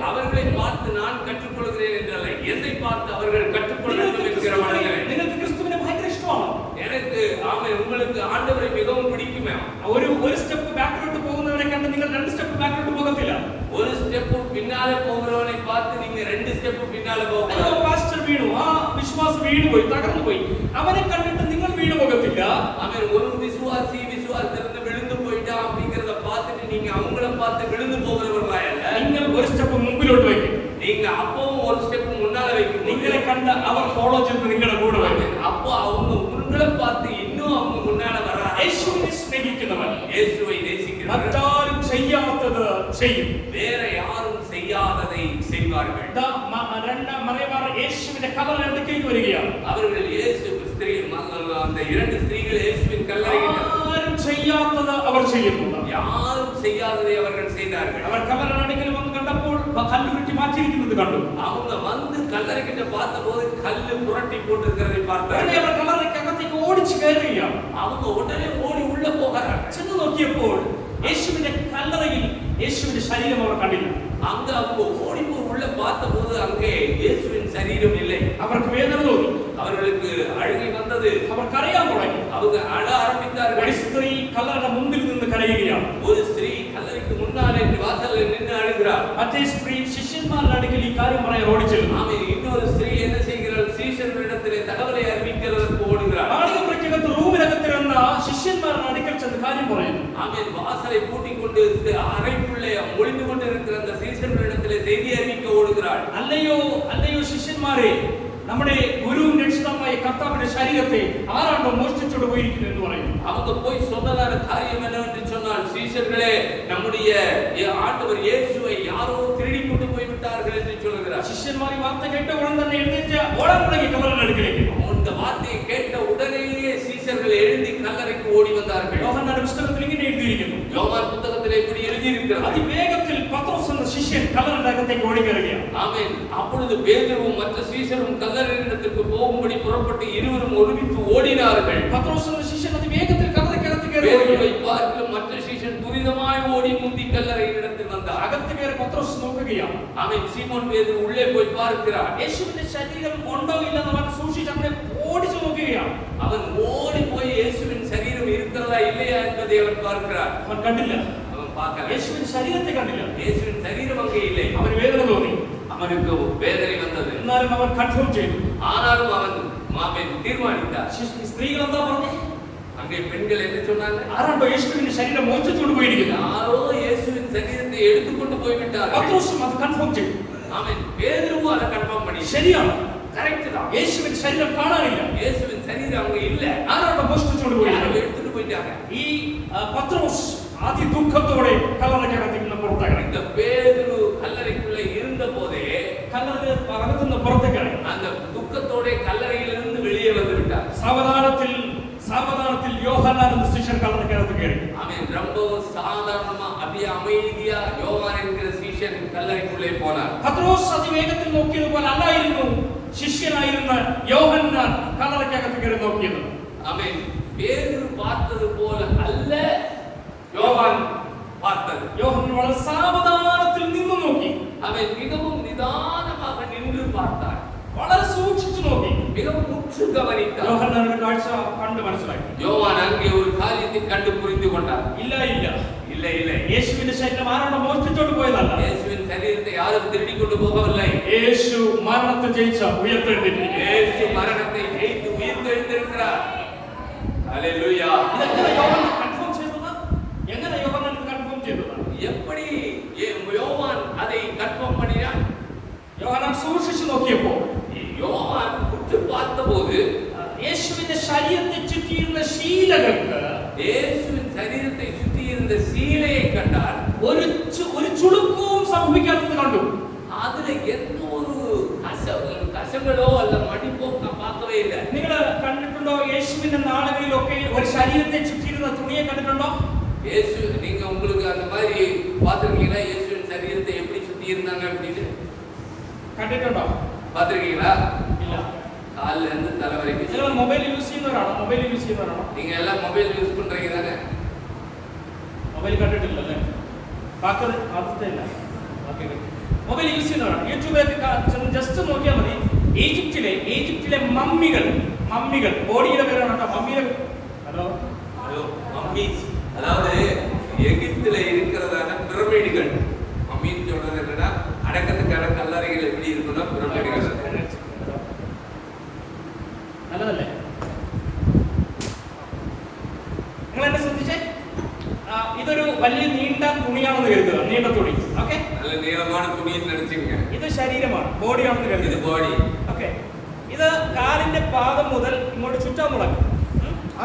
அவர்களை பார்த்து நான் கற்றுக்கொள்கிறேன் என்றல்ல, என்னை பார்த்து அவர்கள் கற்றுக்கொள்ளட்டும் என்கிற மனநிலை. നിങ്ങൾക്ക് ക്രിസ്തുവിനെ ഭയങ്കര ഇഷ്ടമാണ്. எனக்கு ஆமென். உங்களுக்கு ஆண்டவரை மிகவும் பிடிக்குமே. ഒരു സ്റ്റെപ്പ് ബാക്കിലോട്ട് പോകുന്നവരെ കണ്ട് നിങ്ങൾ രണ്ട് സ്റ്റെപ്പ് ബാക്കിലോട്ട് പോകത്തില്ല. ஒரு ஸ்டெப் பின்னால போகிறவனை பார்த்து நீங்க ரெண்டு ஸ்டெப் பின்னால போகக்கூடாது. അയ്യോ പാസ്റ്റർ വീണു, ആ വിശ്വാസം വീണുപോയി, തകർന്നുപോയി, അവനെ കണ്ടിട്ട് നിങ്ങൾ വീണു പോകത്തില്ല. அவன் ஒரு விசுவாசத்திலிருந்து விழுந்து போயிட்டான் அப்படிங்கறத பார்த்துட்டு நீங்க அவங்கள பார்த்து விழுந்து போகிறவர்களா இல்ல. നിങ്ങൾ ഒരു സ്റ്റെപ്പ് മുമ്പിലോട്ട് വയ്ക്കും. நீங்க அப்பவும் ஒரு ஸ்டெப் முன்னால வைக்கணும். നിങ്ങളെ കണ്ട് അവർ ഫോളോ ചെയ്ത് നിങ്ങളുടെ കൂടെ വരും. அப்போ அவங்க உங்களை பார்த்து இன்னும் அவங்க முன்னால வராங்க. യേശുവിനെ സ്നേഹിക്കുന്നവൻ இயேசுவை நேசிக்கிறவர்கள் മറ്റാരും ചെയ്യാത്തത് ചെയ്യും. வேற யாரும் செய்யாததை செய்வார்கள். മറിയമാർ യേശുവിന്റെ കല്ലറ അടുത്തേക്ക് വരികയാണ്. அவர்கள் இயேசு ஸ்திரீ அந்த இரண்டு ஸ்திரீகள் இயேசுவின் கல்லறையில் ആരും ചെയ്യാത്തത് അവർ ചെയ്യുന്നു. யாரும் செய்யாததை அவர்கள் செய்தார்கள். അവർ കല്ലറ അടുക്കൽ വന്ന് കണ്ടപ്പോൾ കല്ലുരുട്ടി മാറ്റിയിരിക്കുന്നത് കണ്ടു. அவங்க வந்து கல்லறை கிட்ட பார்த்தபோது கல்லு புரட்டி போட்டிருக்கிறதை பார்த்தார்கள். അവർ കല്ലറയ്ക്കകത്തേക്ക് ഓടിച്ചു കയറുകയാണ്. அவங்க உடனே ஓடி உள்ள போகிறார்கள். ചെന്ന് നോക്കിയപ്പോൾ യേശുവിന്റെ കല്ലറയിൽ യേശുവിന്റെ ശരീരം അവർ കണ്ടില്ല. அங்க அவங்க ஓடி போய் உள்ள பார்த்தபோது அங்கே இயேசுவின் சரீரம் இல்லை. അവർക്ക് വേദന തോന്നി. அவர்களுக்கு அழுகை வந்தது. അവർ കരയാൻ തുടങ്ങി. அவங்க அழ ஆரம்பித்தார்கள். ഒരു സ്ത്രീ കല്ലറയുടെ മുമ്പിൽ നിന്ന് കരയുകയാണ്. ஒரு ஸ்திரீ கல்லறைக்கு முன்னாலே வாசலில் நின்று அழுகிறார். മറ്റേ സ്ത്രീ ശിഷ്യന്മാരുടെ അടുക്കൽ ഈ കാര്യം പറയാൻ ഓടിച്ചെല്ലുന്നു. ஆமென். இன்னொரு ஸ்திரீ என்ன செய்கிறாள்? சீஷர்களிடத்திலே தகவலை அறிவிக்கிறதற்கு ஓடுகிறாள். ആളുകൾക്കകത്ത് റൂമിനകത്തിരുന്ന ശിഷ്യന്മാരുടെ അടുക്കൽ ചെന്ന് കാര്യം പറയുന്നു. ஆமென். வாசலை பூட்டிக் கொண்டு அறைக்குள்ளே ஒளிந்து கொண்டிருக்கிற அந்த சீஷர்களிடத்திலே செய்தி அறிவிக்க ஓடுகிறாள். അല്ലയോ അല്ലയോ ശിഷ്യന്മാരെ, നമ്മുടെ ഗുരുവും രക്ഷിതാവുമായ കർത്താവിന്റെ ശരീരത്തെ ആരാണ്ടോ മോഷ്ടിച്ചോണ്ട് പോയിരിക്കുന്നു എന്ന് പറയുന്നു. அவங்க போய் சொன்னதான காரியம் என்னவென்று சொன்னால், சீஷர்களே நம்முடைய ஆண்டவர் இயேசுவை யாரோ திருடி கொண்டு போய் விட்டார்கள் என்று சொல்கிறார். ശിഷ്യന്മാർ ഈ വാർത്ത കേട്ട ഉടൻ തന്നെ എഴുന്നേറ്റ് ഓടാൻ തുടങ്ങി കല്ലറയുടെ അടുക്കലേക്ക്. இந்த வார்த்தையை கேட்ட உடனேயே சீஷர்கள் எழுந்து கல்லறைக்கு ஓடி வந்தார்கள். യോഹന്നാന്റെ പുസ്തകത്തിൽ ഇങ്ങനെ എഴുതിയിരിക്കുന്നു. யோவான் புத்தகத்திலே இப்படி எழுதியிருக்கிறது. അതിവേഗത്തിൽ പത്രോസ് എന്ന ശിഷ്യൻ കല്ലറയുടെ അകത്തേക്ക് ഓടിക്കയറുകയാണ്. ஆமென். அப்பொழுது பேதுருவும் மற்ற சீஷரும் கல்லறையிடத்திற்கு போகும்படி புறப்பட்டு இருவரும் ஒருமித்து ஓடினார்கள். പത്രോസ് എന്ന ശിഷ്യൻ അതിവേഗത്തിൽ കല്ലറയ്ക്കകത്ത് பேதுருவை കയറി பார்த்து மற்ற சீஷன் துரிதமாய் ஓடி முந்தி கல்லறையிடத்தில் வந்தார். അകത്ത് കയറി പത്രോസ് നോക്കുകയാണ്. ஆமென். சீமோன் பேதுரு உள்ளே போய் பார்க்கிறார். യേശുവിന്റെ ശരീരം ഉണ്ടോ ഇല്ലെന്ന് അവൻ സൂക്ഷിച്ച് അങ്ങനെ ഓടിച്ചു നോക്കുകയാണ്. அவன் ஓடி போய் இயேசுவின் சரீரம் இருக்கிறதா இல்லையா என்பதை அவன் பார்க்கிறார். അവൻ കണ്ടില്ല. அவன் பார்க்கல. യേശുവിന്റെ ശരീരത്തെ കണ്ടില്ല. இயேசுவின் சரீரம் அங்கே இல்லை. അവന് വേദന തോന്നി. அவனுக்கு வேதனை வந்தது. എന്നാലും അവൻ കൺഫേം ചെയ്തു. ஆனாலும் அவன் மாமன் தீர்மானித்தார். സ്ത്രീകൾ എന്താ പറഞ്ഞേ? அங்கே பெண்கள் என்ன சொன்னாங்க? ആരാണ്ടോ യേശുവിന്റെ ശരീരം മോഷ്ടിച്ചുകൊണ്ട് പോയിരിക്കുന്നു. யாரோ இயேசுவின் சரீரத்தை எடுத்துக்கொண்டு போய் விட்டார்கள். പത്രോസും അത് കൺഫേം ചെയ്തു. ஆமென். பேதுருவும் அதை கன்ஃபார்ம் பண்ணி ശരിയാണ്, கரெக்ட் தான். യേശുവിന്റെ ശരീരം കാണാനില്ല. இயேசுவின் சரீரம் அங்க இல்ல. ആരാണ്ടോ മോഷ്ടിച്ചുകൊണ്ട് யாரோ പോയിരിക്കുന്നു. எடுத்துட்டு போயிட்டாங்க. ഈ പത്രോസ് അതിദുഃഖത്തോടെ കല്ലറയ്ക്കകത്ത് നിന്ന് പുറത്തേക്ക്. இந்த பேதுரு கல்லறைக்குள்ள இருந்த போதே അകത്തു നിന്ന് പുറത്തേക്ക് அந்த துக்கத்தோட கல்லறையிலிருந்து வெளியே வந்து விட்டார். സാവധാനത്തിൽ യോഹന്നാൻ എന്ന ശിഷ്യൻ കല്ലറയ്ക്കകത്ത് കയറി. அவன் ரொம்பவும் சாதாரணமா அப்படியே அமைதியா யோவான் என்கிற சீஷன் கல்லறைக்குள்ளே போனார். പത്രോസ് അതിവേഗത്തിൽ നോക്കിയതുപോലെ അല്ലായിരുന്നു ശിഷ്യനായിരുന്ന യോഹന്നാൻ കല്ലറയ്ക്കകത്ത് കയറി നോക്കിയത്. அவன் பேதுரு பார்த்தது போல அல்ல யோவான் பார்த்தது. യോഹന്നാൻ വളരെ സാവധാനത്തിൽ നിന്ന് നോക്കി. அவன் மிகவும் நிதானமாக நின்று பார்த்தான். വളരെ സൂക്ഷിച്ചു നോക്കി. மிகவும் உற்று கவனித்தான். യോഹന്നാൻ ഒരു കാഴ്ച കണ്ട് മനസ്സിലാക്കി. யோவான் அங்கே ஒரு காரியத்தை கண்டு புரிந்து கொண்டார். ഇല്ല இல்ல യേശുവിന്റെ ശരീരം ആരാണ് മോഷ്ടിച്ചോണ്ട് പോയതല്ല. இயேசுவின் சரீரத்தை யாரும் திருடி கொண்டு போகவில்லை. യേശു മരണത്തെ ജയിച്ച ഉയർത്തെഴുന്നേറ്റിരിക്കുന്നു. இயேசு மரணத்தை ஜெயித்து உயிர்த்தெழுந்திருக்கிறார். ஹalleluya. ഇതെങ്ങനെ യോഹന്നാൻ കൺഫേം ചെയ്തത്? എങ്ങനെ യോഹന്നാൻ ഇത് കൺഫേം ചെയ്തത്? எப்படி யோவான் அதை கன்ஃபார்ம் பண்ணினான்? യോഹന്നാൻ സൂക്ഷിച്ചു നോക്കിയപ്പോൾ யோவான் உற்று பார்த்தபோது യേശുവിന്റെ ശരീരത്തെ ചുറ്റിയിരുന്ന ശീലകൾക്ക്, இயேசுவின் சரீரத்தை சுற்றி இருந்த சீலையை கண்டார். ഒരു ചുളുക്കവും സംഭവിക്കാത്തത് കണ്ടു. அதுல எந்த ஒரு കശങ്ങളോ അല്ല മടിപ്പോ பார்க்கவே இல்ல. നിങ്ങൾ കണ്ടിട്ടുണ്ടോ? യേശുവിന്റെ നാളുകളിലൊക്കെ ഒരു ശരീരത്തെ ചുറ്റിയിരുന്ന തുണിയെ കണ്ടിട്ടുണ്ടോ? இயேசு நீங்க உங்களுக்கு அந்த மாதிரி பாத்துருக்கீங்களா? இயேசுவின் சரீரத்தை எப்படி சுத்தி இருந்தாங்க அப்படின்னு കണ്ടിട്ടുണ്ടോ? பாத்துருக்கீங்களா? ഇല്ല. கால்ல இருந்து தலை வரைக்கும். നിങ്ങൾ മൊബൈൽ യൂസ് ചെയ്യുന്നവരാണോ? മൊബൈൽ യൂസ് ചെയ്യുന്നവരാണോ? நீங்க எல்லாம் மொபைல் யூஸ் பண்றீங்க தானே? മൊബൈൽ കണ്ടിട്ടില്ലല്ലേ? ബാക്കി അവസ്ഥയില്ല. മൊബൈൽ യൂസ് ചെയ്യുന്നവരാണ്. യൂട്യൂബിലൊക്കെ ജസ്റ്റ് നോക്കിയാൽ മതി. ഈജിപ്തിലെ മമ്മികൾ ബോഡിയുടെ പേരാണ് കേട്ടോ. മമ്മിയുടെ ഹലോ மம்மீஸ், அதாவது எகிப்தில இருக்கிறதான பிரமிடுகள். மம்மின்னு சொல்றது என்னன்னா அடக்கத்துக்கான கல்லறைகள் எப்படி இருக்குன்னா பிரமிடுகள். നല്ലതല്ലേ? നിങ്ങൾ എന്നെ ശ്രദ്ധിച്ചേ. ഇതൊരു വലിയ നീണ്ട തുണിയാണെന്ന് കരുതുക. നീണ്ട തുണി. ഓക്കെ, நல்ல நீளமான துணின்னு நினைச்சுங்க. ഇത് ശരീരമാണ്, ബോഡിയാണെന്ന് കരുതുക. இது பாடி. ഓക്കെ, ഇത് കാലിന്റെ പാദം മുതൽ ഇങ്ങോട്ട് ചുറ്റാൻ തുടങ്ങും.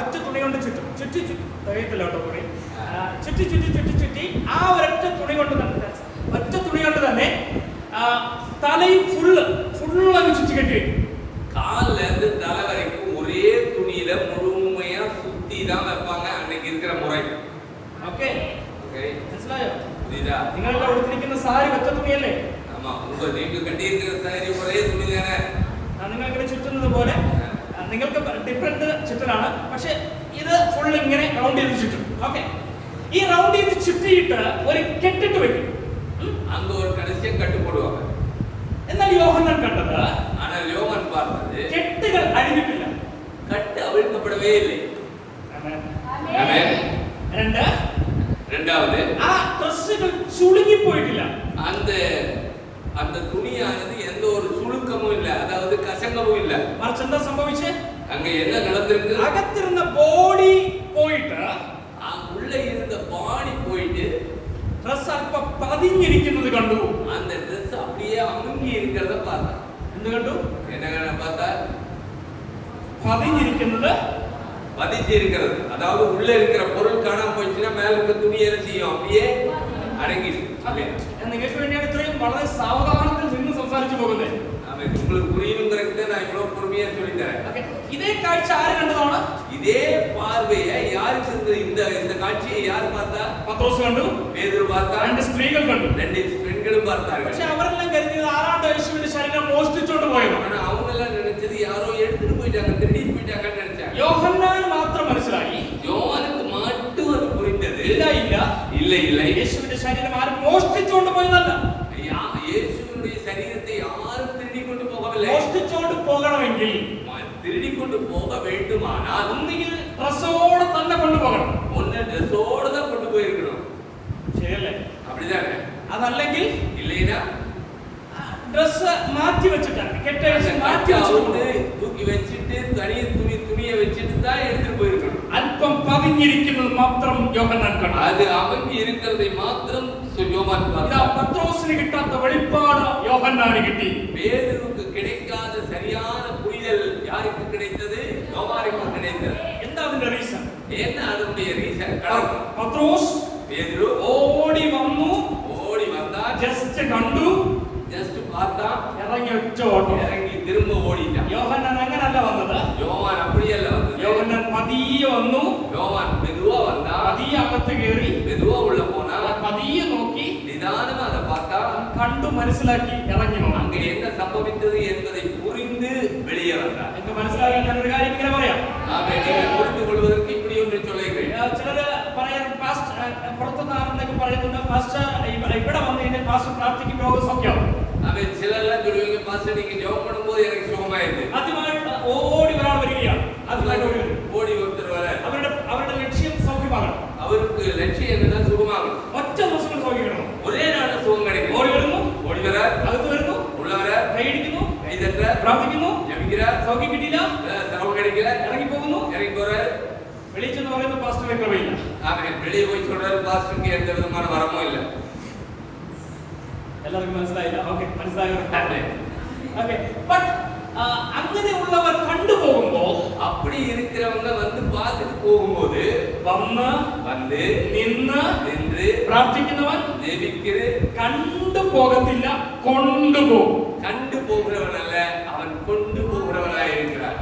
ഒറ്റ തുണി കൊണ്ട് ചുറ്റും. ചുറ്റി തികയത്തില്ല കേട്ടോ തുണി. ചുറ്റി ആ ഒരൊറ്റ തുണി കൊണ്ട് തന്നെ തലയും ഫുള്ള് ചുറ്റി കെട്ടി വയ്ക്കും. கால்ல இருந்து தலை வரைக்கும் ஒரே துணியில முழுமையா சுத்தி தான் வைப்பாங்க அன்னைக்கு இருக்கிற முறை. ഓക്കെ, ஓகே, മനസ്സിലായോ? புரியுதா? നിങ്ങളുടെ കൊടുത്തിരിക്കുന്ന സാരി ഒറ്റ തുണിയല്ലേ? ஆமா, நீங்க கட்டி இருக்கிற சாரி ஒரே துணி தானே. നിങ്ങൾ ഇങ്ങനെ ചുറ്റുന്നത് പോലെ നിങ്ങൾക്ക് ഡിഫറെന്റ് ചുറ്റലാണ്. പക്ഷെ ഇത് ഫുൾ ഇങ്ങനെ റൗണ്ട് ചെയ്ത് ചുറ്റും. ഓക്കെ, ഈ റൗണ്ട് ചെയ്ത് ചുറ്റിയിട്ട് ഒരു കെട്ടിട്ട് വെക്കും. அங்க ஒரு கடைசியா கட்டு போடுவாங்க. എന്നാൽ യോഹന്നാൻ കണ്ടത് ஆனால் யோவான் பார்த்தது കെട്ടുകൾ അഴിഞ്ഞിട്ടില്ല. கட்டு அவிழ்க்கப்படவே இல்லை. ஆமென். இரண்டாவது ആ ഡ്രസ്സുകൾ ചുളുങ്ങിപ്പോയിട്ടില്ല. அந்த துணியானது எந்த ஒரு சுளுக்கமும் இல்ல, அதாவது கசங்கமும் இல்ல. മറിച്ച് എന്താ സംഭവിച്ചേ? அங்க என்ன நடந்திருக்கு? അകത്തിരുന്ന ബോഡി പോയിട്ട് உள்ள இருந்த பாடி போயிட்டு ഡ്രസ് അല്പം പതിഞ്ഞിരിക്കുന്നത് കണ്ടു. அந்த ட்ரெஸ் அப்படியே அமுங்கி இருக்கிறத பார்த்தா. എന്ത് കണ്ടു? என்ன பார்த்தா? പതിഞ്ഞിരിക്കുന്നത്, பதிஞ்சு இருக்கிறது. அதாவது உள்ள இருக்கிற பொருள் காணாம போயிடுச்சுன்னா மேல இருக்க துணி என்ன செய்யும்? அப்படியே அடங்கிடும். നിങ്ങൾക്ക് വേണ്ടിയാണ് ഇത്രയും വളരെ സാവധാനത്തിൽ നിന്ന് സംസാരിച്ചു പോകുന്നത്. உங்களுக்கு புரியணுங்கிறதுக்கு நான் இவ்வளவு பொறுமையா சொல்லி தரேன். இதே காட்சி ஆறு கண்டതാണ്? இதே பார்வையை யாருக்கு இந்த காட்சியை யார் பார்த்தா? പത്രോസ് കണ്ടു, பேதுரு பார்த்தா, രണ്ട് സ്ത്രീകൾ കണ്ടു. ரெண்டு பெண்களும் பார்த்தார்கள். പക്ഷെ അവരെല്ലാം കരുതിയത് ആരാണ്ട് യേശുവിന്റെ ശരീരം മോഷ്ടിച്ചോണ്ട് പോയത്. ஆனா அவங்க எல்லாம் நினைச்சது யாரோ எடுத்துட்டு போயிட்டாங்க, திருடிட்டு போயிட்டாங்கன்னு நினைச்சாங்க. യോഹന്നാൻ മാത്രം മനസ്സിലായി. யோவானுக்கு மட்டும் அது புரிந்தது. இல்லை, യേശുവിന്റെ ശരീരം ആരും മോഷ്ടിച്ചോണ്ട് പോയതല്ല. இயேசுவினுடைய சரீரத்தை யாரும் திருடி கொண்டு போகவில்லை. മോഷ്ടിച്ചോണ്ട് പോകണമെങ്കിൽ, திருடி கொண்டு போக வேண்டுமானால் ഒന്നുകിൽ ഡ്രസ്സോടെ തന്നെ കൊണ്ടുപോകണം. ஒன்னு ட்ரெஸ்ஸோட தான் கொண்டு போயிருக்கணும். ശരിയല്ലേ? அப்படிதானே? അതല്ലെങ്കിൽ இல்லைனா ഡ്രസ് മാറ്റി വെച്ചിട്ടാണ്, കെട്ടഴിച്ച് മാറ്റി വെച്ചിട്ട് தூக்கி வச்சிட்டு தனிய துணியை வச்சிட்டு தான் எடுத்துட்டு போயிருக்கணும். അല്പം പതിഞ്ഞിരിക്കുന്നത് മാത്രം യോഹന്നാൻ കണ്ടു. அது அமங்கி இருக்கிறதை மாத்திரம் யோவான் பார்த்தான். പത്രോസിന് കിട്ടാത്ത വെളിപ്പാട് യോഹന്നാന് കിട്ടി. பேதுருக்கு கிடைக்காத சரியான புரிதல் யாருக்கு கிடைத்தது? யோவானுக்கு கிடைத்தது. എന്താ അതിന്റെ റീസൺ? என்ன அதனுடைய ரீசன்? പത്രോസ് பேதுரு ഓടി വന്നു, வந்தா, ജസ്റ്റ് കണ്ടു, ஜஸ்ட் பார்த்தா, ഇറങ്ങി ഒറ്റ ഓട്ടം, இறங்கி திரும்ப ஓடிட்டான். യോഹന്നാൻ അങ്ങനല്ല വന്നത്. யோவான் அப்படியல்ல வந்தது. யோഹന്നാൻ പതിയെ വന്നു, யோவான் மெதுவா வந்தா, പതിയെ അകത്ത് കയറി, மெதுவா உள்ள போனா, പതിയെ നോക്കി, நிதானமா அதை பார்த்தா, കണ്ടു മനസ്സിലാക്കി ഇറങ്ങി വന്നു. அங்க என்ன சம்பவித்தது என்பதை புரிந்து வெளியே வந்தார். നിങ്ങൾക്ക് മനസ്സിലാകാൻ ഞാനൊരു കാര്യം ഇങ്ങനെ പറയാം. புரிந்து கொள்வதற்கு இப்படி ஒன்று சொல்லுகிறேன். ചിലര് പറയാൻ പുറത്തുനിന്ന് ആരെന്നൊക്കെ പറയുന്നുണ്ട്, പാസ്റ്റർ ഇവിടെ വന്നു കഴിഞ്ഞാൽ പാസ്റ്റർ പ്രാർത്ഥിക്കുമ്പോൾ സൗഖ്യമാവും. சிலர்லாம் சொல்லுவீங்க, பாஸ்டர் நீங்க ஜெபம் பண்ணும்போது எனக்கு சுகமாயிருது. ആദ്യമായിട്ട് ഓടി ഒരാൾ വരികയാണ്. ஓடி ஒருத்தர் வர, അവരുടെ ലക്ഷ്യം സൗഖ്യമാകണം. அவருக்கு லட்சியம் என்னன்னா சுகமாகணும். ഒറ്റ வெளியே போய் சொல்றாரு பாஸ்டருக்கு எந்த விதமான வரமும் இல்லை. എല്ലാവർക്കും മനസ്സിലായില്ല? ഓക്കെ, മനസ്സിലായി. ഓക്കെ, ബട്ട് അങ്ങനെയുള്ളവർ കണ്ടുപോകുമ്പോൾ, அப்படி இருக்கிறவங்க வந்து பார்த்துட்டு போகும்போது வந்து நின்று പ്രാർത്ഥിക്കുന്നവൻ ஜெபிக்கிறது കണ്ടു പോകത്തില്ല, കൊണ്ടുപോകും. கண்டு போகிறவன் அல்ல, அவன் கொண்டு போகிறவனாய் இருக்கிறான்.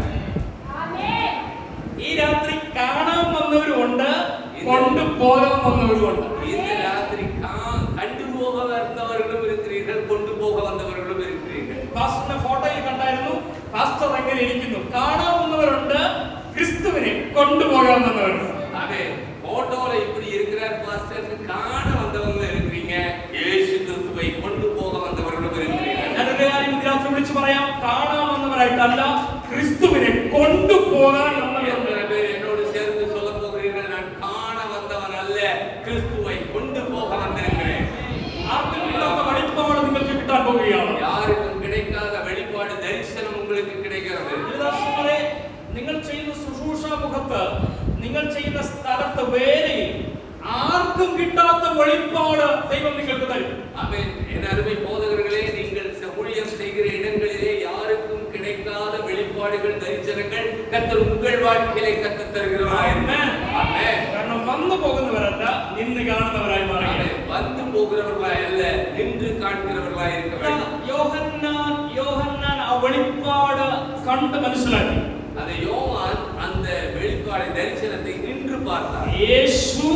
ഈ രാത്രി കാണാൻ വന്നവരുമുണ്ട്, കൊണ്ടുപോകാൻ വന്നവരുമുണ്ട്. இந்த ராத்திரி கண்டு போக வந்தவர்களும் இருக்கிறீர்கள், கொண்டு போக வந்தவர்களும் இருக்கிறீர்கள். പാസ്റ്ററിന്റെ ഫോട്ടോയിൽ കണ്ടായിരുന്നു പാസ്റ്റർ എങ്ങനെ ഇരിക്കുന്നു. കാണാൻ വന്നവരുണ്ട്, ക്രിസ്തുവിനെ കൊണ്ടുപോകാൻ വന്നവരുണ്ട്. അതെ, ഫോട്ടോல இப்படி இருக்கிறார் பாஸ்டர், காண வந்தவங்க இருக்கிறீங்க, യേശു ക്രിസ്തുவை கொண்டு போக வந்தவர்களும் இருக்கிறீர்கள். ഞാനൊരു കാര്യം ഇതിനകത്ത് വിളിച്ചു പറയാം, കാണാൻ വന്നവരായിട്ടല്ല, ക്രിസ്തുവിനെ കൊണ്ടുപോകാൻ വന്നവരുണ്ട്. என்னோடு சேர்ந்து சொல்ல போகிறீர்கள், நான் காண வந்தவன் அல்ல, கிறிஸ்துவை கொண்டு போக வந்திருக்கிறேன். ആർക്കും കിട്ടാത്ത വെളിപ്പാട് നിങ്ങൾക്ക് കിട്ടാൻ പോവുകയാണ്. யாருக்கும் கிடைக்காத வெளிப்பாடு தரிசனம் உங்களுக்கு கிடைக்கிறது. ദേവദാസന്മാരെ, നിങ്ങൾ ചെയ്യുന്ന ശുശ്രൂഷ മുഖത്ത്, നിങ്ങൾ ചെയ്യുന്ന സ്ഥലത്ത്, വേലയിൽ ആർക്കും കിട്ടാത്ത വെളിപ്പാട് ദൈവം നിങ്ങൾക്ക് തരും. ആമേൻ. എൻ അരുமை போதகர்களே, நீங்கள் ஊழியம் செய்கிற இடங்களிலே யாருக்கும் கிடைக்காத வெளிப்பாடுகள், தரிசனங்கள் கர்த்தர் உங்கள் வாழ்க்கையிலே கற்றுத் தருகிறார். ആമേൻ. കാരണം വന്നു പോകുന്നവരല്ല, നിന്ന് കാണുന്നവരായി മാറുക. வந்து போகிறவர்களாய் அல்ல, நின்று காண்கிறவர்களாய் இருக்க வேண்டும். യോഹന്നാൻ ആ വെളിപ്പാട് കണ്ട് മനസ്സിലാക്കി. அது யோவான் அந்த வெளிப்பாடு தரிசனத்தை நின்று பார்த்தார். യേശു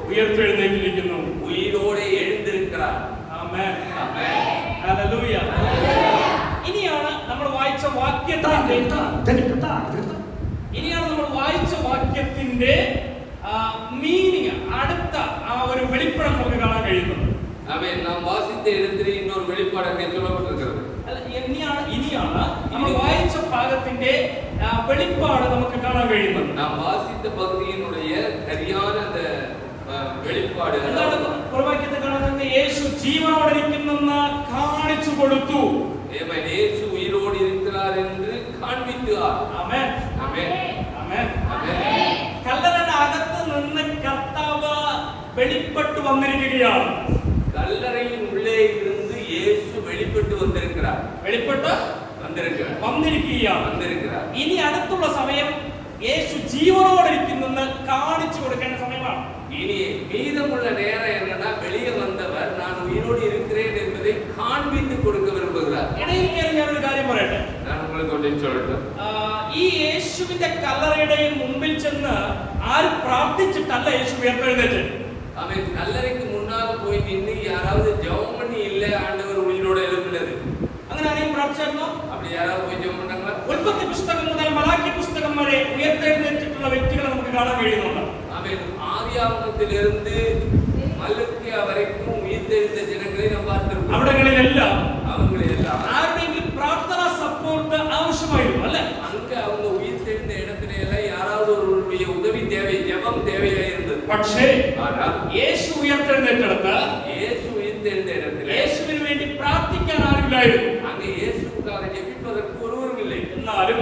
உயிர்த்தெழுந்திருக்கிறார், உயிரோടെ எழுந்திருக்கிறார். ആമേൻ, ആമേൻ, ഹല്ലേലൂയ. ഇനിയാണ് നമ്മൾ വായിച്ച വാക്യത്തിന്റെ മീനിങ്, അടുത്ത ആ ഒരു വെളിപ്പാട് നമുക്ക് കാണാൻ കഴിയുന്നത്. ആമേൻ. നാം വാസിച്ച இடத்திலே இன்னொரு வெளிப்பாடு அங்கே சொல்லப்பட்டிருக்கிறது. ഇനിയാണ് നമ്മൾ വായിച്ച ഭാഗത്തിന്റെ വെളിപ്പാട് നമുക്ക് കാണാൻ കഴിയുന്നത്. നാം വാസിച്ച പകുതിயினுடைய சரியான அந்த വെളിപ്പാട് പുറവാക്യത്തെ കാണുന്നത് യേശു ജീവനോടെ ഇരിക്കുന്നെന്ന് കാണിച്ചു കൊടുത്തു. ആമേൻ. യേശു ഉயிரோடு இருக்கிறார் என்று காண்பித்தார். ആമേൻ, ആമേൻ, ആമേൻ, ആമേൻ. കല്ലറയുടെ അകത്ത് നിന്ന് കർത്താവ് വെളിപ്പെട്ടു വന്നിരിക്കുകയാണ്. കല്ലറയിൻ உள்ளே இருந்து இயேசு வெளிப்பட்டு வந்திருக்கிறார். വെളിപ്പെട്ട് വന്നിരിക്കുകയാണ്. ഇനി അടുത്തുള്ള സമയം യേശു ജീവനോടെ ഇരിക്കുന്നെന്ന് കാണിച്ചു കൊടുക്കേണ്ട സമയമാണ്. இனி மீதமுள்ள நேரம் என்னன்னா, வெளியே வந்தவர் நான் உயிரோடு இருக்கிறேன் என்பதை காண்பித்து கொடுக்க விரும்புகிறார். ഇടയിൽ കയറി ഞാനൊരു കാര്യം പറയട്ടെ. நான் உங்களுக்கு ஒன்றை சொல்லட்டும். ഈ യേശുവിന്റെ കല്ലറയുടെ മുമ്പിൽ ചെന്ന് ആരും പ്രാർത്ഥിച്ചിട്ടല്ല യേശു ഉയർത്തെഴുന്നേറ്റ്. அவன் கல்லறைக்கு முன்னால் போய் நின்று யாராவது ஜெபம் பண்ணி இல்ல ஆண்டவர் உயிரோடு எழுப்பினது. അങ്ങനെ ആരെയും പ്രാർത്ഥിച്ചായിരുന്നോ? அப்படி யாராவது போய் ஜெபம் பண்ணாங்களா? ഉൽപ്പത്തി പുസ്തകം മുതൽ മലാക്കി പുസ്തകം വരെ ഉയർത്തെഴുന്നേറ്റിട്ടുള്ള വ്യക്തികളെ നമുക്ക് കാണാൻ കഴിയുന്നുണ്ട്. அவன் ஆதியாகமத்திலிருந்து மல்கியா வரைக்கும் உயிர்த்தெழுந்த ஜனங்களை நாம் பார்த்திருக்கிறோம். അവിടങ്ങളിലെല്ലാം அவங்களெல்லாம் ആരുടെയെങ്കിലും പ്രാർത്ഥന സപ്പോർട്ട് ആവശ്യമായിരുന്നു, അല്ലേ? அங்க அவங்க உயிர்த்தெழுந்த இடத்துல எல்லாம் யாராவது ஒருவருடைய உதவி தேவை, ஜெபம் தேவையா இருந்தது. പക്ഷേ ஆனால் യേശു ഉയർത്തെഴുന്നേറ്റെടുത്ത് இயேசு உயிர்த்தெழுந்த இடத்துல യേശുവിന് വേണ്ടി പ്രാർത്ഥിക്കാൻ ആരുമില്ലായിരുന്നു. அங்க இயேசுவுக்காக ஜெபிப்பதற்கு ஒருவரும் இல்லை. എന്നാലും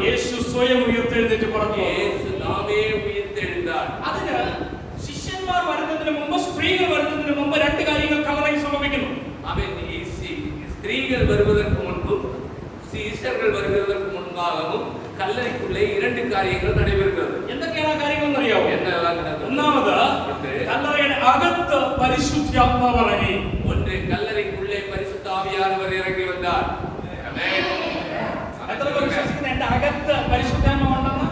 യേശു സ്വയം ഉയർത്തെഴുന്നേറ്റ് പറഞ്ഞു. இயேசு தாமே உயிர்த்தெழுந்தார். അതിന് ശിഷ്യന്മാർ വരുന്നതിന് മുമ്പ്, സ്ത്രീകൾ വരുന്നതിന് മുമ്പ് രണ്ട് കാര്യങ്ങൾ കല്ലറയിൽ സംഭവിക്കുന്നു. அவன் ஸ்திரீகள் வருவதற்கு முன்பும் சீஷர்கள் வருவதற்கு முன்பாகவும் கல்லறைக்குள்ளே இரண்டு காரியங்கள் நடைபெறுகிறது. എന്തൊക്കെയാണ് ആ കാര്യങ്ങൾ എന്നറിയാമോ? என்னெல்லாம் நடந்தது? ഒന്നാമത്, കല്ലറയുടെ അകത്ത് പരിശുദ്ധാത്മാവ് ഇറങ്ങി. ஒன்று, கல்லறைக்குள்ளே பரிசுத்த ஆவியானவர் இறங்கி வந்தார். ஆமென். എത്ര പേർ വിശ്വസിക്കുന്നു എന്റെ അകത്ത് പരിശുദ്ധാത്മാവ് ഉണ്ടെന്ന്?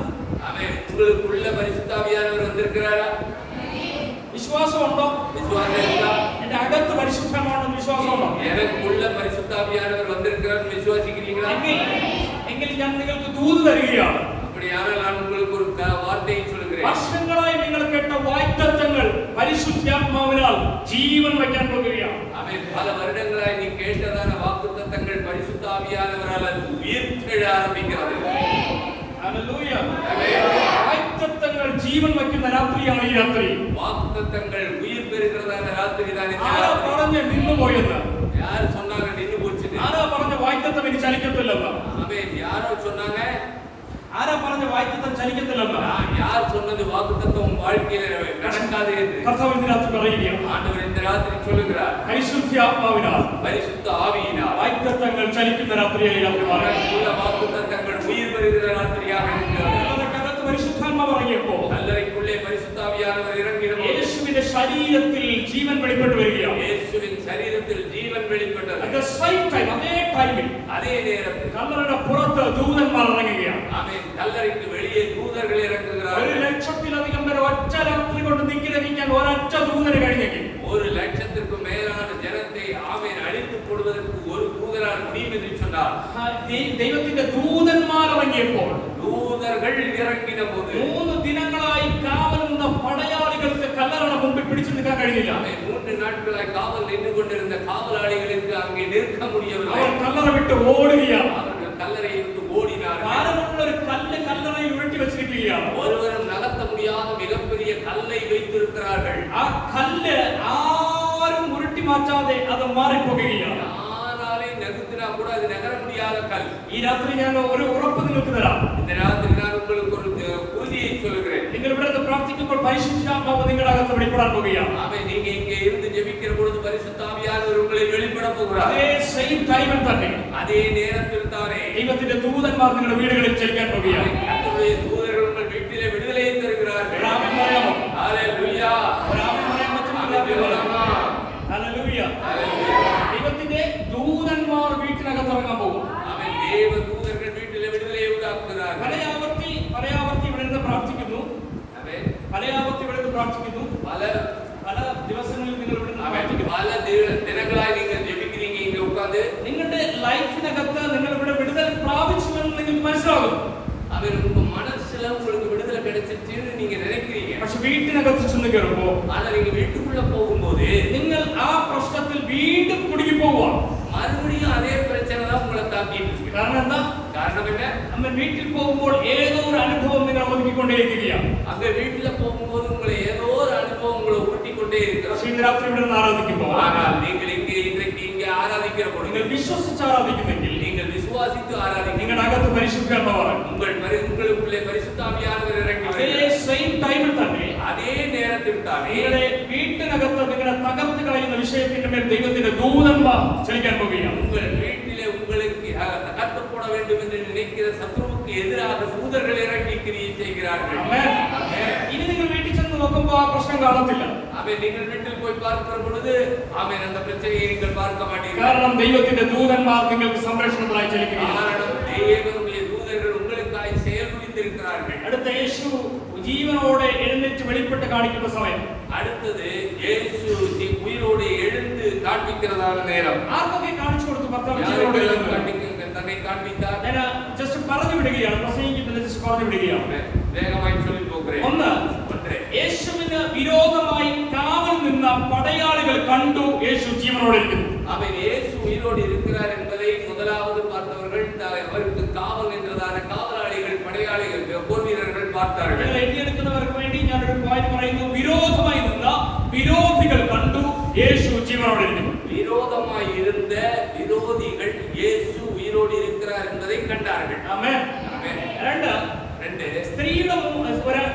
ஆமென். உங்களுக்குள்ள பரிசுத்த ஆவியானவர் வந்திருக்கிறாரா? വിശ്വാസമുണ്ടോ? விசுவாசம் இருக்கா? എന്റെ അകത്ത് പരിശുദ്ധാത്മാവുണ്ടെന്ന് വിശ്വാസമുണ്ടോ? எனக்குள்ள பரிசுத்த ஆவியானவர் வந்திருக்கிறார் விசுவாசிக்கிறீங்களா? എങ്കിൽ ഞാൻ നിങ്ങൾക്ക് ദൂത് തരികയാണ്. அப்படியானால் நான் உங்களுக்கு ஒரு வார்த்தையை சொல்கிறேன். വർഷങ്ങളായി നിങ്ങൾ കേട്ട വാഗ്ദത്തങ്ങൾ പരിശുദ്ധാത്മാവിനാൽ ജീവൻ വയ്ക്കാൻ പോകുകയാണ്. ஆமென். பல வருடங்களாய் நீ கேட்டதான வாக்குத்தத்தங்கள் பரிசுத்த ஆவியானவரால் உயிர்த்தெழ ஆரம்பிக்கிறது. ഹല്ലേലൂയ. വാഗ്ദത്തങ്ങൾ ജീവൻ വയ്ക്കുന്ന രാത്രിയാണ് ഈ രാത്രി. வாக்குத்தத்தங்கள் உயிர் பெறுகிறதான ராத்திரி தான். ആരാ പറഞ്ഞ് നിന്നു പോയെന്ന്? யார் சொன்னாங்க நின்னு போச்சு? ആരാ പറഞ്ഞ വാഗ്ദത്തം ഇനി ചലിക്കത്തില്ലെന്ന്? ஆமென். யாரோ சொன்னாங்க. ആരാ ആരാ പറഞ്ഞ വാഗ്ദത്തം ചലിക്കത്തില്ലെന്ന്? யார் சொன்னது வாக்குத்தத்தம் வாழ்க்கையில நடக்காது என்று കർത്താവ് ഇന്ന് രാത്രി പറയുകയാണ്. ஆண்டவர் இந்த ராத்திரி சொல்லுகிறார். പരിശുദ്ധാത്മാവിനാൽ பரிசுத்த ஆவியினால் വാഗ്ദത്തങ്ങൾ ചലിക്കുന്ന രാത്രിയായി രാത്രി പറയുന്നു. உள்ள வாக்குத்தத்தங்கள் உயிர் வருகிற ராத்திரியாக இருக்கிறது. കർത്താവ് പരിശുദ്ധാത്മാവ് ഇറങ്ങിയപ്പോൾ கல்லறைக்குள்ளே பரிசுத்த ஆவியானவர் இறங்கினபோது യേശുവിന്റെ ശരീരത്തിൽ ജീവൻ വെളിപ്പെട്ടു വരികയാണ്. இயேசுவின் சரீரத்தில் ஜீவன் வெளிப்பட்டது. At the same time, അതേ ടൈമിൽ அதே நேரத்தில் കല്ലറയുടെ പുറത്ത് ദൂതന്മാർ ഇറങ്ങുകയാണ്. ஆமென். கல்லறைக்கு வெளியே தூதர்கள் இறங்குகிறார்கள். 1,00,000-ലധികം പേർ ഒറ്റ രാത്രി കൊണ്ട് നിഗ്രഹിക്കാൻ ഒരൊറ്റ ദൂതന് കഴിഞ്ഞെങ്കിൽ 1,00,000க்கும் மேலான ஜனத்தை ஆமென் அழித்து போடுவதற்கு ஒரு தூதரால் முடியும் என்று சொன்னார். ദൈവത്തിന്റെ ദൂതന്മാർ ഇറങ്ങിയപ്പോൾ தூதர்கள் இறங்கின போது 3 ദിനങ്ങളായി കാവൽ നിന്ന പടയാളികൾക്ക് കല്ലറയുടെ മുമ്പിൽ പിടിച്ചു നിൽക്കാൻ കഴിഞ്ഞില്ല. 3 நாட்களாய் காவல் நின்று கொண்டிருந்த காவலாளிகளுக்கு அங்கே நிற்க முடியவில்லை. അവർ കല്ലറ വിട്ട് ഓടുകയാണ്. அவர்கள் கல்லறையை விட்டு ஓடினார்கள். ഭാരമുള്ള ഒരു കല്ല് കല്ലറയിൽ ഉരുട്ടി വെച്ചിരിക്കുകയാണ്. ஒருவரும் நகர்த்த முடியாத மிகப்பெரிய கல்லை வைத்திருக்கிறார்கள். ആ കല്ല് ആരും ഉരുട്ടി മാറ്റാതെ അത് മാറിപ്പോകുകയാണ്. யாராலையும் நகர்த்தினா கூட அது நகர முடியாத கல். ഈ രാത്രി ഞാൻ ഒരു ഉറപ്പ് നിങ്ങൾക്ക് തരാം. இந்த ராத்திரி நான் உங்களுக்கு ஒரு உறுதியை சொல்கிறேன். നിങ്ങൾ ഇവിടെ നിന്ന് പ്രാർത്ഥിക്കുമ്പോൾ പരിശുദ്ധാത്മാവ് നിങ്ങളുടെ അകത്ത് വെളിപ്പെടാൻ പോകുകയാണ്. ஆமென். நீங்க இங்கே இருந்து ஜெபிக்கிற பொழுது பரிசுத்த ஆவியானவர் உங்களை வெளிப்பட போகிறார். അതേ സെയിം ടൈമിൽ തന്നെ அதே நேரத்தில் தானே ദൈവത്തിന്റെ ദൂതന്മാർ നിങ്ങളുടെ വീടുകളിൽ ചലിക്കാൻ പോകുകയാണ്. கர்த்தருடைய தூதர்கள் உங்கள் வீட்டிலே വിടുதலையை തരുகிறார்கள். ആമേൻ പറയാമോ? ഹല്ലേലൂയ. ആമേൻ പറയാൻ പറ്റുമോ? ഹല്ലേലൂയ. ദൈവത്തിന്റെ ദൂതന്മാർ വീട്ടിനകത്ത് ഇറങ്ങാൻ പോകും. ആമേൻ. ദൈവ ദൂതர்கள் വീട്ടിലെ വിടുതലയെ ഉണ്ടാക്കുകയാണ്. പലയാവർത്തി ഇവിടെ നിന്ന് പ്രാർത്ഥിക്കുന്നു. ആമേൻ. പലയാവർത്തി ഇവിടെ നിന്ന് പ്രാർത്ഥിക്കുന്നു. പല ദിവസങ്ങളിൽ നിങ്ങൾ ഇവിടെ നിന്ന് പ്രാർത്ഥിക്കുന്നു. പല ദിനങ്ങളായി നിങ്ങൾ ജപിக்கிறீங்க ഇങ്ങനെ ഉட்கார்ந்து നിങ്ങളുടെ ലൈഫിനകത്ത് നിങ്ങൾ ഇവിടെ വിടുതൽ പ്രാപിച്ചുവെന്ന് നിങ്ങൾക്ക് മനസ്സിലാകും. അവർ ഉங்க മനസ്സിல உங்களுக்கு விடுதலை கிடைச்சிருச்சுன்னு நீங்க நினைக்கிறீங்க. പക്ഷെ വീട്ടിനകത്ത് ചെന്ന് കയറുമ്പോൾ ஆனா நீங்க வீட்டுக்குள்ள போகும்போது നിങ്ങൾ ആ പ്രശ്നത്തിൽ വീണ്ടും കുടുങ്ങി പോവുകയാണ്. மறுபடியும் அதே பிரச்சனை தான் உங்களை தாக்கிட்டு இருக்கு. കാരണം എന്താ? காரணம் என்ன? നമ്മൾ വീട്ടിൽ പോകുമ്പോൾ ഏതോ ഒരു അനുഭവം നിങ്ങൾ ഒതുക്കിക്കൊണ്ടേയിരിക്കുകയാണ്. அங்க வீட்டுல போகும்போது உங்களை ஏதோ ஒரு அனுபவம் உங்களை உருட்டிக்கொண்டே இருக்கிறது. പക്ഷേ ഇന്ന് രാത്രി ഇവിടെ നിന്ന് ആരാധിക്കുമ്പോൾ ஆனால் நீங்கள் இன்றைக்கு இங்கே ஆராதிக்கிற பொழுது നിങ്ങൾ വിശ്വസിച്ച് ആരാധിക്കുന്നെങ്കിൽ நீங்கள் விசுவாசித்து ஆராதிங்க. നിങ്ങളുടെ അകത്ത് പരിശുദ്ധാത്മാവാണ്. உங்களுக்குள்ளே பரிசுத்த ஆவியானவர் இறங்கி അതേ സെയിം ടൈമിൽ തന്നെ அதே நேரத்தில் தானே നിങ്ങളുടെ വീട്ടിനകത്ത് നിങ്ങളെ തകർത്ത് കളയുന്ന വിഷയത്തിന്റെ മേൽ ദൈവത്തിന്റെ ദൂതന്മാർ ചലിക്കാൻ പോകുകയാണ്. உங்கள் வீட்டிலே உங்களுக்கு தகர்த்து போட வேண்டும் என்று நினைக்கிற சத்ருவுக்கு எதிராக தூதர்கள் இறங்கி கிரியை செய்கிறார்கள். ആമേൻ. ഇനി നിങ്ങൾ വീട്ടിൽ ചെന്ന് നോക്കുമ്പോൾ ആ പ്രശ്നം കാണത്തില്ല. ஆமென். நீங்கள் வீட்டில் போய் பார்க்கிற பொழுது ஆமென் அந்த பிரச்சனையை நீங்கள் பார்க்க மாட்டீர்கள். കാരണം ദൈവത്തിന്റെ ദൂതന്മാർ നിങ്ങൾക്ക് സംരക്ഷണത്തിനായി ചലിക്കുകയാണ്. காரணம் தேவனுடைய தூதர்கள் உங்களுக்காய் செயல் புரிந்திருக்கிறார்கள். അടുത്ത യേശു ജീവനോടെ എഴുന്നേറ്റ് വെളിപ്പെട്ട് കാണിക്കുന്ന സമയം. அடுத்தது இயேசு உயிரோடு எழுந்து காண்பிக்கிறதான நேரம். ആർക്കൊക്കെ കാണിച്ചു കൊടുത്തു കർത്താവ് ജീവനോടെ എഴുന്നേറ്റ്? தன்னை காண்பித்தார். ഞാൻ ജസ്റ്റ് പറഞ്ഞു വിടുകയാണ്, പ്രസംഗിക്കുന്നില്ല, ജസ്റ്റ് പറഞ്ഞു വിടുകയാണ്. வேகமாய் சொல்லி போகிறேன். ഒന്ന്, യേശുവിന് വിരോധമായി കാവൽ നിന്ന പടയാളികൾ കണ്ടു യേശു ജീവനോടെ ഇരിക്കുന്നു. அவன் இயேசு உயிரோடு இருக்கிறார் என்பதை முதலாவது பார்த்தவர்கள் அவருக்கு காவல் நின்றதான காவலாளிகள் படையாளிகள் போர் வீரர்கள் பார்த்தார்கள். എഴുതിയെടുക്കുന്നവർക്ക് വേണ്ടി ഞാൻ ഒരു പോയിന്റ് പറയുന്നു. വിരോധമായി നിന്ന വിരോധികൾ കണ്ടു യേശു ജീവനോടെ ഇരിക്കുന്നു. விரோதமாய் இருந்த விரோதிகள் இயேசு உயிரோடு இருக்கிறார் என்பதை கண்டார்கள். ആമേൻ. ஆமென். രണ്ട്, സ്ത്രീയുടെ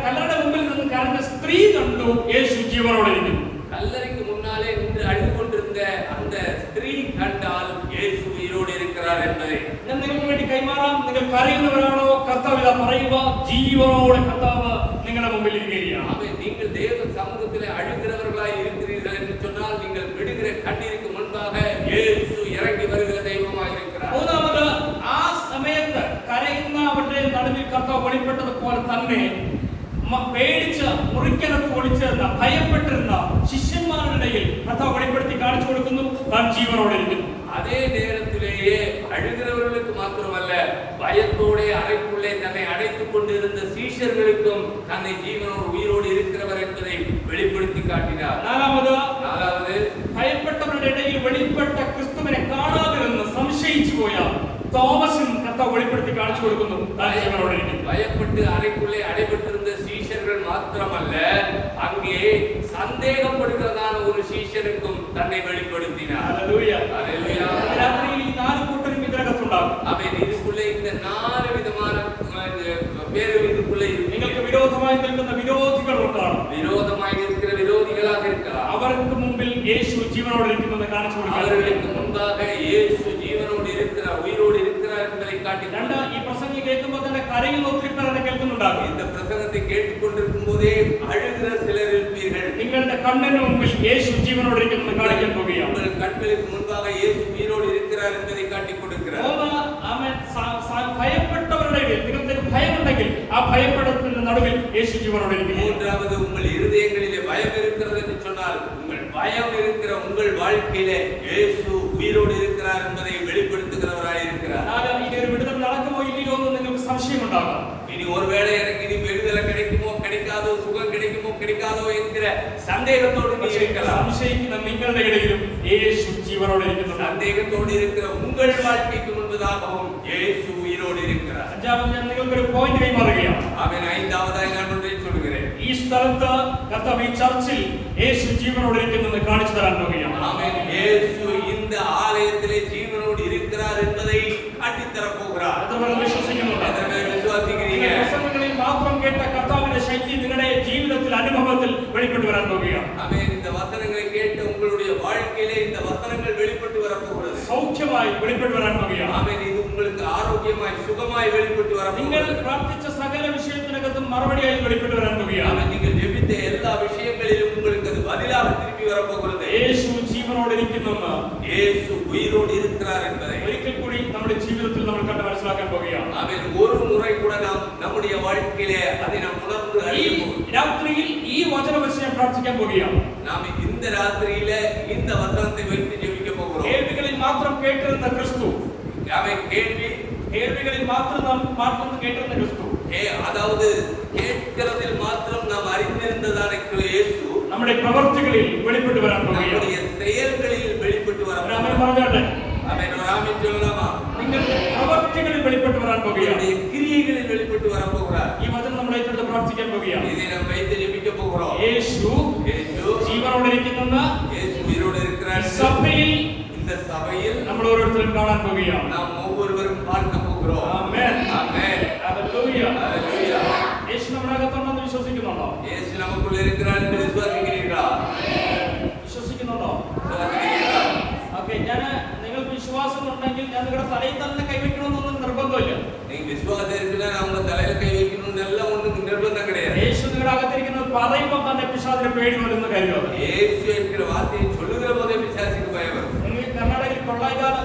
കല്ലറയുടെ മുമ്പിൽ നിന്ന് കരഞ്ഞ സ്ത്രീ കണ്ടു യേശു ജീവനോടെ ഇരിക്കുന്നു. கல்லறைக்கு முன்னாலே நின்று அழுது கொண்டிருந்த அந்த ஸ்திரீ கண்டால் இயேசு உயிரோடு இருக்கிறார் என்பதை ഞാൻ നിങ്ങൾക്ക് വേണ്ടി കൈമാറാം. നിങ്ങൾ കരയുന്നവരാണോ? കർത്താവ് ഇതാ പറയുക, ജീവനോടെ കർത്താവ് നിങ്ങളുടെ മുമ്പിൽ ഇരിക്കുകയാണ്. ஆமென். நீங்கள் தேவ சமூகத்திலே அழுகிறவர்களாய் இருக்கிறீர்கள் என்று சொன்னால் நீங்கள் விடுகிற கண்ணீருக்கு முன்பாக இயேசு இறங்கி வருகிற தெய்வமாய் இருக்கிறார். മൂന്നാമത്, ആ സമയത്ത് കരയുന്നവരുടെ നടുവിൽ കർത്താവ് വെളിപ്പെട്ടതുപോലെ തന്നെ പേടിച്ച് മുറിക്കകത്ത് ഒളിച്ചിരുന്ന ഭയപ്പെട്ടിരുന്ന ശിഷ്യന്മാരുടെ ഇടയിൽ കർത്താവ് വെളിപ്പെടുത്തി കാണിച്ചു കൊടുക്കുന്നു, താൻ ജീവനോടെ ഇരിക്കുന്നു. அதே நேரத்திலேயே அழுகிறவர்களுக்கு மாத்திரமல்ல, பயத்தோടെ அறைக்குள்ளே தன்னை அடைத்துக் கொண்டிருந்த சீஷர்களுக்கும் தன்னை ஜீவனோடு உயிரோடு இருக்கிறவர் என்பதை வெளிப்படுத்தி காட்டினார். നാലാമത്, ഭയപ്പെട്ടവരുടെ ഇടയിൽ വെളിപ്പെട്ട ക്രിസ്തുവിനെ കാണാതിരുന്ന് സംശയിച്ചു പോയ തോമസിന് കർത്താവ് വെളിപ്പെടുത്തി കാണിച്ചു കൊടുക്കുന്നു, താൻ ജീവനോടെ ഇരിക്കുന്നു. பயப்பட்டு அறைக்குள்ளே அடைபட்டிருந்த சீஷர்கள் மாத்திரமல்ல, அங்கே சந்தேகப்படுகிறதான ஒரு சீஷனுக்கும் தன்னை வெளிப்படுத்தினார். ഹല്ലേലൂയ. ஹல்லேலூயா. രാത്രിയിൽ ഈ നാല് കൂട്ടരും ഇതിനകത്തുണ്ടാകും. ஆமென். இதுக்குள்ளே இந்த 4 விதமான അവർക്ക് മുമ്പിൽ യേശു ജീവനോടെ ഇരിക്കുന്നത് കാണിച്ചു കൊടുക്കാൻ. அவர்களுக்கு முன்பாக இயேசு ஜீவனோடு இருக்கிறார், உயிரோடு இருக்கிறார் என்பதை காட்டி. രണ്ട്, ഈ പ്രസംഗം കേൾക്കുമ്പോൾ തന്നെ കരയുന്ന ഒത്തിരി പേർ എന്നെ കേൾക്കുന്നുണ്ടാകും. இந்த பிரசங்கத்தை கேட்டுக்கொண்டிருக்கும் போதே அழுகிற சிலர் இருப்பீர்கள். നിങ്ങളുടെ കണ്ണിന് മുമ്പിൽ യേശു ജീവനോടെ ഇരിക്കുന്നത് കാണിക്കാൻ പോകുകയാണ്. உங்கள் கண்களுக்கு முன்பாக இயேசு உயிரோடு இருக்கிறார் என்பதை காட்டிக் கொடுக்கிறார். ഭയപ്പെട്ടവരുടെ ഇടയിൽ നിങ്ങൾക്ക് ഭയമുണ്ടെങ്കിൽ ആ ഭയപ്പെടുന്നതിന്റെ നടുവിൽ യേശു ജീവനോടെ ഇരിക്കുന്നു. மூன்றாவது, உங்கள் இருதயங்களிலே பயம் இருக்கிறது என்று சொன்னால் உங்கள் பயம் இருக்கிற உங்கள் வாழ்க்கையிலே இயேசு உயிரோடு இருக்கிறார் என்பதை வெளிப்படுத்துகிறவராய் இருக்கிறார். ഇനി ഒരു വിടുതൽ നടക്കുമോ ഇല്ലയോ എന്ന് നിങ്ങൾക്ക് സംശയമുണ്ടാകാം. இனி ஒருவேளை எனக்கு இனி விடுதலை கிடைக்குமோ கிடைக்காதோ, சுகம் கிடைக்குமோ கிடைக்காதோ என்கிற சந்தேகத்தோடு நீ இருக்கலாம். സംശയിക്കുന്ന നിങ്ങളുടെ ഇടയിലും യേശു ജീവനോടെ ഇരിക്കുന്നു. சந்தேகத்தோடு இருக்கிற உங்கள் வாழ்க்கைக்கு முன்பதாகவும் இயேசு உயிரோடு இருக்கிறார். അഞ്ചാമത് ഞാൻ നിങ്ങൾക്കൊരു പോയിന്റ് കൈമാറുകയാണ്. ആമേൻ. ஐந்தாவதாய் நான் ஒன்றை சொல்கிறேன். ഈ സ്ഥലത്ത് കർത്താവ് ഈ ചർച്ചിൽ യേശു ജീവനോടെ ഇരിക്കുന്നത് കാണിച്ചു തരാൻ പോകുകയാണ്. ஆமென். இயேசு இந்த ஆலயத்திலே ஜீவனோடு இருக்கிறார் என்பதை காட்டித் தரப் போகிறார். എത്രപേർ വിശ്വസിക്കുന്നുണ്ട്? எத்தனை பேர் விசுவாசிக்கிறீங்க? പ്രസംഗങ്ങളിൽ മാത്രം കേട്ട കർത്താവിന്റെ ശക്തി നിങ്ങളുടെ ജീവിതത്തിൽ അനുഭവത്തിൽ വെളിപ്പെട്ടു വരാൻ പോകുകയാണ്. ஆமென். இந்த வசனங்களை கேட்டு உங்களுடைய வாழ்க்கையிலே இந்த வசனங்கள் வெளிப்பட்டு வரப் போகிறது. സൗഖ്യമായി വെളിപ്പെട്ടു വരാൻ പോകുകയാണ്. ஆமென். இது உங்களுக்கு ஆரோக்கியமாய் சுகமாய் வெளிப்பட்டு வரப் നിങ്ങൾ போகிறது. പ്രാർത്ഥിച്ച സകല വിഷയത്തിനകത്തും മറുപടിയായി വെളിപ്പെട്ടു വരാൻ പോകുകയാണ്. ஆமென். நீங்கள் ஜெபித்த எல்லா விஷயங்களிலும் உங்களுக்கு அது பதிலாக திருப்பி வரப் போகிறது. യേശു ജീവനോടെ ഇരിക്കുന്നെന്ന് இயேசு உயிரோடு இருக்கிறார் என்பதை ഒരിക്കൽ കൂടി നമ്മുടെ ജീവിതത്തിൽ നമ്മൾ കണ്ട് മനസ്സിലാക്കാൻ പോകുകയാണ്. ஆமென். ஒரு முறை கூட நாம் நம்முடைய வாழ்க்கையிலே அதை நாம் உணர்ந்து ഈ அறிய போகிறோம். രാത്രിയിൽ ഈ വചനം വെച്ച് ഞാൻ പ്രാർത്ഥിക്കാൻ പോകുകയാണ്. நாம் இந்த ராத்திரியிலே இந்த வசனத்தை வைத்து ஜெபிக்க போகிறோம். കേൾവികളിൽ മാത്രം കേട്ടിരുന്ന ക്രിസ്തു, ஆமென். കേൾവികളിൽ മാത്രം കേട്ടിരുന്ന ക്രിസ്തു, அதாவது கேட்கிறதில் மாத்திரம் நாம் அறிந்திருந்ததான இயேசு നമ്മുടെ പ്രവർത്തികളിൽ വെളിപ്പെട്ടു വരാൻ പോകുകയാണ്. நம்முடைய செயல்களில் வெளிப்பட்டு வர ഒരു ആമേൻ പറഞ്ഞാട്ടെ. ஆமென். ஒரு ஆமென் சொல்லலாமா? നിങ്ങളുടെ പ്രവർത്തികളിൽ വെളിപ്പെട്ടു വരാൻ പോകുകയാണ്. நம்முடைய கிரியைகளில் வெளிப்பட்டு வர போகிறார். ഈ വചനം നമ്മൾ ഏറ്റെടുത്ത് പ്രാർത്ഥിക്കാൻ പോകുകയാണ്. இதை நாம் வைத்து ஜெபிக்க போகிறோம். യേശു இயேசு ജീവനോടെ ഇരിക്കുന്ന இயேசு உயிரோடு இருக்கிறார். സഭയിൽ இந்த சபையில் നമ്മൾ ഓരോരുത്തരും കാണാൻ പോകുകയാണ്. நாம் ஒவ்வொருவரும் பார்க்க போகிறோம். ആമേൻ. ஆமென். ഹല്ലേലൂയ. ஹல்லேலூயா. യേശു നമ്മുടെ അകത്തുണ്ടെന്ന് വിശ്വസിക്കുന്നുണ്ടോ? இயேசு நமக்குள்ள இருக்கிறார் என்று விசுவாசிக்கிறீர்களா? വിശ്വസിക്കുന്നുണ്ടോ? விசுவாசிக்கிறீர்களா? ഓക്കേ, നിങ്ങൾക്ക് വിശ്വാസം ഉണ്ടെങ്കിൽ ഞാൻ നിങ്ങളുടെ തലയിൽ തന്നെ കൈവയ്ക്കണമെന്നൊന്നും നിർബന്ധമില്ല. நீங்க விசுவாசம் இருக்குன்னா அவங்க தலையில கை வைக்கணும்னு எல்லாம் ஒண்ணுக்கு நிர்பந்தம் கிடையாது. യേശു നിങ്ങളുടെ അകത്തിരിക്കുന്നത് പറയുമ്പോൾ തന്നെ പിശാചിന് പേടി വരുന്ന കാര്യമാണ്. இயேசு என்கிற வார்த்தையை சொல்லுகிற போதே பிசாசுக்கு பயம் வரும். നിങ്ങൾ കർണാടകയിൽ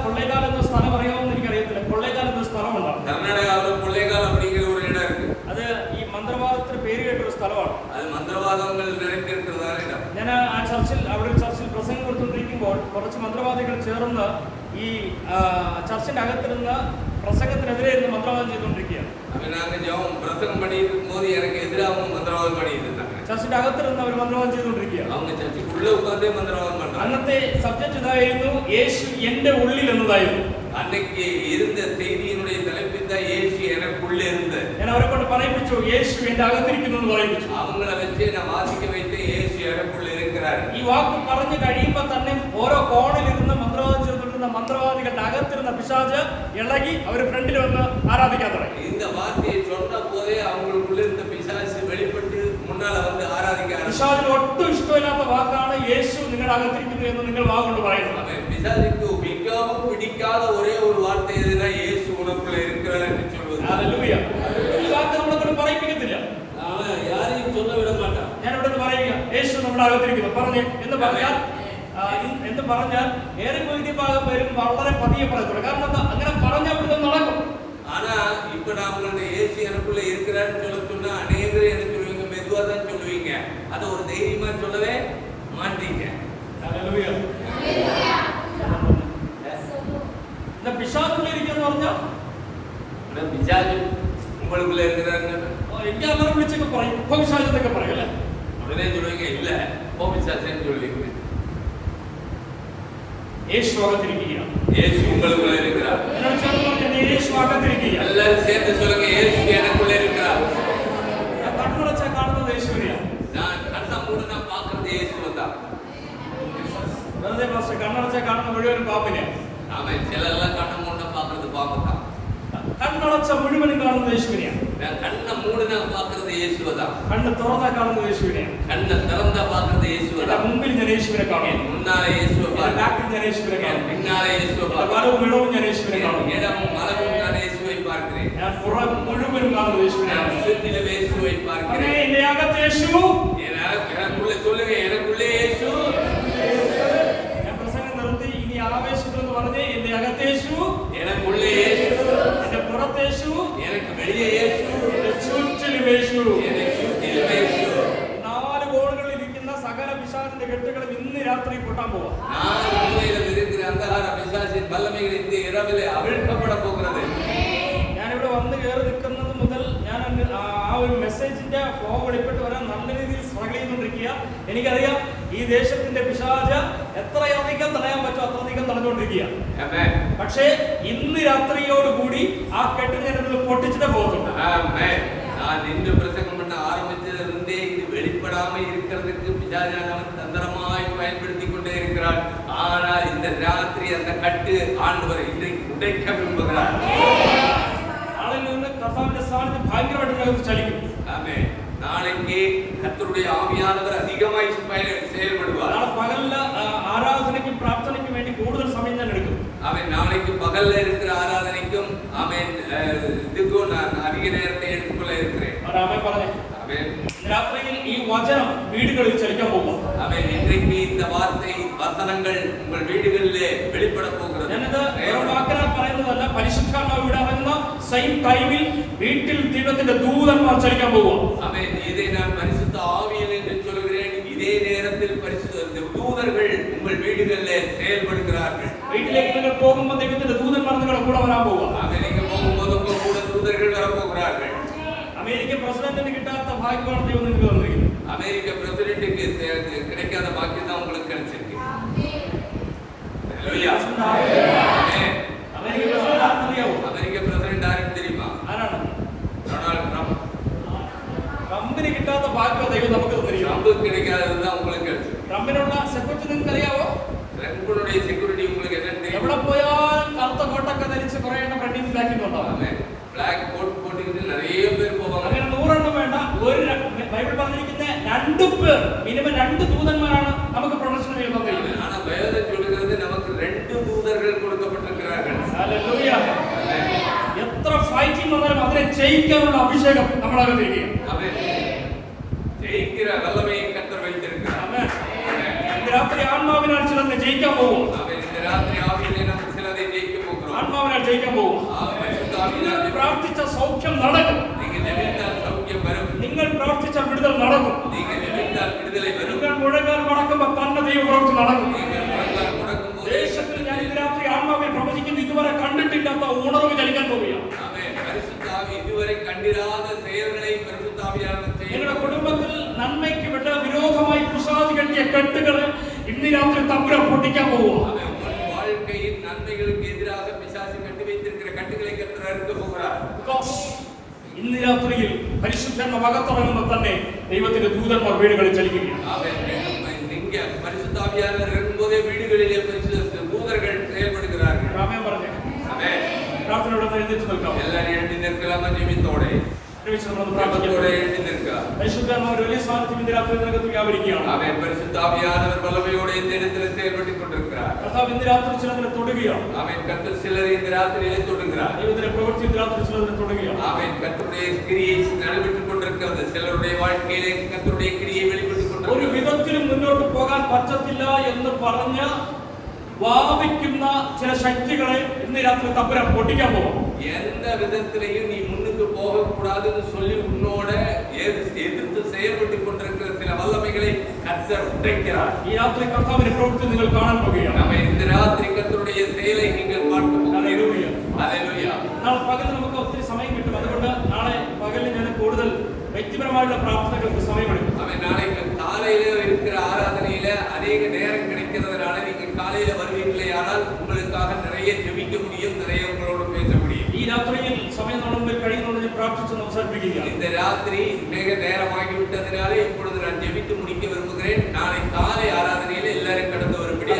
കൊള്ളൈകാൽ എന്ന സ്ഥലം അറിയാമെന്ന് എനിക്കറിയത്തില്ല. കൊള്ളൈകാൽ എന്ന സ്ഥലമുണ്ട്. கர்நாடகாவில் கொள்ளைகால் அப்படிங்கிற ஒரு இடம் இருக்கு. അത് ഈ മന്ത്രവാദത്തിന് പേര് കേട്ടൊരു സ്ഥലമാണ്. அது மந்திரவாதங்கள் நிறைந்திருக்கிறதான இடம். ഞാൻ ആ ചർച്ചിൽ പ്രസംഗം കൊടുത്തുകൊണ്ടിരിക്കുമ്പോൾ കുറച്ച് മന്ത്രവാദികൾ ചേർന്ന് ഈ ചർച്ചിന്റെ അകത്തിരുന്ന് പ്രസംഗത്തിനെതിരെ ഇരുന്ന് മന്ത്രവാദം ചെയ്തുകൊണ്ടിരിക്കുകയാണ്. அப்ப நாங்க ஜெபம் பிரசங்கம் பண்ணிட்டு இருக்கும்போது எனக்கு எதிராகவும் மந்திரவாதம் பண்ணிட்டு இருந்தாங்க. ചർച്ചിന്റെ അകത്തിരുന്ന് അവർ മന്ത്രവാദം ചെയ്തുകൊണ്ടിരിക്കുകയാണ്. அவங்க சர்ச்சுக்குள்ள உட்கார்ந்தே மந்திரவாதம் பண்றாங்க. അന്നത്തെ സബ്ജക്ട് ഇതായിരുന്നു, യേശു എന്റെ ഉള്ളിൽ എന്നതായിരുന്നു. அன்னைக்கு இருந்த செய்தியினுடைய தலைப்பில் தான் இயேசு எனக்குள்ள இருந்த. ഞാൻ അവരെ കൊണ്ട് പറയിപ്പിച്ചു, യേശു എന്റെ അകത്തിരിക്കുന്നു എന്ന് പറയിപ്പിച്ചു. அவங்கள வச்சு நான் வாசிக்க வைத்து இயேசு எனக்குள்ள இருக்கிறார். ഈ വാക്ക് പറഞ്ഞു കഴിയുമ്പോൾ തന്നെ ഓരോ കോണിൽ ഇരുന്ന് മന്ത്രവാദം ചെയ്തുകൊണ്ടിരുന്ന മന്ത്രവാദികളുടെ അകത്തിരുന്ന പിശാച് ഇളകി അവർ ഫ്രണ്ടിൽ വന്ന് ആരാധിക്കാൻ തുടങ്ങി. இந்த வார்த்தையை சொன்ன போதே அவங்களுக்குள்ள இருந்த பிசாசு வெளிப்பட்டு முன்னால வந்து ஆராதிக்க ஆரம்பிச்சாங்க. പിശാചിന് ഒട്ടും ഇഷ്ടമില്ലാത്ത വാക്കാണ് യേശു നിങ്ങളുടെ അകത്തിരിക്കുന്നു എന്ന് നിങ്ങൾ വാഗൊണ്ട് പറയുന്നത്. பிசாசுக்கு மிகவும் பிடிக்காத ஒரே ஒரு வார்த்தை எதுனா இயேசு உனக்குள்ள இருக்கிறார் என்று சொல்வது. ഹല്ലേലൂയ. ഈ വാക്ക് നമ്മളെ കൊണ്ട് പറയിപ്പിക്കത്തില്ല. அவன் யாரையும் சொல்ல விட மாட்டான். ഞാൻ ഇവിടെ പറയുക, യേശു നമ്മുടെ അകത്തിരിക്കുന്നു പറഞ്ഞു എന്ന് പറഞ്ഞാൽ ഏറെ ഭാഗം വരും വളരെ പതിയെ പറയത്തുള്ളൂ. കാരണം എന്താ, അങ്ങനെ പറഞ്ഞാൽ ഇവിടെ നടക്കും. ஆனா இப்ப நான் உங்களுடைய இயேசு எனக்குள்ள இருக்கிறான்னு சொல்ல சொன்னா அநேகர் என்ன சொல்லுவீங்க, மெதுவா தான் சொல்லுவீங்க. அதை ஒரு தைரியமா சொல்லவே மாட்டீங்க. ഹല്ലേലൂയ. இந்த பிசாசுக்குள்ள இருக்கிறது പറഞ്ഞാ பிசாசு உங்களுக்குள்ள இருக்கிறாங்க എങ്കിൽ അങ്ങനെ വിളിച്ചൊക്കെ പറയും, ഇപ്പൊ പിശാചെന്നൊക്കെ പറയും അല്ലേ. உடனே சொல்லுவீங்க, இல்ல ஓ பிசாசுன்னு சொல்லுவீங்க. യേശു അകത്തിരിക്കുകയാണ്. இயேசு உங்களுக்குள்ள இருக்கிறார். എന്നോട് ചേർന്ന് പറഞ്ഞു, യേശു അകത്തിരിക്കുകയാണ്. எல்லாரும் சேர்ந்து சொல்லுங்க, இயேசு எனக்குள்ள இருக்கிறார். ഞാൻ കണ്ണടച്ചാൽ കാണുന്നത് യേശുവിനെയാണ്. நான் கண்ணை மூடுனா பார்க்கிறது இயேசுவை தான். വെറുതെ പാസ്റ്റർ കണ്ണടച്ചാൽ കാണുന്ന മുഴുവനും പാപ്പിനെയാണ്. ஆமா, சிலரெல்லாம் கண்ணை மூடுனா பார்க்கிறது பாம்பு தான். കണ്ണടച്ച മുഴുവനും കാണുന്നത് യേശുവിനെയാണ്. நான் கண்ணை மூடினா பார்க்கிறது இயேசுவை தான். കണ്ണ് തുറന്നാ കാണുന്നത് യേശുവിനെയാണ്. கண்ணை திறந்தா பார்க்கிறது இயேசுவை എന്റെ தான். മുമ്പിൽ ഞാൻ യേശുവിനെ കാണും, முன்னாலே இயேசுவை பார்க்கிறேன், ബാക്കിൽ ഞാൻ യേശുവിനെ കാണും, பின்னாலே இயேசுவை എന്റെ பார்க்கிறேன், വലവും ഇടവും ഞാൻ യേശുവിനെ കാണും, இடமும் மலரும் நான் இயேசுவை பார்க்கிறேன், ഞാൻ പുറം മുഴുവനും കാണുന്നത് യേശുവിനെയാണ്. நான் சுற்றிலும் இயேசுவை അതെ, பார்க்கிறேன். എന്റെ അകത്ത് യേശു. எனக்குள்ள சொல்லுங்க, எனக்குள்ளே இயேசு. ഞാൻ പ്രസംഗം നിർത്തി. ഇനി ആവേശത്തിൽ എന്ന് പറഞ്ഞ് എന്റെ അകത്ത് യേശു, எனக்குள்ளே இயேசு, എന്റെ പുറത്ത് യേശു, எனக்கு வெளியே இயேசு, എന്റെ ചുറ്റിലും യേശു. என்னை சுற்றிலும் இயேசு. 4 കോണുകളിൽ ഇരിക്കുന്ന സകല പിശാചിന്റെ കെട്ടുകളും ഇന്ന് രാത്രി പൊട്ടാൻ പോവാ. நான் மூலையில் இருக்கிற அந்தகார பிசாசின் வல்லமைகள் இந்த இரவிலே அவிழ்க்கப்பட போகிறது. ഞാനിവിടെ വന്ന് കയറി നിൽക്കുന്നത് മുതൽ ഞാൻ ആ ഒരു മെസ്സേജിന്റെ ഫ്ലോ വെളിപ്പെട്ട് വരാൻ നല്ല രീതിയിൽ സ്ട്രഗിൾ ചെയ്തുകൊണ്ടിരിക്കുക. എനിക്കറിയാം ഈ ദേശത്തിന്റെ പിശാച എത്രയധികം തടയാൻ പറ്റുമോ അത്രയധികം തടഞ്ഞുകൊണ്ടിരിക്കുക. ஆமென். പക്ഷേ ഇന്ന് രാത്രിയോടുകൂടി ആ കെട്ട് ഞാൻ പൊട്ടിച്ചിട്ടേ പോകത്തുള്ളൂ. ஆமென். நான் நின்று பிரசங்கம் பண்ண ஆரம்பிச்சதிலிருந்தே இது வெளிப்படாம இருக்கிறதுக்கு பிசாசானவன் தந்திரமாய் பயன்படுத்திக் கொண்டே இருக்கிறான். ஆனால் இந்த ராத்திரி அந்த கட்டு ஆண்டவர் இன்றைக்கு உடைக்க விரும்புகிறார். നാളിൽ നിന്ന് കർത്താവിന്റെ സാന്നിധ്യം ഭയങ്കരമായിട്ട് ഞങ്ങൾക്ക് ചലിക്കും. ஆமென். நாளைக்கு கர்த்தருடைய ஆவியானவர் அதிகமாய் செயல்படுவார். നാളെ പകലില് ആരാധനയ്ക്കും പ്രാർത്ഥനയ്ക്കും വേണ്ടി കൂടുതൽ സമയം ഞാൻ എടുക്കും. அவன் நாளைக்கு பகல்ல இருக்கிற ஆராதனைக்கும் அவன் இதுக்கும் நான் அதிக நேரத்தை எடுத்துக்கொள்ள இருக்கிறேன். അവൻ പറഞ്ഞേ, அவன் രാത്രിയിൽ ഈ വചനം വീടുകളിൽ ചലിക്കാൻ പോകും. அவன் இன்றைக்கு இந்த வார்த்தை வசனங்கள் உங்கள் வீடுகளிலே வெளிப்பட போகிறது. ഞാനിത് വാക്കിനാൽ പറയുന്നതല്ല, പരിശുദ്ധാത്മാവ് ഇവിടെ ഇറങ്ങുന്ന സെയിം ടൈമിൽ വീട്ടിൽ ദൈവത്തിന്റെ ദൂതന്മാർ ചലിക്കാൻ പോകും. அவன் இதை நான் பரிசுத்த ஆவியில் என்று சொல்கிறேன். இதே நேரத்தில் பரிசுத்த தூதர்கள் உங்கள் வீடுகளிலே செயல்படுகிறார்கள். വീട്ടിലേക്ക് നിങ്ങൾ പോകുമ്പോൾ ദൈവത്തിന്റെ ദൂതന്മാർ നിങ്ങളുടെ കൂടെ വരാൻ പോകും. அவன் நீங்க போகும்போது உங்க கூட தூதர்கள் வர போகிறார்கள். അമേരിക്കൻ പ്രസിഡന്റിന് കിട്ടാത്ത ഭാഗ്യമാണ് ദൈവം നിങ്ങൾക്ക് തന്നിരിക്കുന്നത്. அமெரிக்க பிரசிடென்ட்டுக்கு கிடைக்காத பாக்கியம் தான் உங்களுக்கு கிடைச்சிருக்கு. ஹalleluya. അമേരിക്കൻ പ്രസിഡന്റ് ആരെന്നറിയാവോ? அமெரிக்க பிரசிடென்ட் யாருக்கு தெரியுமா? ആരാണ്? Donald Trump. ട്രംപിന് കിട്ടാത്ത ഭാഗ്യം ദൈവം നമുക്ക് തന്നിരിക്കുന്നു. ட்ரம்புக்கு கிடைக்காதது தான் உங்களுக்கு கிடைச்சிருக்கு. ട്രംപിനുള്ള സെക്യൂരിറ്റി നിങ്ങൾക്ക് അറിയാവോ? ட்ரம்புடைய செக்யூரிட்டி உங்களுக்கு என்னன்னு தெரியும்? എവിടെ പോയാലും കറുത്ത കോട്ടൊക്കെ ധരിച്ച് കുറെ എണ്ണം ഫ്രണ്ടിൽ ബാക്കിന്നുണ്ടാവും. பிளாக் கோட் போட்டுக்கிட்டு நிறைய பேர் போவாங்க. അങ്ങനെ 100 എണ്ണം വേണ്ട. ബൈബിൾ പറഞ്ഞിരിക്കുന്ന 2 പേർ, മിനിമം 2 ദൂതന്മാരാണ് നമുക്ക് പ്രൊഡക്ഷൻ ചെയ്യാൻ തന്നിരിക്കുന്നത്. ஆனா வேதம் சொல்கிறது நமக்கு 2 தூதர்கள் கொடுக்கப்பட்டிருக்கிறார்கள். ഹല്ലേലൂയ. എത്ര ഫൈറ്റിംഗ് വന്നാലും അതിനെ ജയിക്കാനുള്ള അഭിഷേകം നമ്മുടെ അകത്തിരിക്കും. ஆமென். ஜெயிக்கிற வல்லமையை கர்த்தர் வைத்திருக்கிறார். ആമേൻ. ഇന്ന് രാത്രി ആത്മാവിനാൽ ചിലതിനെ ജയിക്കാൻ പോകും. ஆமென். இந்த ராத்திரி ஆவியிலே நாம் சிலதை ஜெயிக்க போகிறோம். ആത്മാവിനാൽ ജയിക്കാൻ പോകും. നിങ്ങൾ പ്രാർത്ഥിച്ച സൗഖ്യം നടക്കും. நீங்க ஜெபித்தால் சௌக்கியம் வரும். നിങ്ങൾ പ്രാർത്ഥിച്ച വിടുതൽ നടക്കും. நீங்க ஜெபித்தால் விடுதலை வரும். നിങ്ങൾ മുഴങ്ങാൻ മടക്കുമ്പോൾ തന്നെ ദൈവപ്രവൃത്തി നടക്കും. நீங்கள் முடங்கும்போது ദേശത്തിൽ ഞാൻ ഇന്ന് രാത്രി ആത്മാവിൽ പ്രവചിക്കുന്നു, ഇതുവരെ കണ്ടിട്ടില്ലാത്ത ഉണർവ് ചലിക്കാൻ പോവുകയാണ്. ஆமென். பரிசுத்த ஆவி இதுவரை கண்டிராத செயல்களை பரிசுத்த ஆவியானவர் നിങ്ങളുടെ செய்கிறார். കുടുംബത്തിൽ നന്മയ്ക്ക് വിട്ട വിരോധമായി പിശാച് കെട്ടിയ കെട്ടുകൾ ഇന്ന് രാത്രി തമ്പുരാൻ പൊട്ടിക്കാൻ പോവുക. ஆமென். உங்கள் வாழ்க்கையின் நன்மைகளுக்கு எதிராக பிசாசு கட்டி வைத்திருக்கிற கட்டுகளை கர்த்தர் அறுக்க போகிறார். ഇന്ന് രാത്രിയിൽ പരിശുദ്ധന്റെ വകത്തിറങ്ങുമ്പോൾ തന്നെ ദൈവത്തിന്റെ ദൂതന്മാർ വീടുകളിൽ ചലിക്കുകയാണ്. ஆமென். நீங்க பரிசுத்த ஆவியானவர் இருக்கும்போதே வீடுகளிலே பரிசுத்த தூதர்கள் செயல்படுகிறார்கள். രാമൻ പറഞ്ഞു, ஆமென். പ്രാർത്ഥനയോടെ എഴുന്നേറ്റ് നിൽക്കാം. எல்லாரும் எழுந்து நிற்கலாமா? ஜெபித்தோட ஜெபத்தோட எழுந்து நிற்க. പരിശുദ്ധാത്മാവ് ഒരു വലിയ സാന്നിധ്യം ഇന്ന് രാത്രി നിനക്ക് വ്യാപരിക്കുകയാണ്. ஆமென். பரிசுத்த ஆவியானவர் வல்லமையோடு இந்த இடத்தில் செயல்பட்டுக் கொண்டிருக்கிறார். കർത്താവ് ഇന്ന് രാത്രി ചിലതിനെ തൊടുകയാണ്. ஆமென். கர்த்தர் சிலரை இந்த ராத்திரியிலே தொடுகிறார். ദൈവത്തിന്റെ പ്രവൃത്തി ഇന്ന് രാത്രി ചിലതിനെ തൊടുകയാണ്. ஆமென். கர்த்தருடைய கிரியை நடைபெற்றுக் கொண்டிருக்கிறது. சிலருடைய வாழ்க்கையிலே கர்த்தருடைய கிரியை வெளிப்பட்டுக் ഒരു கொண்டிருக்கிறது. വിധത്തിലും മുന്നോട്ട് പോകാൻ പറ്റത്തില്ല എന്ന് പറഞ്ഞ വാദിക്കുന്ന ചില ശക്തികളെ ഇന്ന് രാത്രി തമ്പുരാൻ പൊട്ടിക്കാൻ പോകും. எந்த விதத்திலையும் நீ முன்னுக்கு போக கூடாதுன்னு சொல்லி உன்னோட எதிர்த்து செயல்பட்டுக் கொண்டிருக்கிற சில வல்லமைகளை கர்த்தர் உடைக்கிறார். ഈ രാത്രി കർത്താവിന്റെ പ്രവൃത്തി നിങ്ങൾ കാണാൻ പോകുകയാണ്. நம்ம இந்த ராத்திரி கர்த்தருடைய செயலை நீங்கள் பார்க்க போகிறீர்கள். ഹല്ലേലൂയ. ஹல்லேலூயா. നാളെ പകൽ നമുക്ക് ഒത്തിരി സമയം കിട്ടും. അതുകൊണ്ട് നാളെ പകലിൽ ഞാൻ കൂടുതൽ വ്യക്തിപരമായുള്ള പ്രാർത്ഥനകൾക്ക് സമയമെടുക്കും. அவன் நாளைக்கு காலையில இருக்கிற ஆராதனையில அதிக நேரம் கிடைக்கிறதுனால நீங்க காலையில வருவீர்களே, ஆனால் உங்களுக்காக நிறைய ஜெபிக்க முடியும், நிறைய உங்களோட பேச முடியும். ഈ രാത്രിയിൽ സമയം നമ്മുടെ കഴിയുന്നുണ്ട് ഞാൻ പ്രാർത്ഥിച്ച് അവസാനിപ്പിക്കുകയാണ്. இந்த ராத்திரி மிக நேரமாகி விட்டதனால இப்பொழுது நான் ஜெபித்து முடிக்க விரும்புகிறேன். நாளை காலை ஆராதனையில எல்லாரும் கடந்து வரும்படி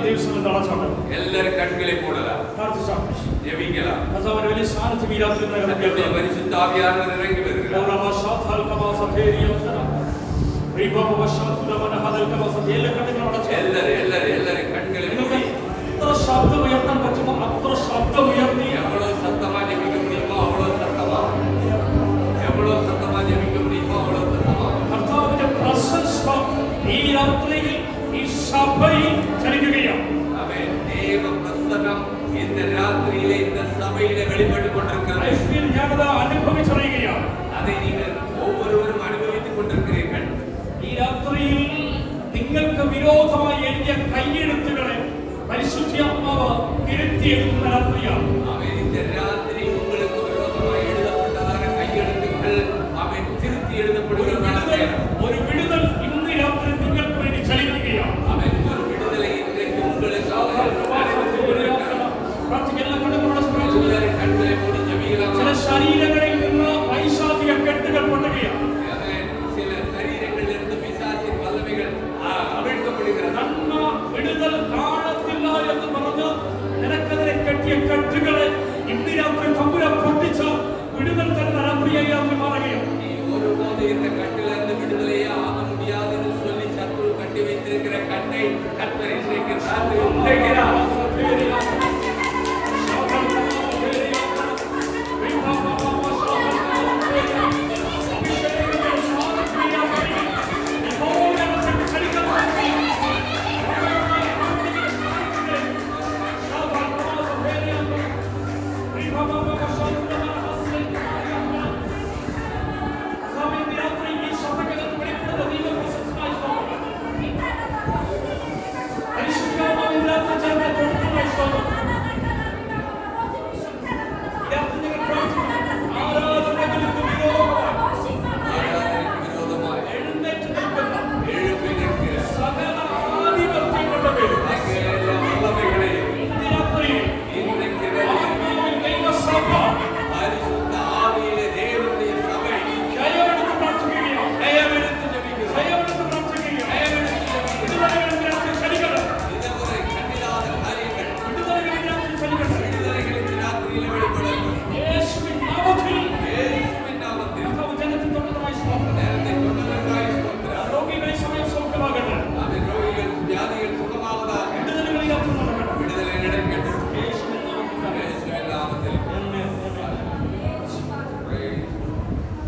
ദിവസവും തളച്ചോട്ടെ. எல்லாரும் கண்களை போடலாம். പ്രാർത്ഥിച്ചാൽ ജപിക്കണം. കർത്താവിന്റെ വലിയ സാന്നിധ്യം ഈ രാത്രി കർത്താവിന്റെ പരിശുദ്ധ ആവിയാനവർ ഇറങ്ങി വരിക. എല്ലാവരും കണ്ണുകളിൽ മൂടി എത്ര ശബ്ദം ഉയർത്താൻ പറ്റുമോ അത്ര ശബ്ദം ഉയർത്തി எவ்வளவு சத்தமா ஜெபிக்க முடியுமோ அவ்வளவு சத்தமா, எவ்வளவு சத்தமா ஜெபிக்க முடியுமோ அவ்வளவு சத்தமா കർത്താവിന്റെ പ്രസൻസ് ഈ രാത്രിയിൽ ഈ സഭയിൽ ചലിക്കുകയാണ്. ആമേൻ. ദൈവ പ്രസന്നം இந்த രാത്രിയിലെ இந்த സഭയിലെ വെളിപ്പെട്ടുകൊണ്ട് ഐശ്വര്യം ഞാനത് അനുഭവിച്ചറിയുകയാണ്. அதை நீங்கள் ஒவ்வொருவரும் அனுபவித்துக் கொண்டிருக்கிறீர்கள். ഈ രാത്രിയിൽ നിങ്ങൾക്ക് വിരോധമായി എഴുതിയ കയ്യെഴുത്തുകളെ പരിശുദ്ധാത്മാവ് തിരുത്തിയെടുക്കുന്ന രാത്രിയാണ്. ആമേൻ. இந்த രാത്രി உங்களுக்கு விரோதமாய் எழுதப்பட்டதான கையெழுத்துக்கள் ஆமேன் திருத்தி எழுதப்படுகிற രാത്രിയാണ്. ഒരു വിടുതൽ ഇന്ന് രാത്രി നിങ്ങൾക്ക് വേണ്ടി ചലിക്കുകയാണ്. ആമേൻ. ഒരു വിടുതலை ഇன்றைக்கு உங்களுக்காக എല്ലാവരും കണ്ണുകളെ മൂടി ജപിക്കണം. ചില ശരീരങ്ങളിൽ നിന്ന് പൈശാചിക കെട്ടുകൾ പൊട്ടുകയാണ്. ചില ശരീരങ്ങളിലിருந்து പിശാചിൻ വല്ലമകൾ അവിழ்ക്കപ്പെടുகிறது. നന്മ വിടുതൽ കാണത്തില്ല എന്ന് പറഞ്ഞ് നിനക്കെതിരെ കെട്ടിയ കെട്ടുകളെ ഇന്ന് രാത്രി തമ്പുരാൻ പൊട്ടിച്ച വിടുതൽ തരുന്ന രാത്രിയായി രാത്രി മാറുകയാണ്. நீ ஒருபோது இந்த கட்டிலிருந்து விடுதலையே ஆக முடியாதுன்னு சொல்லி சத்ரு கட்டி வைத்திருக்கிற கட்டை கர்த்தர் இன்றைக்கு ராத்திரி உடைக்கிறார்.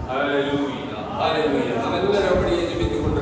Hallelujah. Hallelujah.